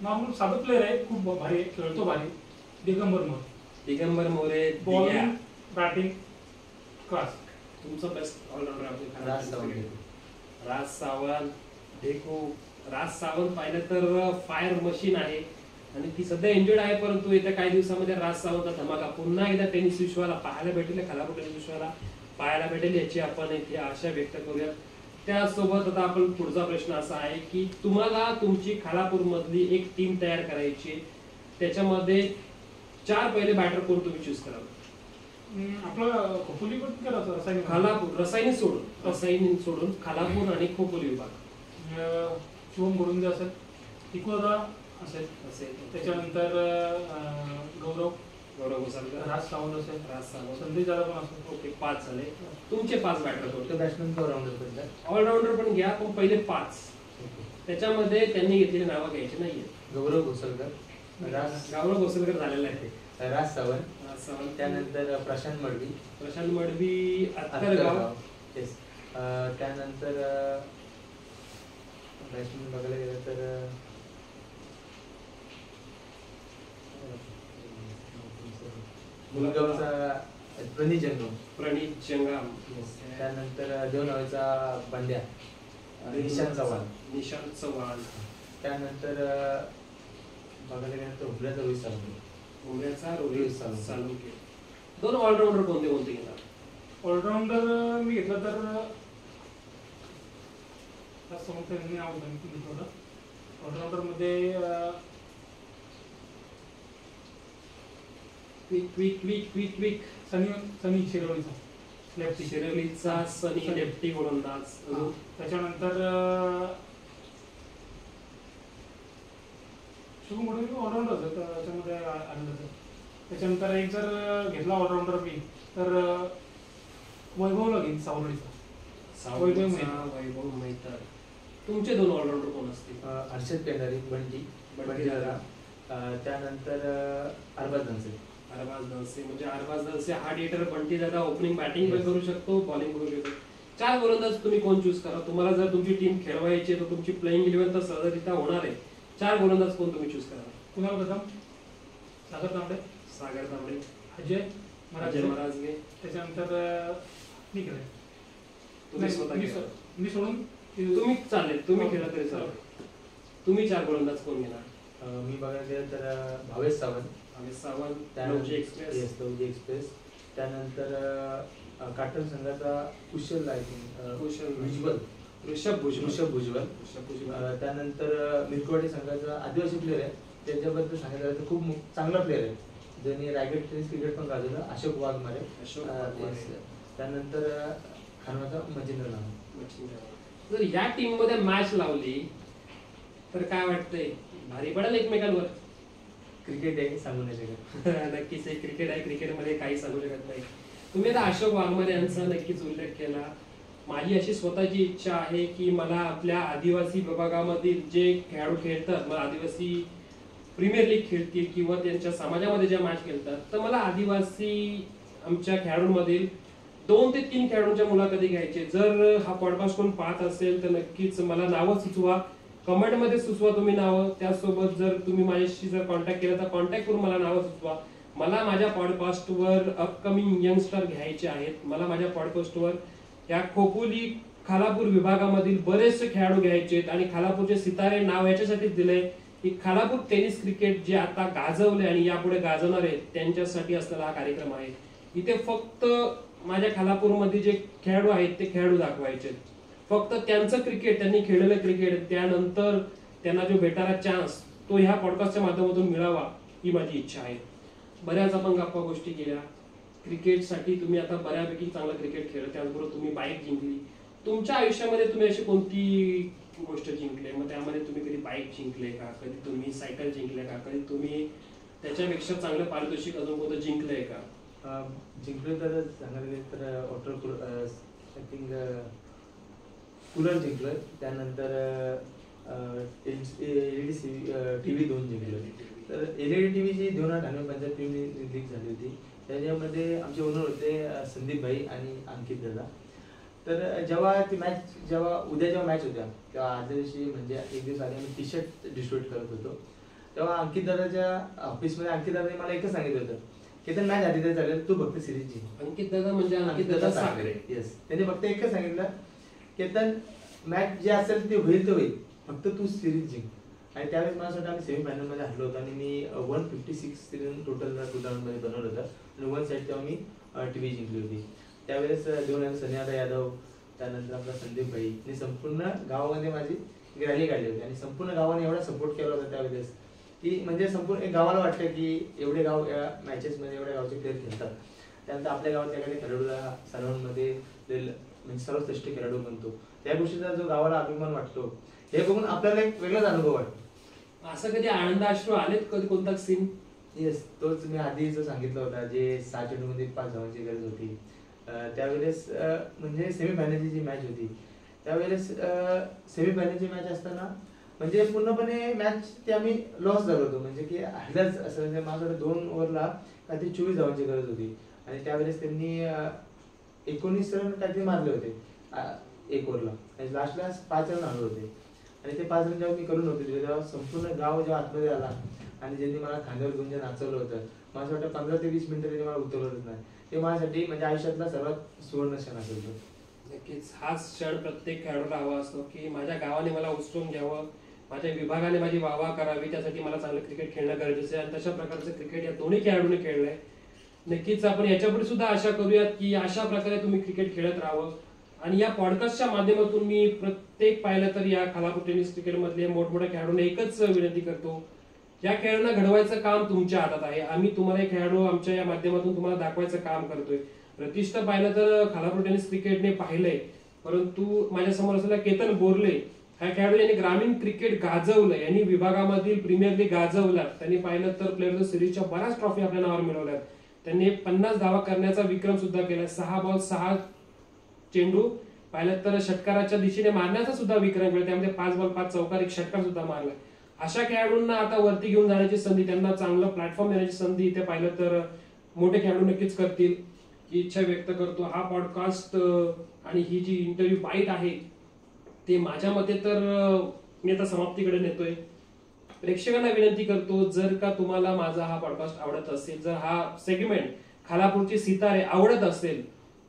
नॉर्मल साधं प्लेअर आहे, खूप भारी खेळतो भारी. Digambar More bowling batting class. तुमचं best allrounder of the Raj Khalapur Sawant. Cricket. Raj Sawant देखो. राज सावंत पाहिलं तर फायर मशीन आहे आणि ती सध्या इंजर्ड आहे, परंतु येत्या काही दिवसामध्ये राज सावंतचा धमाका पुन्हा एकदा टेनिस विश्वाला पाहायला भेटेल, खालापूर टेनिस विश्वाला पाहायला भेटेल याची आपण इथे आशा व्यक्त करूया. त्यासोबत आता आपण पुढचा प्रश्न असा आहे की तुम्हाला तुमची खालापूर मधली एक टीम तयार करायची, त्याच्यामध्ये 4 पहिले बॅटर कोण तुम्ही चूज कराल? आपलं खोपोली पण करायचं रसायन खालापूर रसायनी सोडून खालापूर आणि खोपोली विभाग. शिवम गोडुंदे असेल, इकोदा असेल, त्याच्यानंतर गौरव घोसालकर, राज सावंत असेल, संदेश दादा पण असेल. ओके, 5 झाले. तुमचे 5 बॅटर कोण? बॅट्समन ऑलराऊंडर ऑलराऊंडर पण घ्या, पण पहिले 5 त्याच्यामध्ये त्यांनी घेतलेली नावं घ्यायची नाहीये. गौरव घोसलकर, गौरव घोसलकर झालेला आहे. राज सावंत, त्यानंतर प्रशांत मडवी, अत्तरगाव. येस. त्यानंतर बॅट्समन बघायला गेलं तर मुलगावचा प्रणित जंगम. त्यानंतर देवनावेचा बंड्या, निशांत चव्हाण. त्यानंतर बघायला गेलं तर हुबळ्याचा रोहित साळुंखे. 2 ऑलराऊंडर कोणते घेणार? ऑलराऊंडर मी घेतलं तर ऑलराऊंडर मध्ये क्विक सनी शिरवलीचा सनी लेफ्टी गोलंदाज. त्याच्यानंतर शुभम गोडुंदे ऑलराऊंडर त्याच्यामध्ये आनंद. त्याच्यानंतर एक जर घेतला ऑलराऊंडर मी तर वैभवला घेईन, सावलीचा वैभव मैतर. तुमचे 2 ऑलराऊंडर कोण असतील? हर्षद पेंढारी, बंटी दादा. त्यानंतर अरबाज धनसे. म्हणजे अरबाज धनसे हार्ड हिटर. बंटी दादा ओपनिंग बॅटिंग पण करू शकतो, बॉलिंग करू शकतो. 4 गोलंदाज तुम्ही कोण चूज करा? तुम्हाला जर तुमची टीम खेळवायची तर तुमची प्लेइंग 11 तर सहजरित्या होणार आहे. 4 गोलंदाज कोण तुम्ही चूज करा? कुणाल कदम, सागर तांबडे, अजय मराजगे. त्याच्यानंतर मी सोडून तुम्ही चालेल, तुम्ही खेळला तरी चालेल. तुम्ही 4 गोलंदाज कोण घेणार? मी बघायला गेलं तर भावेश सावंत, लवजी एक्सप्रेस. त्यानंतर काटन संघाचा कुशल ऋषभ भुजबळ. त्यानंतर मिरकवाडी संघाचा आदिवासी प्लेअर आहे, त्याच्याबद्दल सांगायचं तर खूप चांगला प्लेअर आहे, ज्यांनी रायगड टेनिस क्रिकेट पण गाजवलं, अशोक वाघमारे. त्यानंतर खानवाचा मचिंद्र नाव. जर या टीम मध्ये मॅच लावली तर काय वाटतंय? भारी पडेल एकमेकांवर. क्रिकेट आहे, सांगू नाही शकत. नक्कीच एक क्रिकेट आहे, क्रिकेटमध्ये काही सांगू शकत नाही. तुम्ही आता अशोक वाघमारे यांचा नक्कीच उल्लेख केला. माझी अशी स्वतःची इच्छा आहे की मला आपल्या आदिवासी विभागामधील जे खेळाडू खेळतात, मला आदिवासी प्रीमियर लीग खेळतील किंवा त्यांच्या समाजामध्ये ज्या मॅच खेळतात, तर मला आदिवासी आमच्या खेळाडूंमधील 2 ते 3 खेळाडूंच्या मुलाखती घ्यायचे. जर हा पॉडकास्ट कोण पाहत असेल तर नक्कीच मला नावं सुचवा, कमेंटमध्ये सुचवा तुम्ही नावं. त्यासोबत जर तुम्ही माझ्याशी जर कॉन्टॅक्ट केला तर कॉन्टॅक्ट करून मला नावं सुचवा. मला माझ्या पॉडकास्टवर अपकमिंग यंगस्टर घ्यायचे आहेत. मला माझ्या पॉडकास्टवर या खोपोली खालापूर विभागामधील बरेचसे खेळाडू घ्यायचे आहेत आणि खालापूरचे सितारे नाव याच्यासाठीच दिलंय की खालापूर टेनिस क्रिकेट जे आता गाजवले आणि यापुढे गाजवणार आहेत त्यांच्यासाठी असलेला हा कार्यक्रम आहे. इथे फक्त माझ्या खालापूरमध्ये जे खेळाडू आहेत ते खेळाडू दाखवायचे, फक्त त्यांचं क्रिकेट, त्यांनी खेळलेलं क्रिकेट, त्यानंतर त्यांना जो भेटणारा चान्स तो ह्या पॉडकास्टच्या माध्यमातून मिळावा ही माझी इच्छा आहे. बऱ्याच आपण गप्पा गोष्टी केल्या. क्रिकेटसाठी तुम्ही आता बऱ्यापैकी चांगलं क्रिकेट खेळलं, त्याचबरोबर तुम्ही बाईक जिंकली. तुमच्या आयुष्यामध्ये तुम्ही अशी कोणती गोष्ट जिंकले? मग त्यामध्ये तुम्ही कधी बाईक जिंकले का, कधी तुम्ही सायकल जिंकले का, कधी तुम्ही त्याच्यापेक्षा चांगलं पारितोषिक अजून कोणतं जिंकलंय का? जिंकलो तर सांगायला गेलं तर वॉटर आय थिंक कूलर जिंकलोय. त्यानंतर LED TV 2 जिंकलोय. तर LED TV जी 2098 पंजाब प्रीमियर लीग झाली होती त्याच्यामध्ये आमचे ओनर होते संदीप भाई आणि अंकित दादा. तर जेव्हा ती मॅच उद्या मॅच होत्या तेव्हा आदल्या दिवशी म्हणजे एक दिवस आधी आम्ही टी-शर्ट डिस्ट्रीब्यूट करत होतो. तेव्हा अंकित दादाच्या ऑफिसमध्ये अंकित दादाने मला एकच सांगितलं होतं की तर मॅच आधी तरी चालेल, तू फक्त सिरीज जिंक. अंकित दादा म्हणजे अंकित दादा साखरे. येस, त्यांनी फक्त एकच सांगितलं की तर मॅच जे असेल ते होईल फक्त तू सिरीज जिंक. आणि त्यावेळेस मला वाटतं आम्ही सेमीफायनल मध्ये हरलो होतो आणि मी 156 टोटल टुर्नामेंटमध्ये बनवलं होतं आणि 1 साईड तेव्हा मी TV जिंकली होती. त्यावेळेस 2 सनियादा यादव, त्यानंतर आपला संदीप भाई आणि संपूर्ण गावामध्ये माझी रॅली काढली होती आणि संपूर्ण गावाने एवढा सपोर्ट केला होता त्यावेळेस की म्हणजे संपूर्ण एक गावाला वाटतं की एवढे गाव या मॅचेसमध्ये एवढ्या गावचे प्लेयर खेळतात. त्यानंतर आपल्या गावात एखाद्या खेळाडूला सर्वांमध्ये म्हणजे सर्वश्रेष्ठ खेळाडू बनतो. त्या गोष्टीचा जो गावाला अभिमान वाटतो हे बघून आपल्याला एक वेगळाच अनुभव वाटतो. असं कधी आनंदाश्रू आलेत कधी कोणता सीन? येस, तोच मी आधी जो सांगितलं होता जे 6 चेंडूमध्ये 5 धावांची गरज होती. त्यावेळेस म्हणजे सेमीफायनलची जी मॅच होती त्यावेळेस सेमीफायनलची मॅच असताना म्हणजे पूर्णपणे मॅच ते आम्ही लॉस झालो होतो. म्हणजे की हल्लाच असं म्हणजे माझ्याकडे 2 ओव्हरला काहीतरी 24 धावांची गरज होती आणि त्यावेळेस त्यांनी 19 रन काहीतरी मारले होते एक ओव्हरला आणि लास्टला 5 रन हरवले होते. आणि ते 5 रन जेव्हा मी करून होते तेव्हा संपूर्ण गाव जेव्हा आतमध्ये आला आणि ज्यांनी मला खांद्यावर गुंज नाचवलं होतं मला वाटतं 15 ते 20 मिनिटं त्यांनी मला उतरवलंच नाही. ते माझ्यासाठी म्हणजे आयुष्यातला सर्वात सुवर्ण क्षण असेल. नक्कीच हाच क्षण प्रत्येक खेळाडूला हवा असतो की माझ्या गावाने मला उचलून घ्यावं, माझ्या विभागाने माझी वाहवा करावी, त्यासाठी मला चांगलं क्रिकेट खेळणं गरजेचं आहे आणि तशा प्रकारचं क्रिकेट या दोन्ही खेळाडूंनी खेळलंय. नक्कीच आपण याच्यापुढे सुद्धा आशा करूयात की अशा प्रकारे तुम्ही क्रिकेट खेळत राहावं. आणि या पॉडकास्टच्या माध्यमातून मी प्रत्येक पाहिलं तर या खालापूर टेनिस क्रिकेट मधले मोठमोठ्या खेळाडूंना एकच विनंती करतो, या खेळाडूंना घडवायचं काम तुमच्या हातात आहे. आम्ही तुम्हाला हे खेळाडू आमच्या या माध्यमातून तुम्हाला दाखवायचं काम करतोय. प्रतिष्ठा पाहिलं तर खालापूर टेनिस क्रिकेटने पाहिलंय, परंतु माझ्या समोर असलेला केतन बोरले ह्या खेळाडू यांनी ग्रामीण क्रिकेट गाजवलं, यांनी विभागामधील प्रीमियर लीग गाजवला. त्यांनी पाहिलं तर प्लेअर ऑफ द सिरीजच्या बऱ्याच ट्रॉफी आपल्या नावावर मिळवल्यात. त्यांनी 50 धावा करण्याचा विक्रम सुद्धा केला. 6 बॉल 6 चेंडू पाहिलं तर षटकाराच्या दिशेने मारण्याचा सुद्धा विक्रम केला. त्यामध्ये 5 बॉल 5 चौकार एक षटकार सुद्धा मारला. अशा खेळाडूंना आता वरती घेऊन जाण्याची संधी, त्यांना चांगलं प्लॅटफॉर्म देण्याची संधी इथे पाहिलं तर मोठे खेळाडू नक्कीच करतील ही इच्छा व्यक्त करतो. हा पॉडकास्ट आणि ही जी इंटरव्ह्यू बाईट आहे ते माझ्या मते तर मी आता समाप्तीकडे नेतोय. प्रेक्षकांना विनंती करतो, जर का तुम्हाला माझा हा पॉडकास्ट आवडत असेल, जर हा सेगमेंट खालापूरचे सितारे आवडत असेल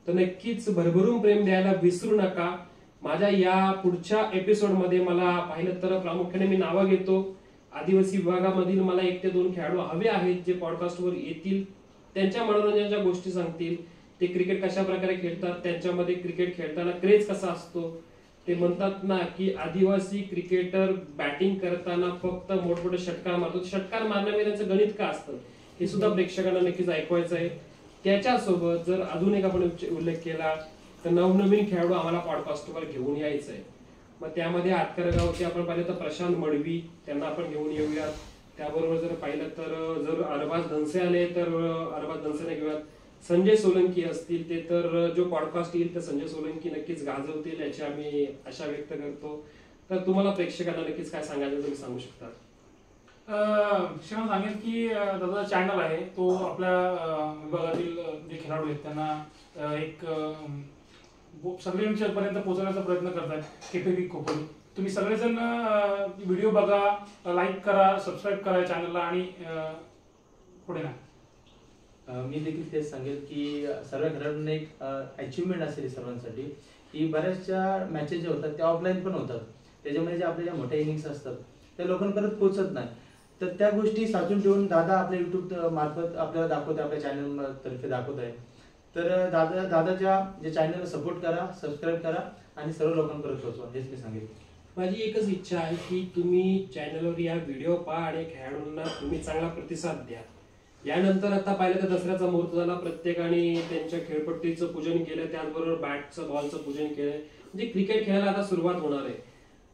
तर नक्कीच भरभरून प्रेम द्यायला विसरू नका. माझ्या या पुढच्या एपिसोडमध्ये मला पाहिलं तर प्रामुख्याने मी नावं घेतो. आदिवासी विभागामधील मला 1 ते 2 खेळाडू हवे आहेत जे पॉडकास्टवर येतील, त्यांच्या मनोरंजनाच्या गोष्टी सांगतील, ते क्रिकेट कशा प्रकारे खेळतात, त्यांच्यामध्ये क्रिकेट खेळताना क्रेज कसा असतो. ते म्हणतात ना की आदिवासी क्रिकेटर बॅटिंग करताना फक्त मोठमोठे षटकार मारतो, षटकार मारण्यामध्ये त्यांचं गणित का असतं हे सुद्धा प्रेक्षकांना नक्कीच ऐकवायचं आहे. त्याच्यासोबत जर अजून एक आपण उल्लेख केला तर नवनवीन खेळाडू आम्हाला पॉडकास्टवर घेऊन यायचं आहे. मग त्यामध्ये आतकर गावचे आपण पाहिलं तर प्रशांत मडवी, त्यांना आपण घेऊन येऊयात. त्याबरोबर जर पाहिलं तर जर अरबाज धनसे आले तर अरबाज धनसेने घेऊयात. संजय सोलंकी असतील ते तर जो पॉडकास्ट येईल तर संजय सोलंकी नक्कीच गाजवतील याची आम्ही आशा व्यक्त करतो. तर तुम्हाला प्रेक्षकांना नक्कीच काय सांगायचं तुम्ही सांगू शकता? शिक्षण सांगेल की दादा चॅनल आहे तो आपल्या विभागातील जे खेळाडू आहेत त्यांना एक सगळ्यांपर्यंत पोहोचवण्याचा प्रयत्न करतात. केपी खोपोली तुम्ही सगळेजण व्हिडिओ बघा, लाईक करा, सबस्क्राईब करा चॅनलला आणि पुढे ना. मी देखील तेच सांगेल की सर्व खेळाडूंना एक अचिव्हमेंट असेल सर्वांसाठी की बऱ्याचशा मॅचेस जे होतात त्या ऑफलाईन पण होतात, त्याच्यामध्ये जे आपल्या ज्या मोठ्या इनिंग्स असतात त्या लोकांपर्यंत पोहोचत नाही. तर त्या गोष्टी साचून ठेवून दादा आपल्या युट्यूब मार्फत आपल्याला दाखवत आहे, आपल्या चॅनल तर्फे दाखवत आहे. तर दादाच्या जे चॅनलला सपोर्ट करा, सबस्क्राईब करा आणि सर्व लोकांपर्यंत पोहोचवा, हेच मी सांगेल. माझी एकच इच्छा आहे की तुम्ही चॅनलवर या व्हिडिओ पहा आणि खेळाडूंना तुम्ही चांगला प्रतिसाद द्या. यानंतर आता पाहिलं तर दसऱ्याचा मुहूर्त झाला, प्रत्येकाने त्यांच्या खेळपट्टीचं पूजन केलं, त्याचबरोबर बॅटचं बॉलचं पूजन केलंय. म्हणजे क्रिकेट खेळायला आता सुरुवात होणार आहे.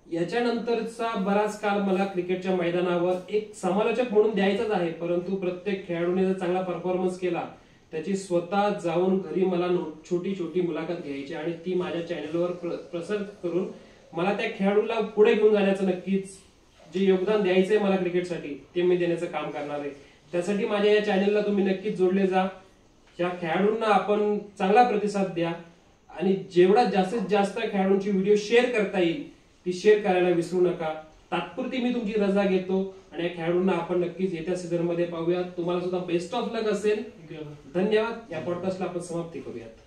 याच्यानंतरचा बराच काळ मला क्रिकेटच्या मैदानावर एक समालोचक म्हणून द्यायचाच आहे, परंतु प्रत्येक खेळाडूने जर चांगला परफॉर्मन्स केला त्याची स्वतः जाऊन घरी मला छोटी छोटी मुलाखत घ्यायची आणि ती माझ्या चॅनलवर प्रसारित करून मला त्या खेळाडूला पुढे घेऊन जाण्याचं नक्कीच जे योगदान द्यायचंय मला क्रिकेटसाठी ते मी देण्याचं काम करणार आहे. त्यासाठी माझ्या या चॅनलला तुम्ही नक्कीच जोडले जा. या खेळाडूंना आपण चांगला प्रतिसाद द्या आणि जेवढा जास्तीत जास्त खेळाडूंची व्हिडिओ शेअर करता येईल ती शेअर करायला विसरू नका. तात्पुरती मी तुमची रजा घेतो आणि या खेळाडूंना आपण नक्कीच येत्या सीझन मध्ये पाहूयात. तुम्हाला सुद्धा बेस्ट ऑफ लक असेल. धन्यवाद. या पॉडकास्टला आपण समाप्ती करूयात.